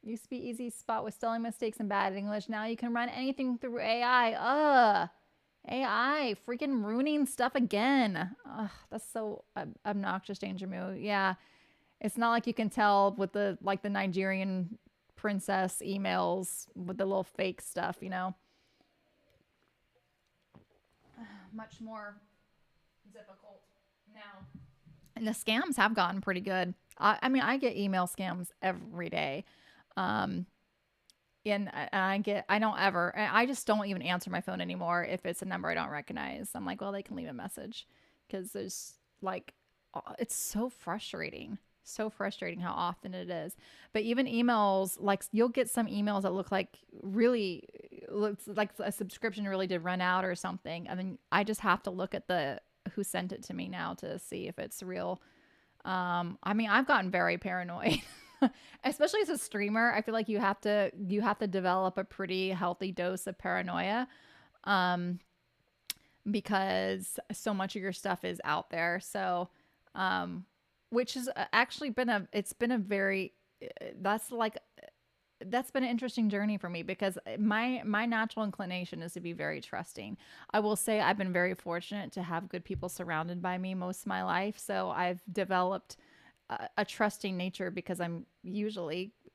Speaker 1: Used to be easy spot with spelling mistakes and bad English. Now you can run anything through AI. Ugh. AI freaking ruining stuff again. Ugh, that's so obnoxious, Danger Moo. Yeah. It's not like you can tell with the Nigerian princess emails with the little fake stuff, you know. Much more difficult now. And the scams have gotten pretty good. I mean, I get email scams every day. Um, and I don't ever, I just don't even answer my phone anymore if it's a number I don't recognize. I'm like, well, they can leave a message because there's like, it's so frustrating how often it is. But even emails, like you'll get some emails that look like really looks like a subscription really did run out or something. And then I just have to look at the who sent it to me now to see if it's real. I mean, I've gotten very paranoid. Especially as a streamer, I feel like you have to develop a pretty healthy dose of paranoia um because so much of your stuff is out there. So which has actually been a it's been a very that's like that's been an interesting journey for me because my natural inclination is to be very trusting. I will say I've been very fortunate to have good people surrounded by me most of my life, so I've developed a trusting nature because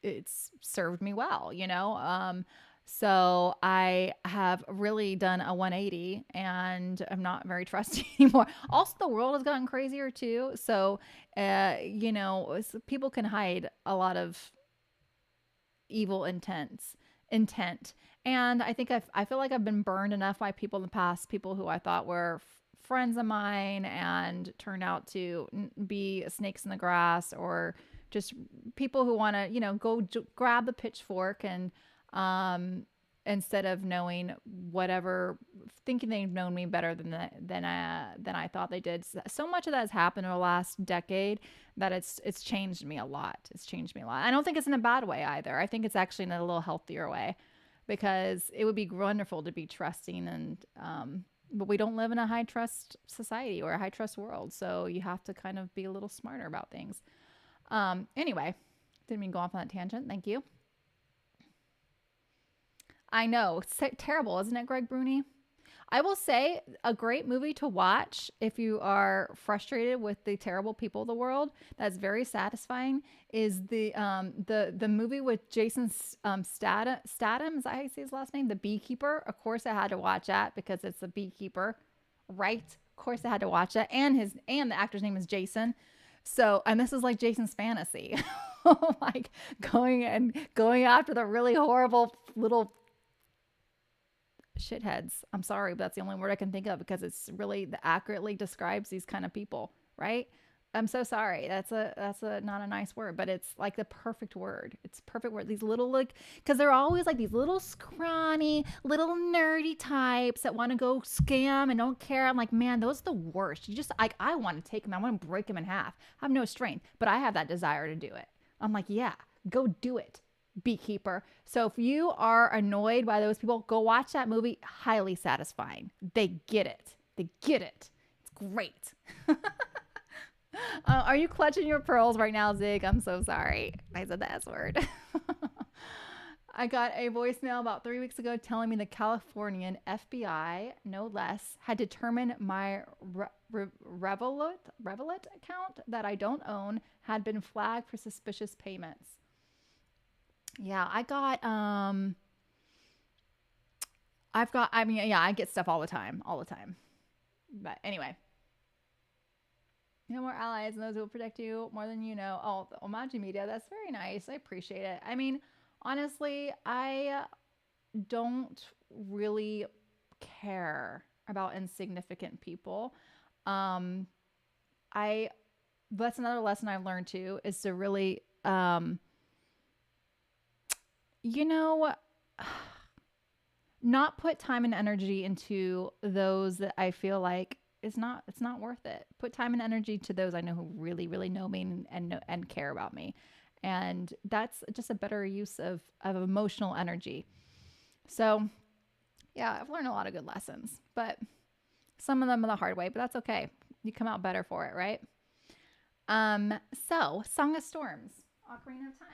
Speaker 1: it's served me well, you know. So I have really done a 180 and I'm not very trusting anymore. Also, the world has gotten crazier too. So, you know, people can hide a lot of evil intent. And I think I feel like I've been burned enough by people in the past, people who I thought were friends of mine and turned out to be snakes in the grass or just people who want to, you know, grab the pitchfork and instead of knowing whatever, thinking they've known me better than I thought they did. So much of that has happened in the last decade that it's changed me a lot. It's changed me a lot. I don't think it's in a bad way either. I think it's actually in a little healthier way because it would be wonderful to be trusting and but we don't live in a high trust society or a high trust world, so you have to kind of be a little smarter about things. Anyway, didn't mean to go off on that tangent. Thank you. I know. It's terrible, isn't it, Greg Bruni? I will say a great movie to watch if you are frustrated with the terrible people of the world. That's very satisfying. Is the movie with Jason Statham? Is that how you say his last name? The Beekeeper. Of course, I had to watch that because it's a beekeeper, right? Of course, I had to watch that, and the actor's name is Jason. So, and this is like Jason's fantasy, like going after the really horrible little shitheads. I'm sorry, but that's the only word I can think of because it's really that accurately describes these kind of people, right? I'm so sorry. That's a not a nice word, but it's like the perfect word. It's a perfect word. These little like because they're always like these little scrawny, little nerdy types that want to go scam and don't care. I'm like, man, those are the worst. You just like I want to take them. I want to break them in half. I have no strength, but I have that desire to do it. I'm like, yeah, go do it, beekeeper. So if you are annoyed by those people, go watch that movie. Highly satisfying. They get it. They get it. It's great. Are you clutching your pearls right now, Zig? I'm so sorry. I said the S word. I got a voicemail about 3 weeks ago telling me the Californian FBI, no less, had determined my Revolut account that I don't own had been flagged for suspicious payments. Yeah, I mean, yeah, I get stuff all the time, all the time. But anyway, no more allies and those who will protect you more than you know. Oh, the Omaji Media, that's very nice. I appreciate it. I mean, honestly, I don't really care about insignificant people. Um, I that's another lesson I've learned too is to really you know not put time and energy into those that I feel like it's not worth it. Put time and energy to those I know who really really know me and care about me. And that's just a better use of emotional energy. So, yeah, I've learned a lot of good lessons, but some of them the hard way, but that's okay. You come out better for it, right? So Song of Storms, Ocarina of Time.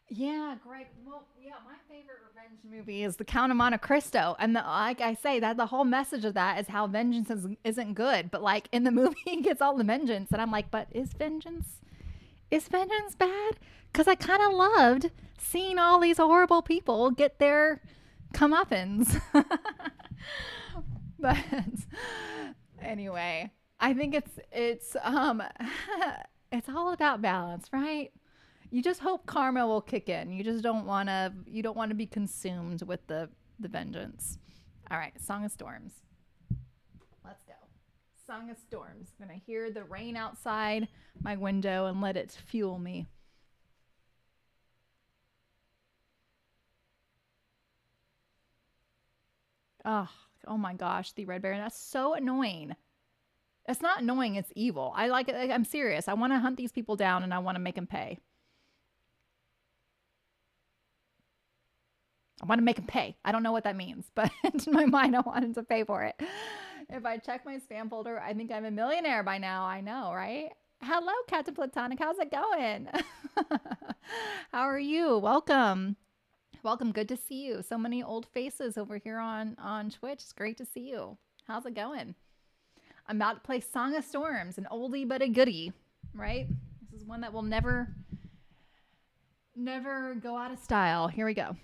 Speaker 1: Yeah, Greg. Well, yeah, my favorite revenge movie is The Count of Monte Cristo, and like I say, that the whole message of that is how vengeance isn't good. But like in the movie, he gets all the vengeance, and I'm like, but is vengeance bad? Because I kind of loved seeing all these horrible people get their comeuppance. But anyway, I think it's it's all about balance, right? You just hope karma will kick in. You don't want to be consumed with the vengeance. All right, Song of Storms. Let's go. Song of Storms. I'm going to hear the rain outside my window and let it fuel me. Oh, oh my gosh, the Red Baron. That's so annoying. It's not annoying, it's evil. I like it. I'm serious. I want to hunt these people down and I want to make them pay. I want to make them pay. I don't know what that means, but in my mind, I wanted to pay for it. If I check my spam folder, I think I'm a millionaire by now. I know, right? Hello, Captain Platonic. How's it going? How are you? Welcome. Welcome. Good to see you. So many old faces over here on Twitch. It's great to see you. How's it going? I'm about to play Song of Storms, an oldie but a goodie, right? This is one that will never go out of style. Here we go.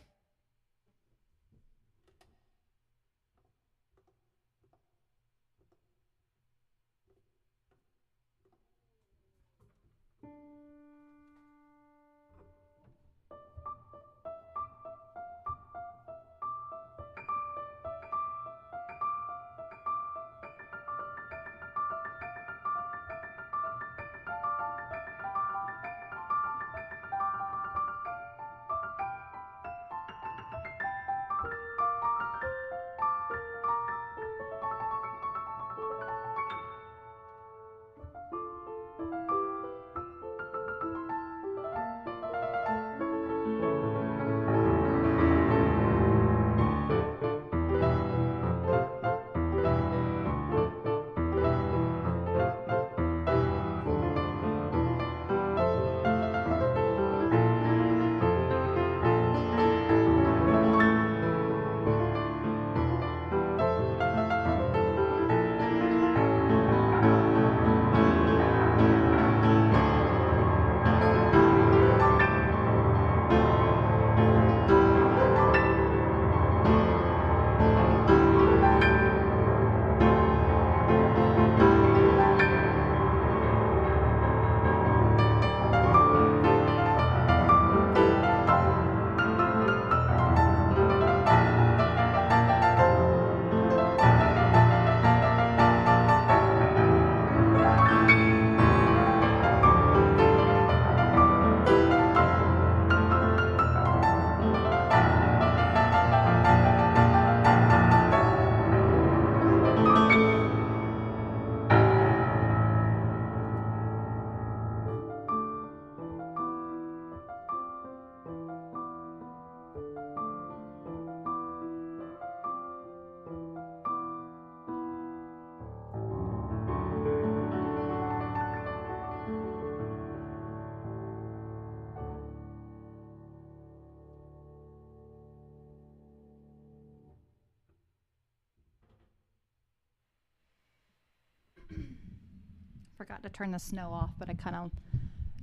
Speaker 1: forgot to turn the snow off, but I kind of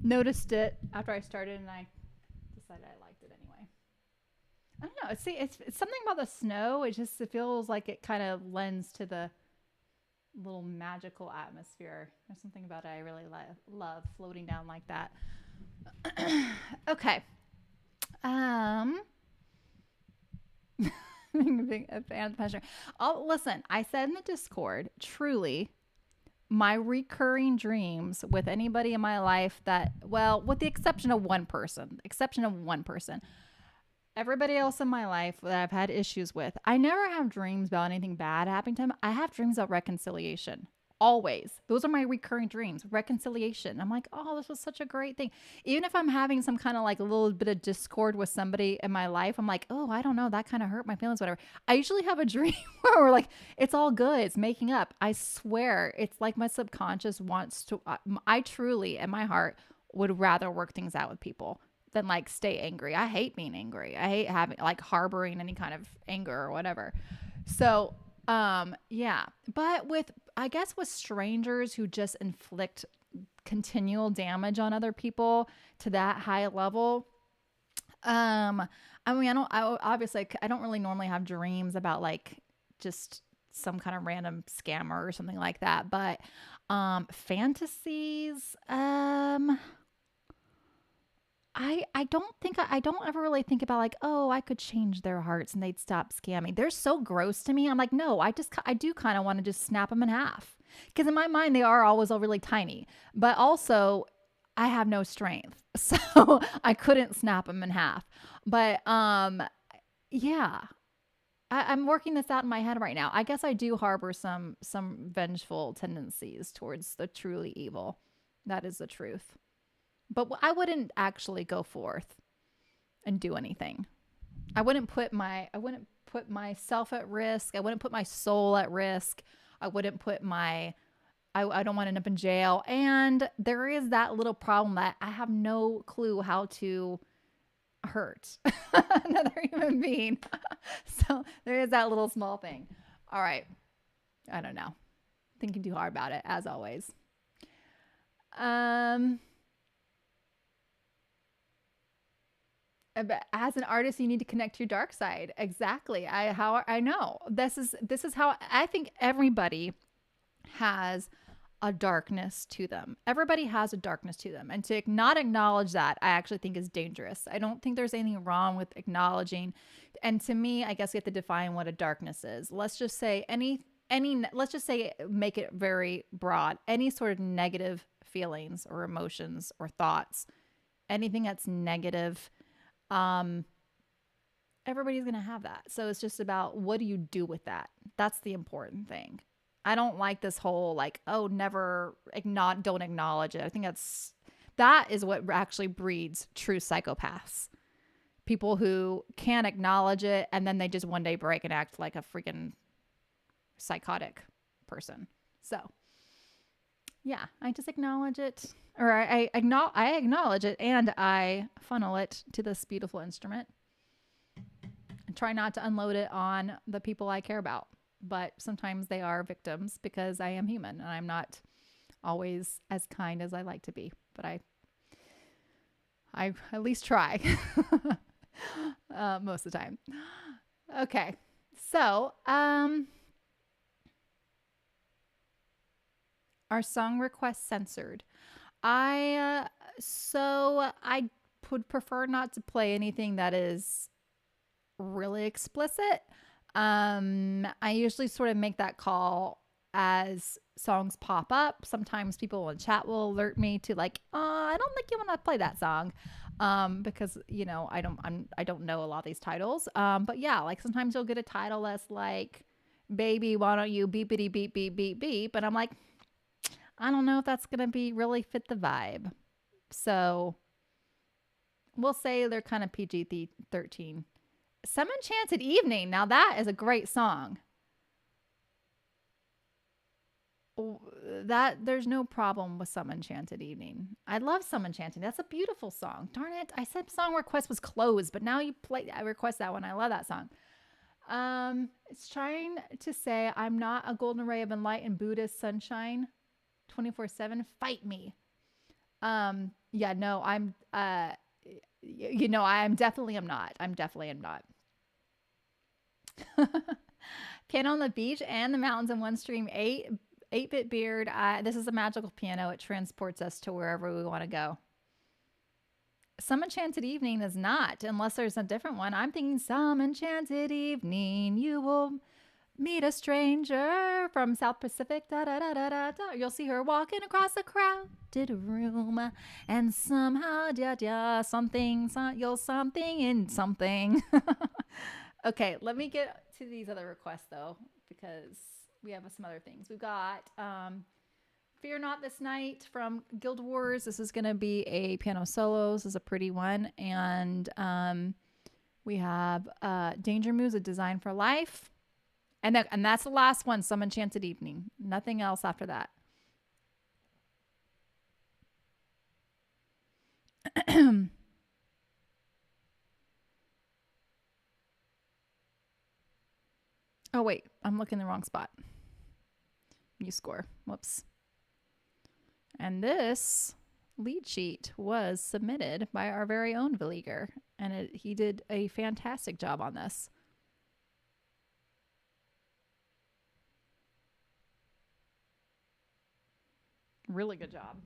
Speaker 1: noticed it after I started, and I decided I liked it anyway. I don't know. See, it's something about the snow. It feels like it kind of lends to the little magical atmosphere. There's something about it I really love floating down like that. Okay. Being a fan of the passion. Oh, listen, I said in the Discord, truly, my recurring dreams with anybody in my life that, well, with the exception of one person, everybody else in my life that I've had issues with, I never have dreams about anything bad happening to them. I have dreams about reconciliation. Always. Those are my recurring dreams. Reconciliation. I'm like, oh, this was such a great thing. Even if I'm having some kind of like a little bit of discord with somebody in my life, I'm like, oh, I don't know. That kind of hurt my feelings, whatever. I usually have a dream where we're like, it's all good. It's making up. I swear. It's like my subconscious wants to, I truly, in my heart, would rather work things out with people than like stay angry. I hate being angry. I hate having like harboring any kind of anger or whatever. So, yeah, but I guess with strangers who just inflict continual damage on other people to that high level, I mean, obviously I don't really normally have dreams about like just some kind of random scammer or something like that, but, fantasies, I don't ever really think about like, oh, I could change their hearts and they'd stop scamming. They're so gross to me. I'm like, no, I do kind of want to just snap them in half. Because in my mind, they are always all really tiny. But also, I have no strength. So I couldn't snap them in half. But yeah. I'm working this out in my head right now. I guess I do harbor some vengeful tendencies towards the truly evil. That is the truth. But I wouldn't actually go forth and do anything. I wouldn't put myself at risk. I wouldn't put my soul at risk. I wouldn't put I don't want to end up in jail. And there is that little problem that I have no clue how to hurt another human being. So there is that little small thing. All right. I don't know. Thinking too hard about it, as always. But as an artist, you need to connect to your dark side. Exactly. I know. This is how I think everybody has a darkness to them. Everybody has a darkness to them. And to not acknowledge that, I actually think is dangerous. I don't think there's anything wrong with acknowledging. And to me, I guess we have to define what a darkness is. Let's just say let's just say, make it very broad. Any sort of negative feelings or emotions or thoughts, anything that's negative, everybody's going to have that. So it's just about, what do you do with that? That's the important thing. I don't like this whole like, oh, don't acknowledge it. I think that is what actually breeds true psychopaths. People who can't acknowledge it and then they just one day break and act like a freaking psychotic person. So yeah, I just acknowledge it, or I acknowledge it, and I funnel it to this beautiful instrument and try not to unload it on the people I care about. But sometimes they are victims because I am human and I'm not always as kind as I like to be. But I at least try most of the time. Okay, so our song requests censored. I would prefer not to play anything that is really explicit. I usually sort of make that call as songs pop up. Sometimes people in chat will alert me to like, I don't think you want to play that song. Because I don't know a lot of these titles. But yeah, like sometimes you'll get a title that's like, baby, why don't you beepity beep beep beep beep? And I'm like, I don't know if that's going to be really fit the vibe. So we'll say they're kind of PG-13. Some Enchanted Evening. Now that is a great song. There's no problem with Some Enchanted Evening. I love Some Enchanted. That's a beautiful song. Darn it. I said song request was closed, but now I request that one. I love that song. It's trying to say I'm not a golden ray of enlightened Buddhist sunshine. 24/7. Fight me. Yeah, no, I'm definitely am not. I'm definitely am not. Piano on the beach and the mountains in one stream. 8-bit beard. This is a magical piano. It transports us to wherever we want to go. Some Enchanted Evening is not, unless there's a different one. I'm thinking Some Enchanted Evening, you will meet a stranger from South Pacific. Da, da, da, da, da, da. You'll see her walking across a crowded room, and somehow, something in something. Okay, let me get to these other requests though, because we have some other things. We've got Fear Not This Night from Guild Wars. This is going to be a piano solo. This is a pretty one. And we have Danger Moves, A Design for Life. And that's the last one, Some Enchanted Evening. Nothing else after that. Oh, wait. I'm looking in the wrong spot. New score. Whoops. And this lead sheet was submitted by our very own Villeger, and he did a fantastic job on this. Really good job.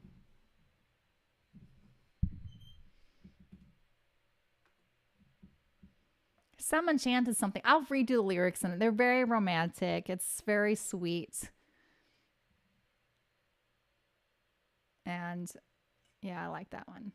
Speaker 1: Some Enchanted something. I'll redo the lyrics, and they're very romantic. It's very sweet. And yeah, I like that one.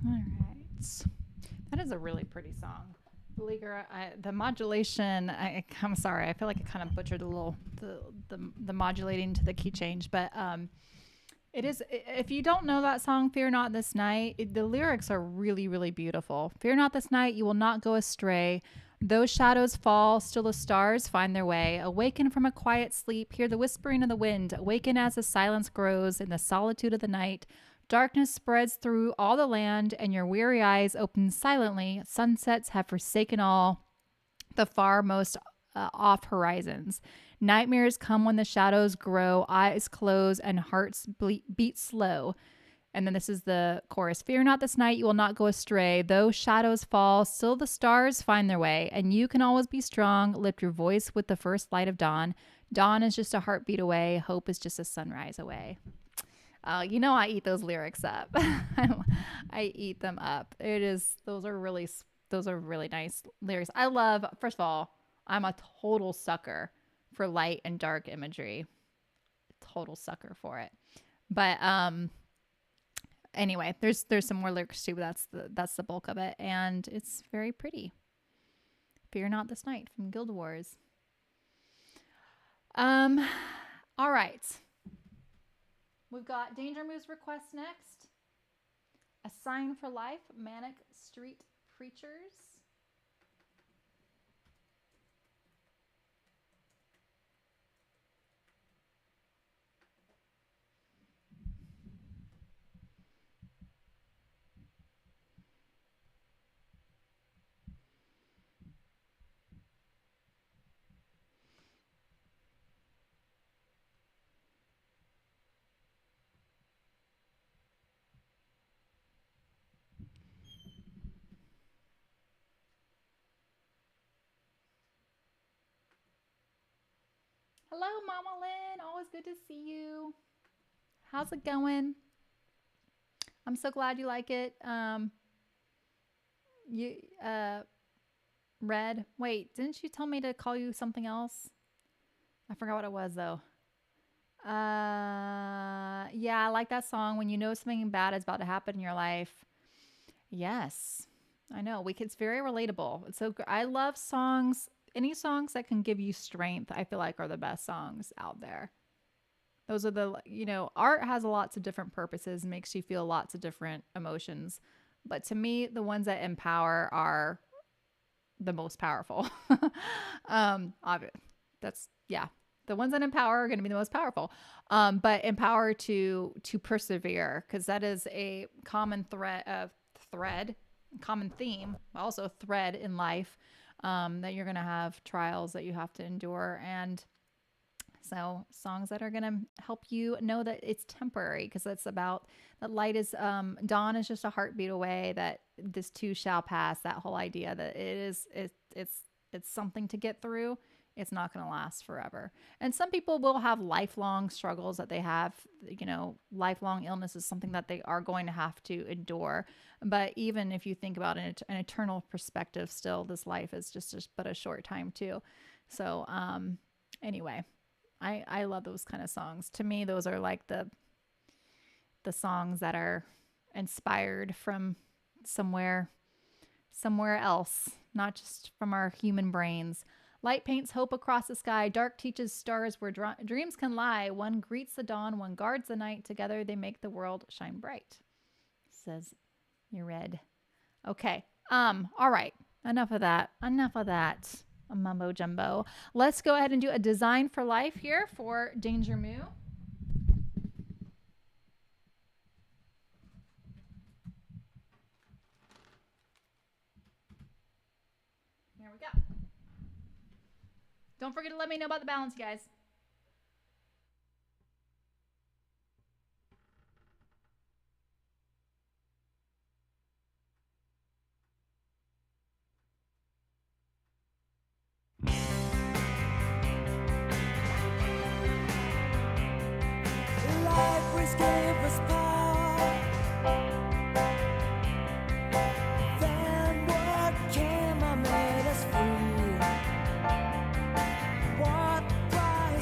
Speaker 1: All right. That is a really pretty song. The modulation. I'm sorry. I feel like I kind of butchered the modulating to the key change, but it is. If you don't know that song, "Fear Not This Night," the lyrics are really, really beautiful. "Fear not this night, you will not go astray. Though shadows fall, still the stars find their way. Awaken from a quiet sleep, hear the whispering of the wind. Awaken as the silence grows in the solitude of the night. Darkness spreads through all the land, and your weary eyes open silently. Sunsets have forsaken all the far most off horizons. Nightmares come when the shadows grow, eyes close, and hearts beat slow." And then this is the chorus. "Fear not this night, you will not go astray. Though shadows fall, still the stars find their way. And you can always be strong. Lift your voice with the first light of dawn. Dawn is just a heartbeat away. Hope is just a sunrise away." I eat those lyrics up. I eat them up. Those are really nice lyrics. I love, first of all, I'm a total sucker for light and dark imagery. Total sucker for it. But anyway, there's some more lyrics too, but that's the bulk of it, and it's very pretty. "Fear Not This Night" from Guild Wars. All right. We've got Danger Moves request next. "A Sign for Life," Manic Street Preachers. Hello, Mama Lynn. Always good to see you. How's it going? I'm so glad you like it. You Red. Wait, didn't you tell me to call you something else? I forgot what it was though. Yeah, I like that song. When you know something bad is about to happen in your life. Yes, I know. It's very relatable. It's so I love songs. Any songs that can give you strength, I feel like are the best songs out there. Those are art has lots of different purposes, makes you feel lots of different emotions. But to me, the ones that empower are the most powerful. That's, yeah. The ones that empower are going to be the most powerful. But empower to persevere, because that is a common common theme, also thread in life, that you're going to have trials that you have to endure. And so songs that are going to help you know that it's temporary, because that's about that light is, dawn is just a heartbeat away, that this too shall pass. That whole idea that it's something to get through. It's not going to last forever. And some people will have lifelong struggles that they have, lifelong illness is something that they are going to have to endure. But even if you think about an eternal perspective, still this life is just but a short time too. So, anyway, I love those kind of songs. To me, those are like the songs that are inspired from somewhere else, not just from our human brains. Light paints hope across the sky. Dark teaches stars where dreams can lie. One greets the dawn, one guards the night. Together they make the world shine bright. Says you're red. Okay. All right. Enough of that. Mumbo jumbo. Let's go ahead and do a design for life here for Danger Moo. Here we go. Don't forget to let me know about the balance, guys.
Speaker 2: Libraries gave us power. Then what came and made us free? What price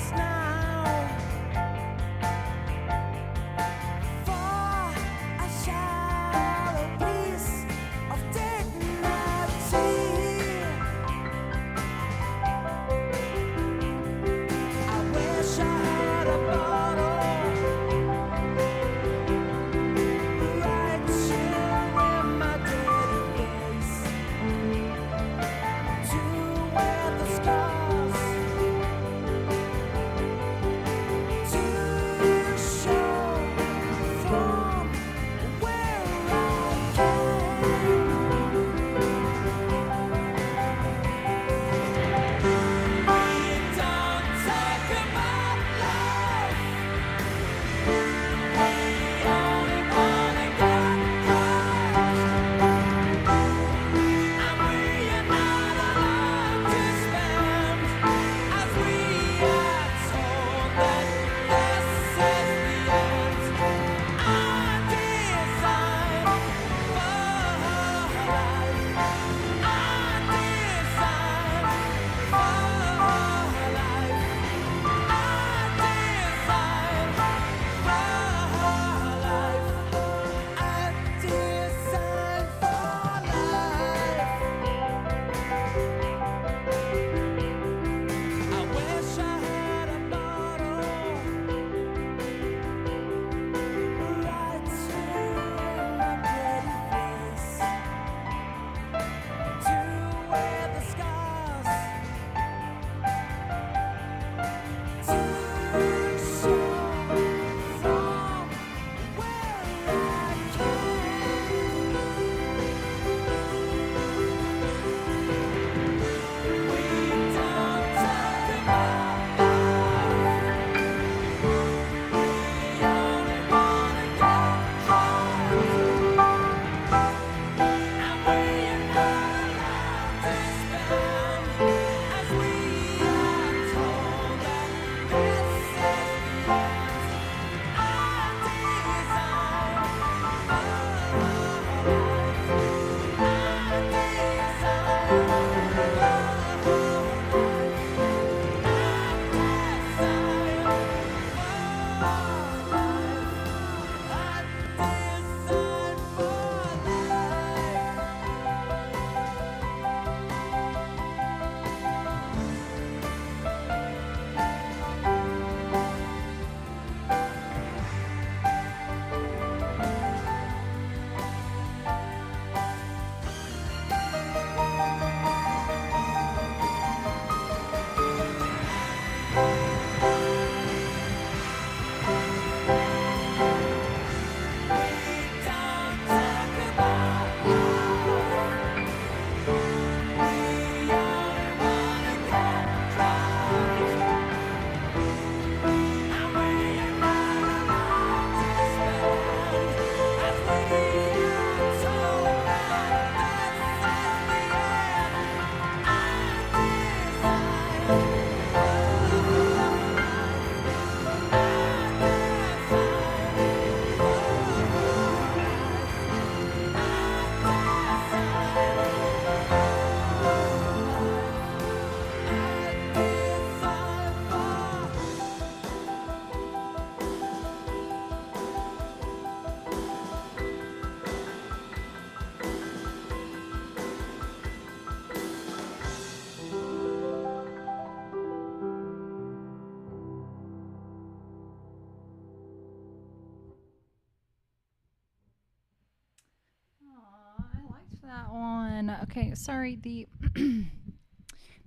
Speaker 1: that one. Okay, sorry, the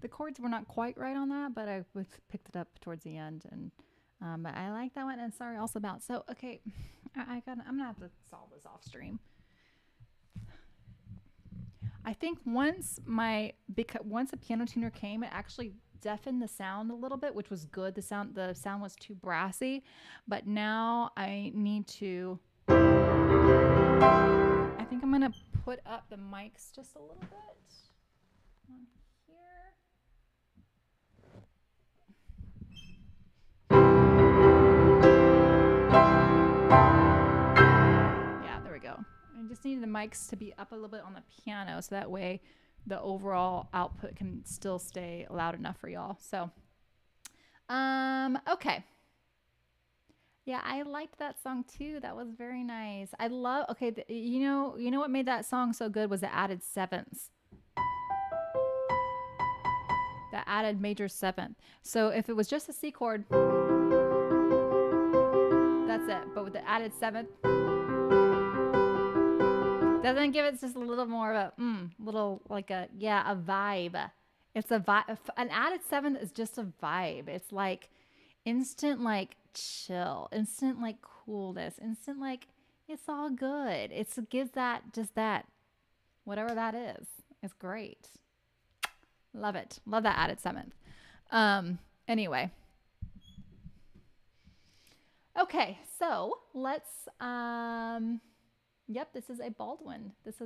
Speaker 1: the chords were not quite right on that, but I picked it up towards the end, and but I like that one. And sorry also about so okay, I'm gonna have to solve this off stream. I think once a piano tuner came, it actually deafened the sound a little bit, which was good. The sound was too brassy, but now I need to. I think I'm gonna put up the mics just a little bit on here. Yeah, there we go. I just needed the mics to be up a little bit on the piano so that way the overall output can still stay loud enough for y'all. So, okay. Yeah, I liked that song too. That was very nice. I love. Okay, you know what made that song so good was the added sevenths. The added major seventh. So if it was just a C chord, that's it. But with the added seventh, doesn't give it just a little more of a little like a vibe. It's a vibe. An added seventh is just a vibe. It's like instant like chill, instant like coolness, instant like it's all good. It gives that just that whatever that is. It's great. Love it. Love that added seventh. Anyway. Okay, so let's yep, this is a Baldwin. Is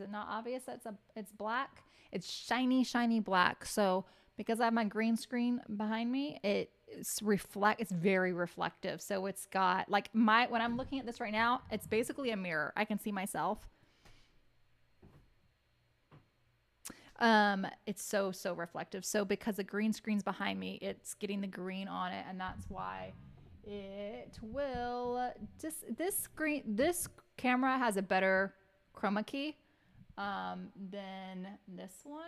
Speaker 1: it not obvious that it's black? It's shiny, shiny black. So because I have my green screen behind me, it's very reflective. So it's got like when I'm looking at this right now, it's basically a mirror. I can see myself. It's so reflective. So because the green screen's behind me, it's getting the green on it, and that's why it will just this camera has a better chroma key than this one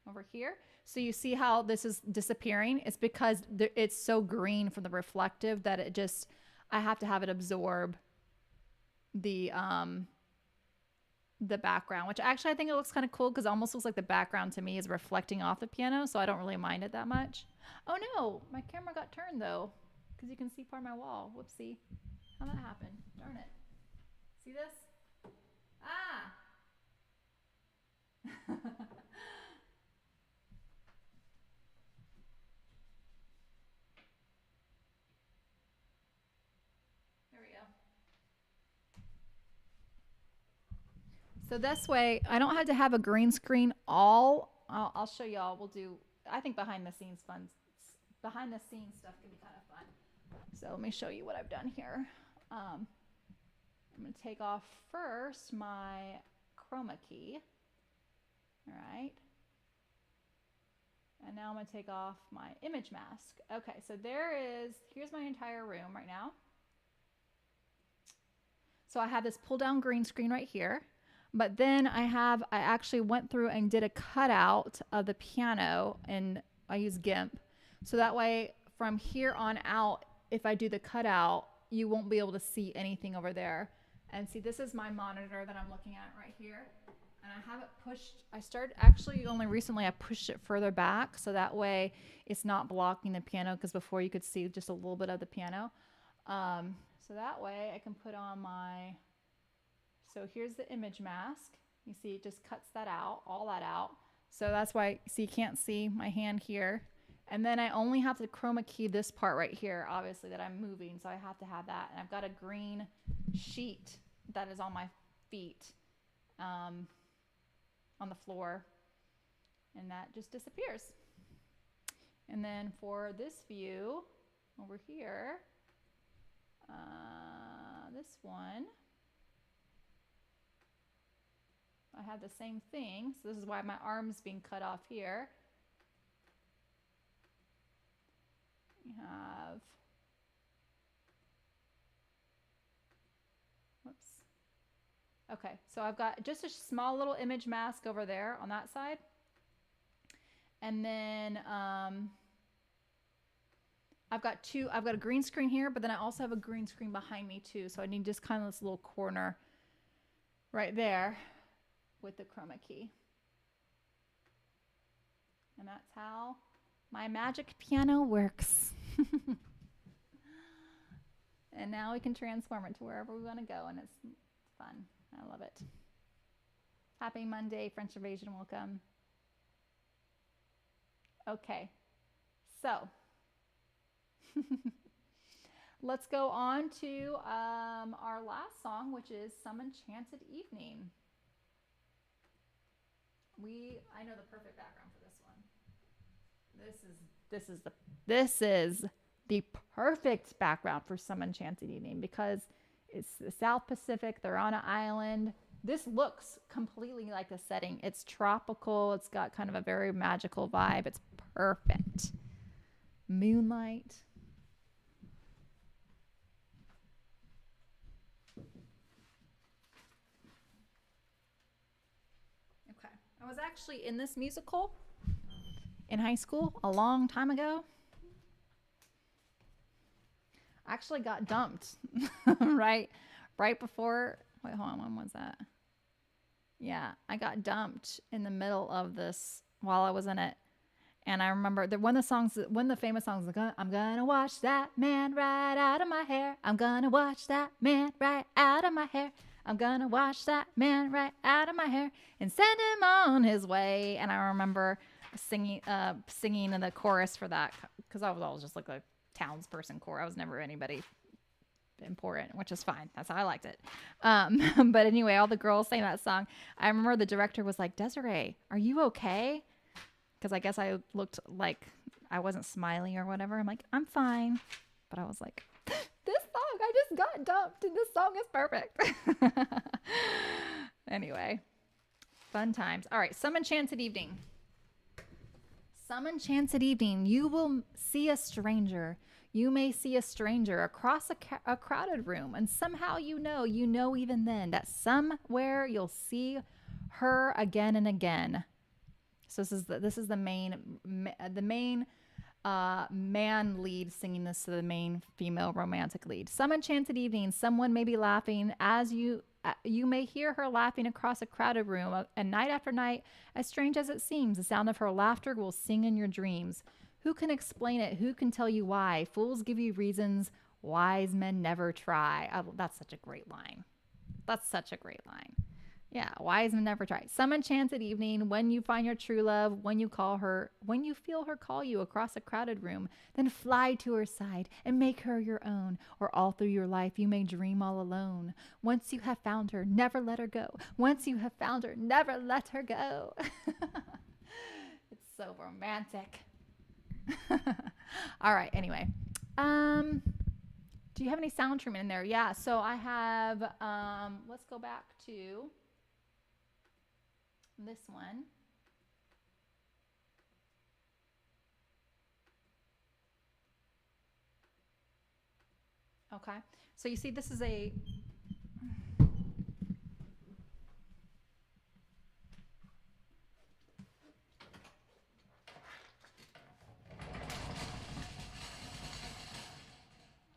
Speaker 1: over here. So you see how this is disappearing? It's because it's so green from the reflective that I have to have it absorb the background, which actually I think it looks kind of cool because it almost looks like the background to me is reflecting off the piano, so I don't really mind it that much. Oh no, my camera got turned though, because you can see part of my wall. Whoopsie. How'd that happen? Darn it. See this? Ah! There we go. So this way, I don't have to have a green screen I'll show y'all. We'll do, I think behind the scenes stuff can be kind of fun. So let me show you what I've done here. I'm going to take off first my chroma key. All right. And now I'm going to take off my image mask. Okay, so here's my entire room right now. So I have this pull down green screen right here. But then I actually went through and did a cutout of the piano, and I use GIMP. So that way from here on out, if I do the cutout, you won't be able to see anything over there. And see, this is my monitor that I'm looking at right here. And I have it pushed, only recently I pushed it further back. So that way it's not blocking the piano, because before you could see just a little bit of the piano. So that way I can put on so here's the image mask. You see it just cuts that out, all that out. So that's why, see, you can't see my hand here. And then I only have to chroma key this part right here, obviously, that I'm moving. So I have to have that. And I've got a green sheet that is on my feet, on the floor. And that just disappears. And then for this view over here, this one, I have the same thing. So this is why my arm's being cut off here. We have, whoops. Okay, so I've got just a small little image mask over there on that side. And then I've got a green screen here, but then I also have a green screen behind me too. So I need just kind of this little corner right there with the chroma key. And that's how my magic piano works. And now we can transform it to wherever we want to go, and it's fun. I love it. Happy Monday, French Invasion, welcome. Okay, so let's go on to our last song, which is Some Enchanted Evening. I know the perfect background for this one. This is the perfect background for Some Enchanted Evening because it's the South Pacific. They're on an island. This looks completely like the setting. It's tropical. It's got kind of a very magical vibe. It's perfect. Moonlight. Okay. I was actually in this musical in high school a long time ago. I actually got dumped right before. Wait, hold on. When was that? Yeah, I got dumped in the middle of this while I was in it. And I remember that one of the famous songs, I'm gonna watch that man right out of my hair. I'm gonna watch that man right out of my hair. I'm gonna watch that man right out of my hair and send him on his way. And I remember singing in the chorus for that because I was always just like a townsperson core. I was never anybody important, which is fine. That's how I liked it. But anyway, all the girls sang that song. I remember the director was like, Desiree, are you okay? Because I guess I looked like I wasn't smiling or whatever. I'm like, I'm fine. But I was like, this song, I just got dumped and this song is perfect. Anyway, fun times. All right, Some Enchanted Evening. Some enchanted evening, you will see a stranger. You may see a stranger across a crowded room, and somehow you know even then that somewhere you'll see her again and again. So this is the main man lead singing this to the main female romantic lead. Some enchanted evening, someone may be laughing as you may hear her laughing across a crowded room, and night after night, as strange as it seems, the sound of her laughter will sing in your dreams. Who can explain it? Who can tell you why? Fools give you reasons, wise men never try. Oh, that's such a great line. That's such a great line. Yeah, wise men never try. Some enchanted evening, when you find your true love, when you feel her call you across a crowded room, then fly to her side and make her your own. Or all through your life, you may dream all alone. Once you have found her, never let her go. Once you have found her, never let her go. It's so romantic. All right, anyway. Do you have any sound treatment in there? Yeah, so I have, let's go back to this one. Okay, so you see this is a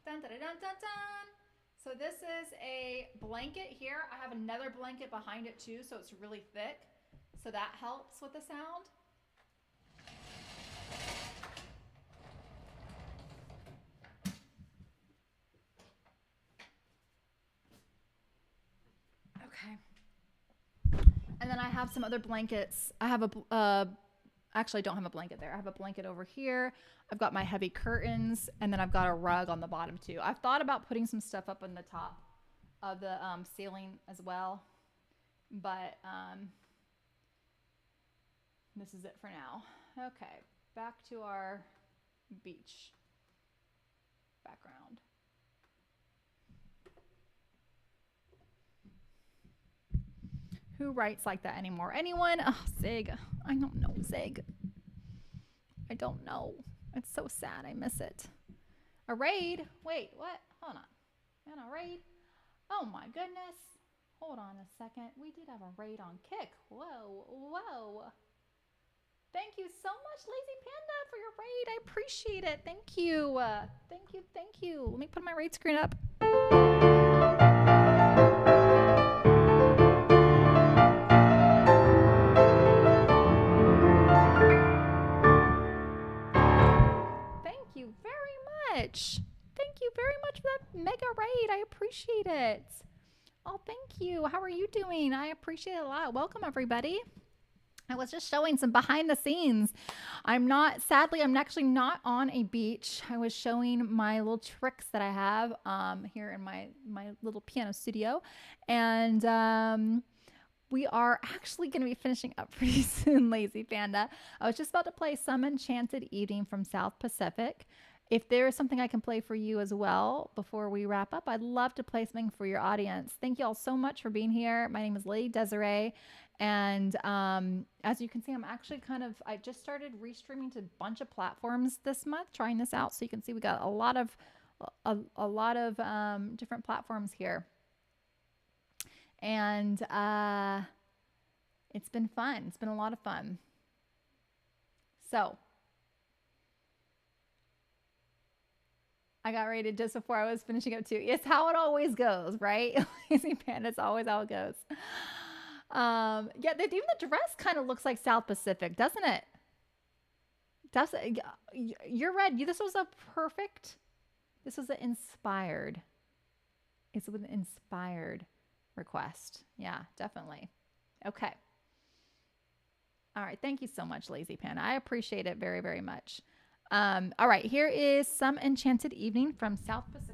Speaker 1: dun, dun, dun, dun, dun. So this is a blanket here. I have another blanket behind it too, so it's really thick. So that helps with the sound. Okay. And then I have some other blankets. I have actually I don't have a blanket there. I have a blanket over here. I've got my heavy curtains, and then I've got a rug on the bottom too. I've thought about putting some stuff up on the top of the ceiling as well, but this is it for now. Okay, back to our beach background. Who writes like that anymore? Anyone? Oh, Zig. I don't know, Zig. I don't know. It's so sad. I miss it. A raid? Wait, what? Hold on. And a raid? Oh my goodness. Hold on a second. We did have a raid on Kick. Whoa, whoa. Thank you so much, Lazy Panda, for your raid. I appreciate it. Thank you. Thank you. Thank you. Let me put my right screen up. Thank you very much. Thank you very much for that mega raid. I appreciate it. Oh, thank you. How are you doing? I appreciate it a lot. Welcome, everybody. I was just showing some behind the scenes. Sadly, I'm actually not on a beach. I was showing my little tricks that I have here in my little piano studio. And we are actually going to be finishing up pretty soon, Lazy Panda. I was just about to play Some Enchanted Evening from South Pacific. If there is something I can play for you as well before we wrap up, I'd love to play something for your audience. Thank you all so much for being here. My name is Lady Desiree. And as you can see, I just started restreaming to a bunch of platforms this month, trying this out. So you can see we got a lot of different platforms here. And it's been fun. It's been a lot of fun. So I got rated just before I was finishing up too. It's how it always goes, right? Lazy Panda, it's always how it goes. Yeah, even the dress kind of looks like South Pacific, doesn't it? You're red. This was an inspired. It's an inspired request. Yeah, definitely. Okay. All right. Thank you so much, Lazy Panda. I appreciate it very, very much. All right. Here is Some Enchanted Evening from South Pacific.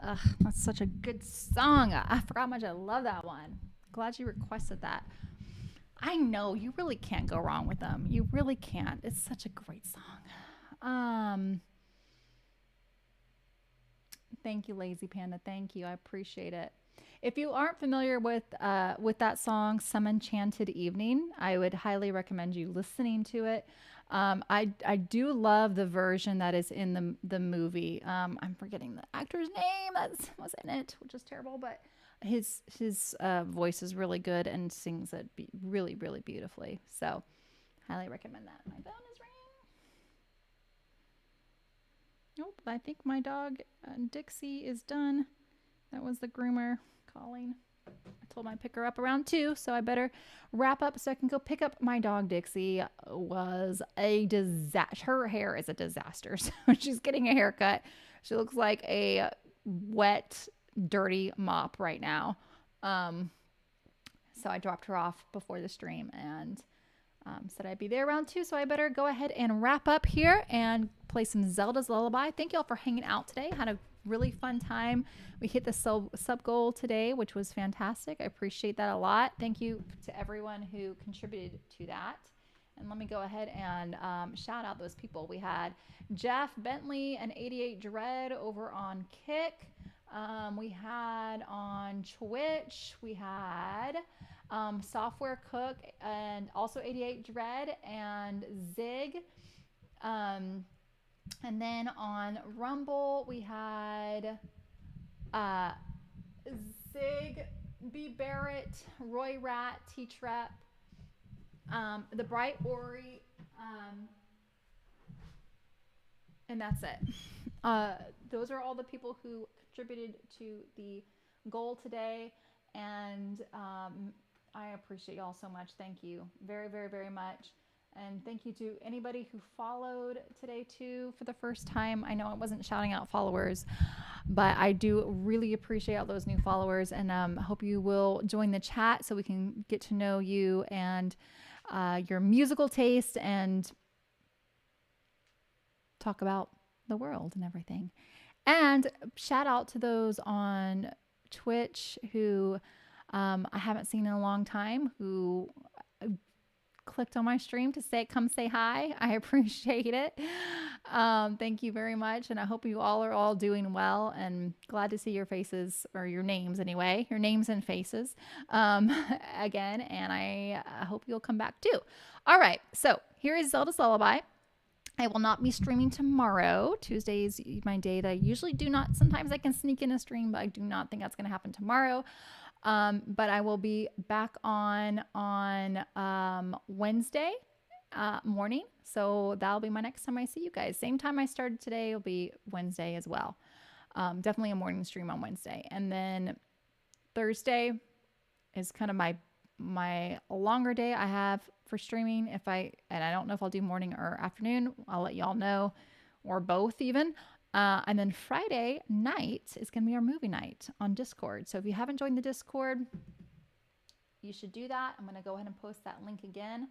Speaker 1: Ugh, that's such a good song. I forgot how much I love that one. Glad you requested that. I know you really can't go wrong with them. You really can't. It's such a great song. Um, Thank you, Lazy Panda. Thank you. I appreciate it. If you aren't familiar with that song, "Some Enchanted Evening," I would highly recommend you listening to it. I do love the version that is in the movie. I'm forgetting the actor's name that was in it, which is terrible, but his voice is really good and sings it really really beautifully. So highly recommend that. My phone is ringing. Nope, I think my dog Dixie is done. That was the groomer calling. I told him I'd pick her up around 2, so I better wrap up so I can go pick up my dog. Dixie was a disaster. Her hair is a disaster. So she's getting a haircut. She looks like a wet, dirty mop right now. Um, so I dropped her off before the stream and said I'd be there around 2, so I better go ahead and wrap up here and play some Zelda's Lullaby. Thank you all for hanging out today. Had a really fun time. We hit the sub goal today, which was fantastic. I appreciate that a lot. Thank you to everyone who contributed to that. And let me go ahead and shout out those people. We had Jeff Bentley and 88 Dread over on Kick. We had on Twitch, we had Software Cook and also 88 Dread and Zig. And then on Rumble, we had uh, Zig, B. Barrett, Roy Rat, T Trep, The Bright Ori, and that's it. Those are all the people who contributed to the goal today, and I appreciate y'all so much. Thank you very, very, very much. And thank you to anybody who followed today too for the first time. I know I wasn't shouting out followers, but I do really appreciate all those new followers, and hope you will join the chat so we can get to know you and your musical taste and talk about the world and everything. And shout out to those on Twitch who I haven't seen in a long time, who clicked on my stream to come say hi. I appreciate it. Thank you very much. And I hope you all are all doing well, and glad to see your faces, or your names anyway, your names and faces again. And I hope you'll come back too. All right. So here is Zelda's Lullaby. I will not be streaming tomorrow. Tuesday is my day that I usually do not. Sometimes I can sneak in a stream, but I do not think that's going to happen tomorrow. But I will be back on Wednesday morning. So that'll be my next time I see you guys. Same time I started today will be Wednesday as well. Definitely a morning stream on Wednesday. And then Thursday is kind of my longer day I have for streaming. And I don't know if I'll do morning or afternoon. I'll let y'all know, or both even. And then Friday night is going to be our movie night on Discord. So if you haven't joined the Discord, you should do that. I'm going to go ahead and post that link again.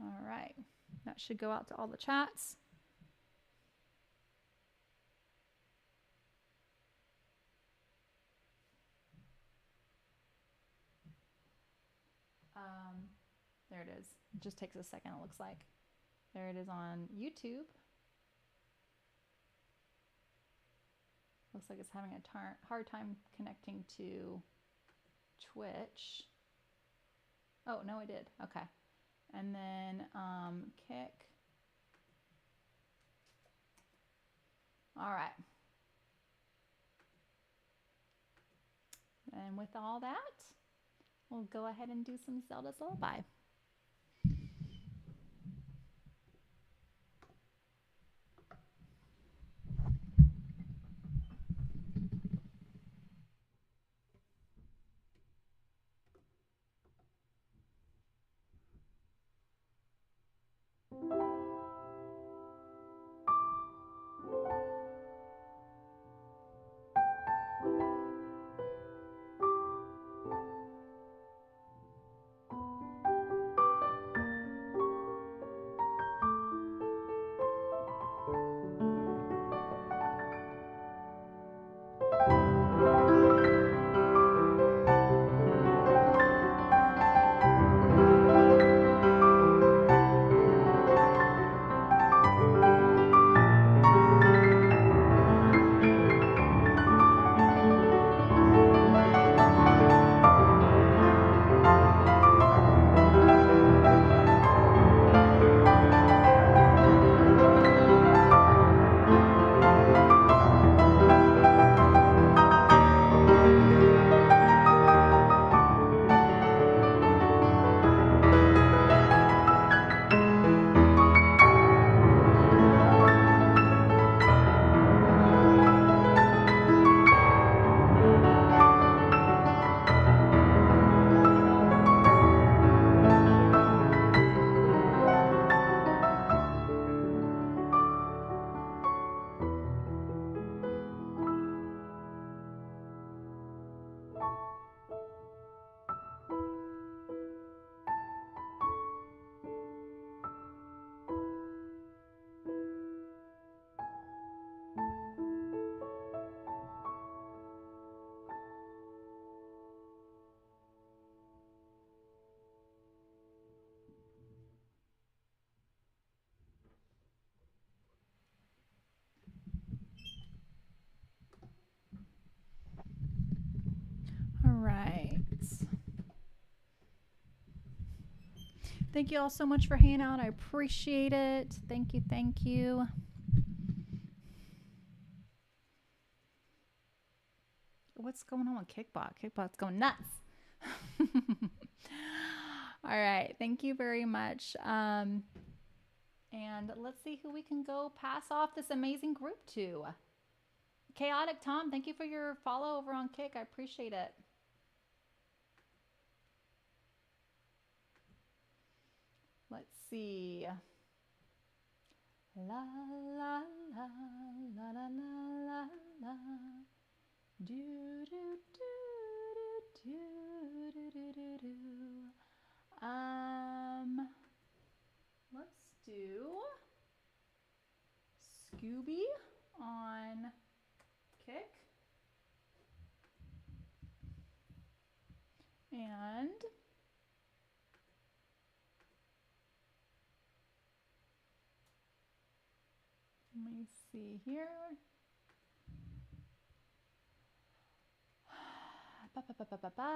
Speaker 1: All right. That should go out to all the chats. There it is. It just takes a second, it looks like. There it is on YouTube. Looks like it's having a hard time connecting to Twitch. Oh, no, it did. Okay. And then Kick. All right. And with all that, we'll go ahead and do some Zelda's Lullaby. Thank you all so much for hanging out. I appreciate it. Thank you. Thank you. What's going on with Kickbot? Kickbot's going nuts. All right. Thank you very much. And let's see who we can go pass off this amazing group to. Chaotic Tom, thank you for your follow over on Kick. I appreciate it. Let's see. La la la la la la la. Do do do do do do do do. Let's do Scooby on Kick. And let me see here. Ba, ba, ba, ba, ba, ba.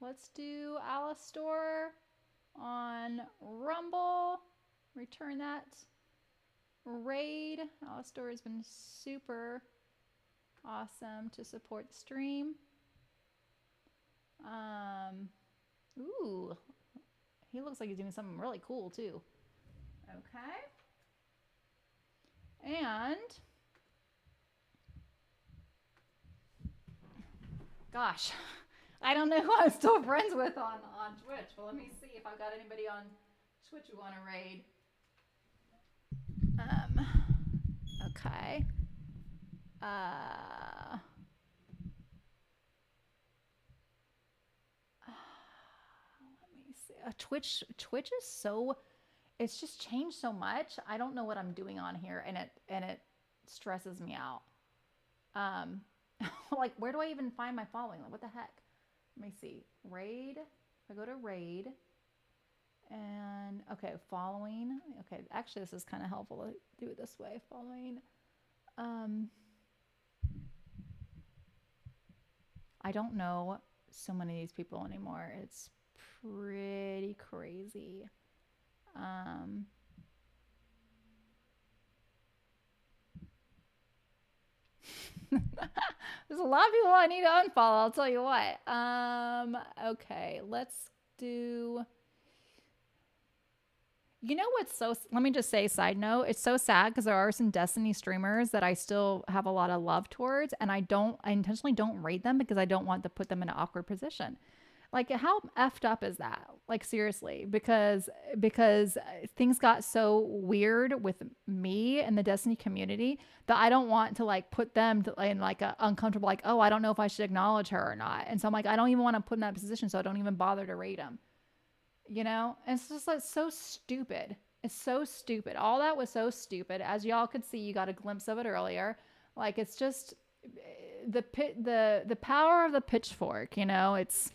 Speaker 1: Let's do Alistor on Rumble. Return that raid. Alistor has been super awesome to support the stream. Ooh, he looks like he's doing something really cool too. Okay. And gosh, I don't know who I'm still friends with on Twitch. Well, let me see if I've got anybody on Twitch who want to raid. Okay. Let me see. Twitch is so, it's just changed so much. I don't know what I'm doing on here, and it stresses me out. Like, where do I even find my following? Like, what the heck? Let me see. Raid. If I go to raid, and okay, following. Okay, actually, this is kind of helpful to do it this way. Following. I don't know so many of these people anymore. It's pretty crazy. There's a lot of people I need to unfollow, I'll tell you what. Okay, let's do. You know what's so, let me just say, side note, it's so sad because there are some Destiny streamers that I still have a lot of love towards, and I intentionally don't rate them because I don't want to put them in an awkward position. Like, how effed up is that? Like, seriously, because things got so weird with me and the Destiny community that I don't want to like put them in like a uncomfortable, like, oh, I don't know if I should acknowledge her or not. And so I'm like, I don't even want to put in that position, so I don't even bother to rate them. You know, and it's just like so stupid. It's so stupid. All that was so stupid. As y'all could see, you got a glimpse of it earlier. Like, it's just the power of the pitchfork. You know, it's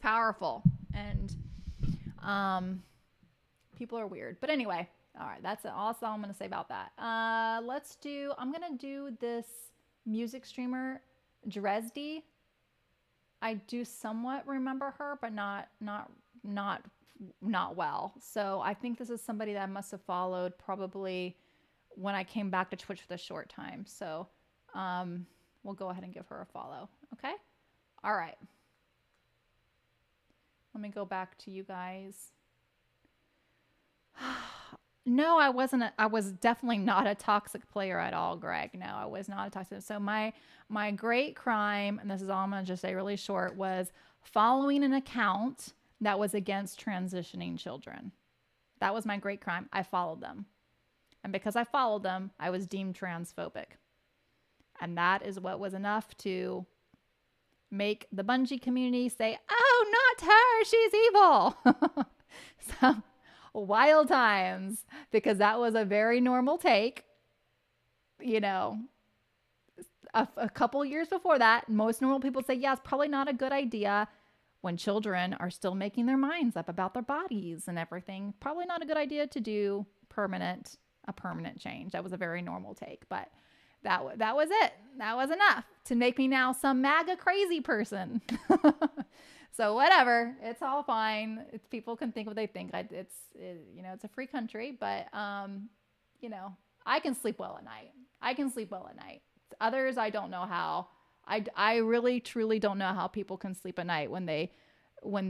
Speaker 1: powerful, and people are weird. But anyway, all right, that's all I'm gonna say about that. I'm gonna do this music streamer Dresdy. I do somewhat remember her, but not well. So I think this is somebody that I must have followed probably when I came back to Twitch for the short time. So we'll go ahead and give her a follow. Okay. All right. Let me go back to you guys. No, I wasn't. I was definitely not a toxic player at all, Greg. No, I was not a toxic. So my great crime, and this is all I'm going to just say really short, was following an account that was against transitioning children. That was my great crime. I followed them. And because I followed them, I was deemed transphobic. And that is what was enough to make the Bungie community say, oh, not her, she's evil. So, wild times, because that was a very normal take. You know, a couple years before that, most normal people say, yeah, it's probably not a good idea when children are still making their minds up about their bodies and everything. Probably not a good idea to do a permanent change. That was a very normal take. But That was it. That was enough to make me now some MAGA crazy person. So whatever, it's all fine. People can think what they think. It's a free country, but you know, I can sleep well at night. I can sleep well at night. Others, I don't know how. I really truly don't know how people can sleep at night when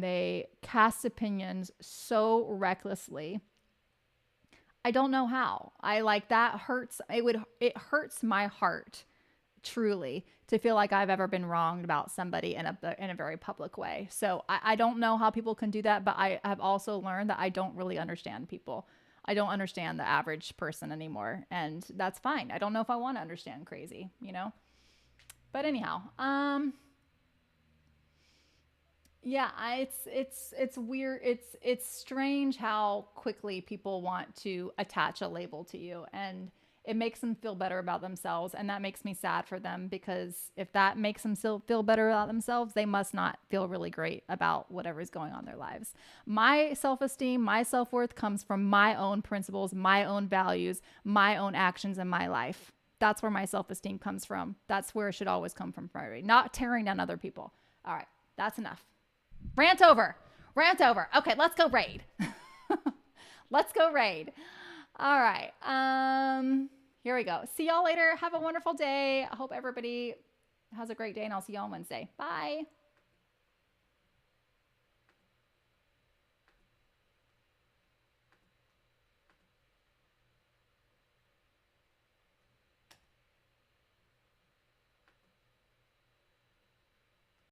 Speaker 1: they cast opinions so recklessly. I don't know how. I like that hurts. It hurts my heart truly to feel like I've ever been wronged about somebody in a very public way. So I don't know how people can do that, but I have also learned that I don't really understand people. I don't understand the average person anymore, and that's fine. I don't know if I want to understand crazy, you know? But anyhow, yeah, it's weird. It's strange how quickly people want to attach a label to you, and it makes them feel better about themselves, and that makes me sad for them, because if that makes them feel better about themselves, they must not feel really great about whatever's going on in their lives. My self-esteem, my self-worth comes from my own principles, my own values, my own actions in my life. That's where my self-esteem comes from. That's where it should always come from, not tearing down other people. All right, that's enough. Rant over. Rant over. Okay, let's go raid. Let's go raid. All right. Here we go. See y'all later. Have a wonderful day. I hope everybody has a great day, and I'll see y'all on Wednesday. Bye.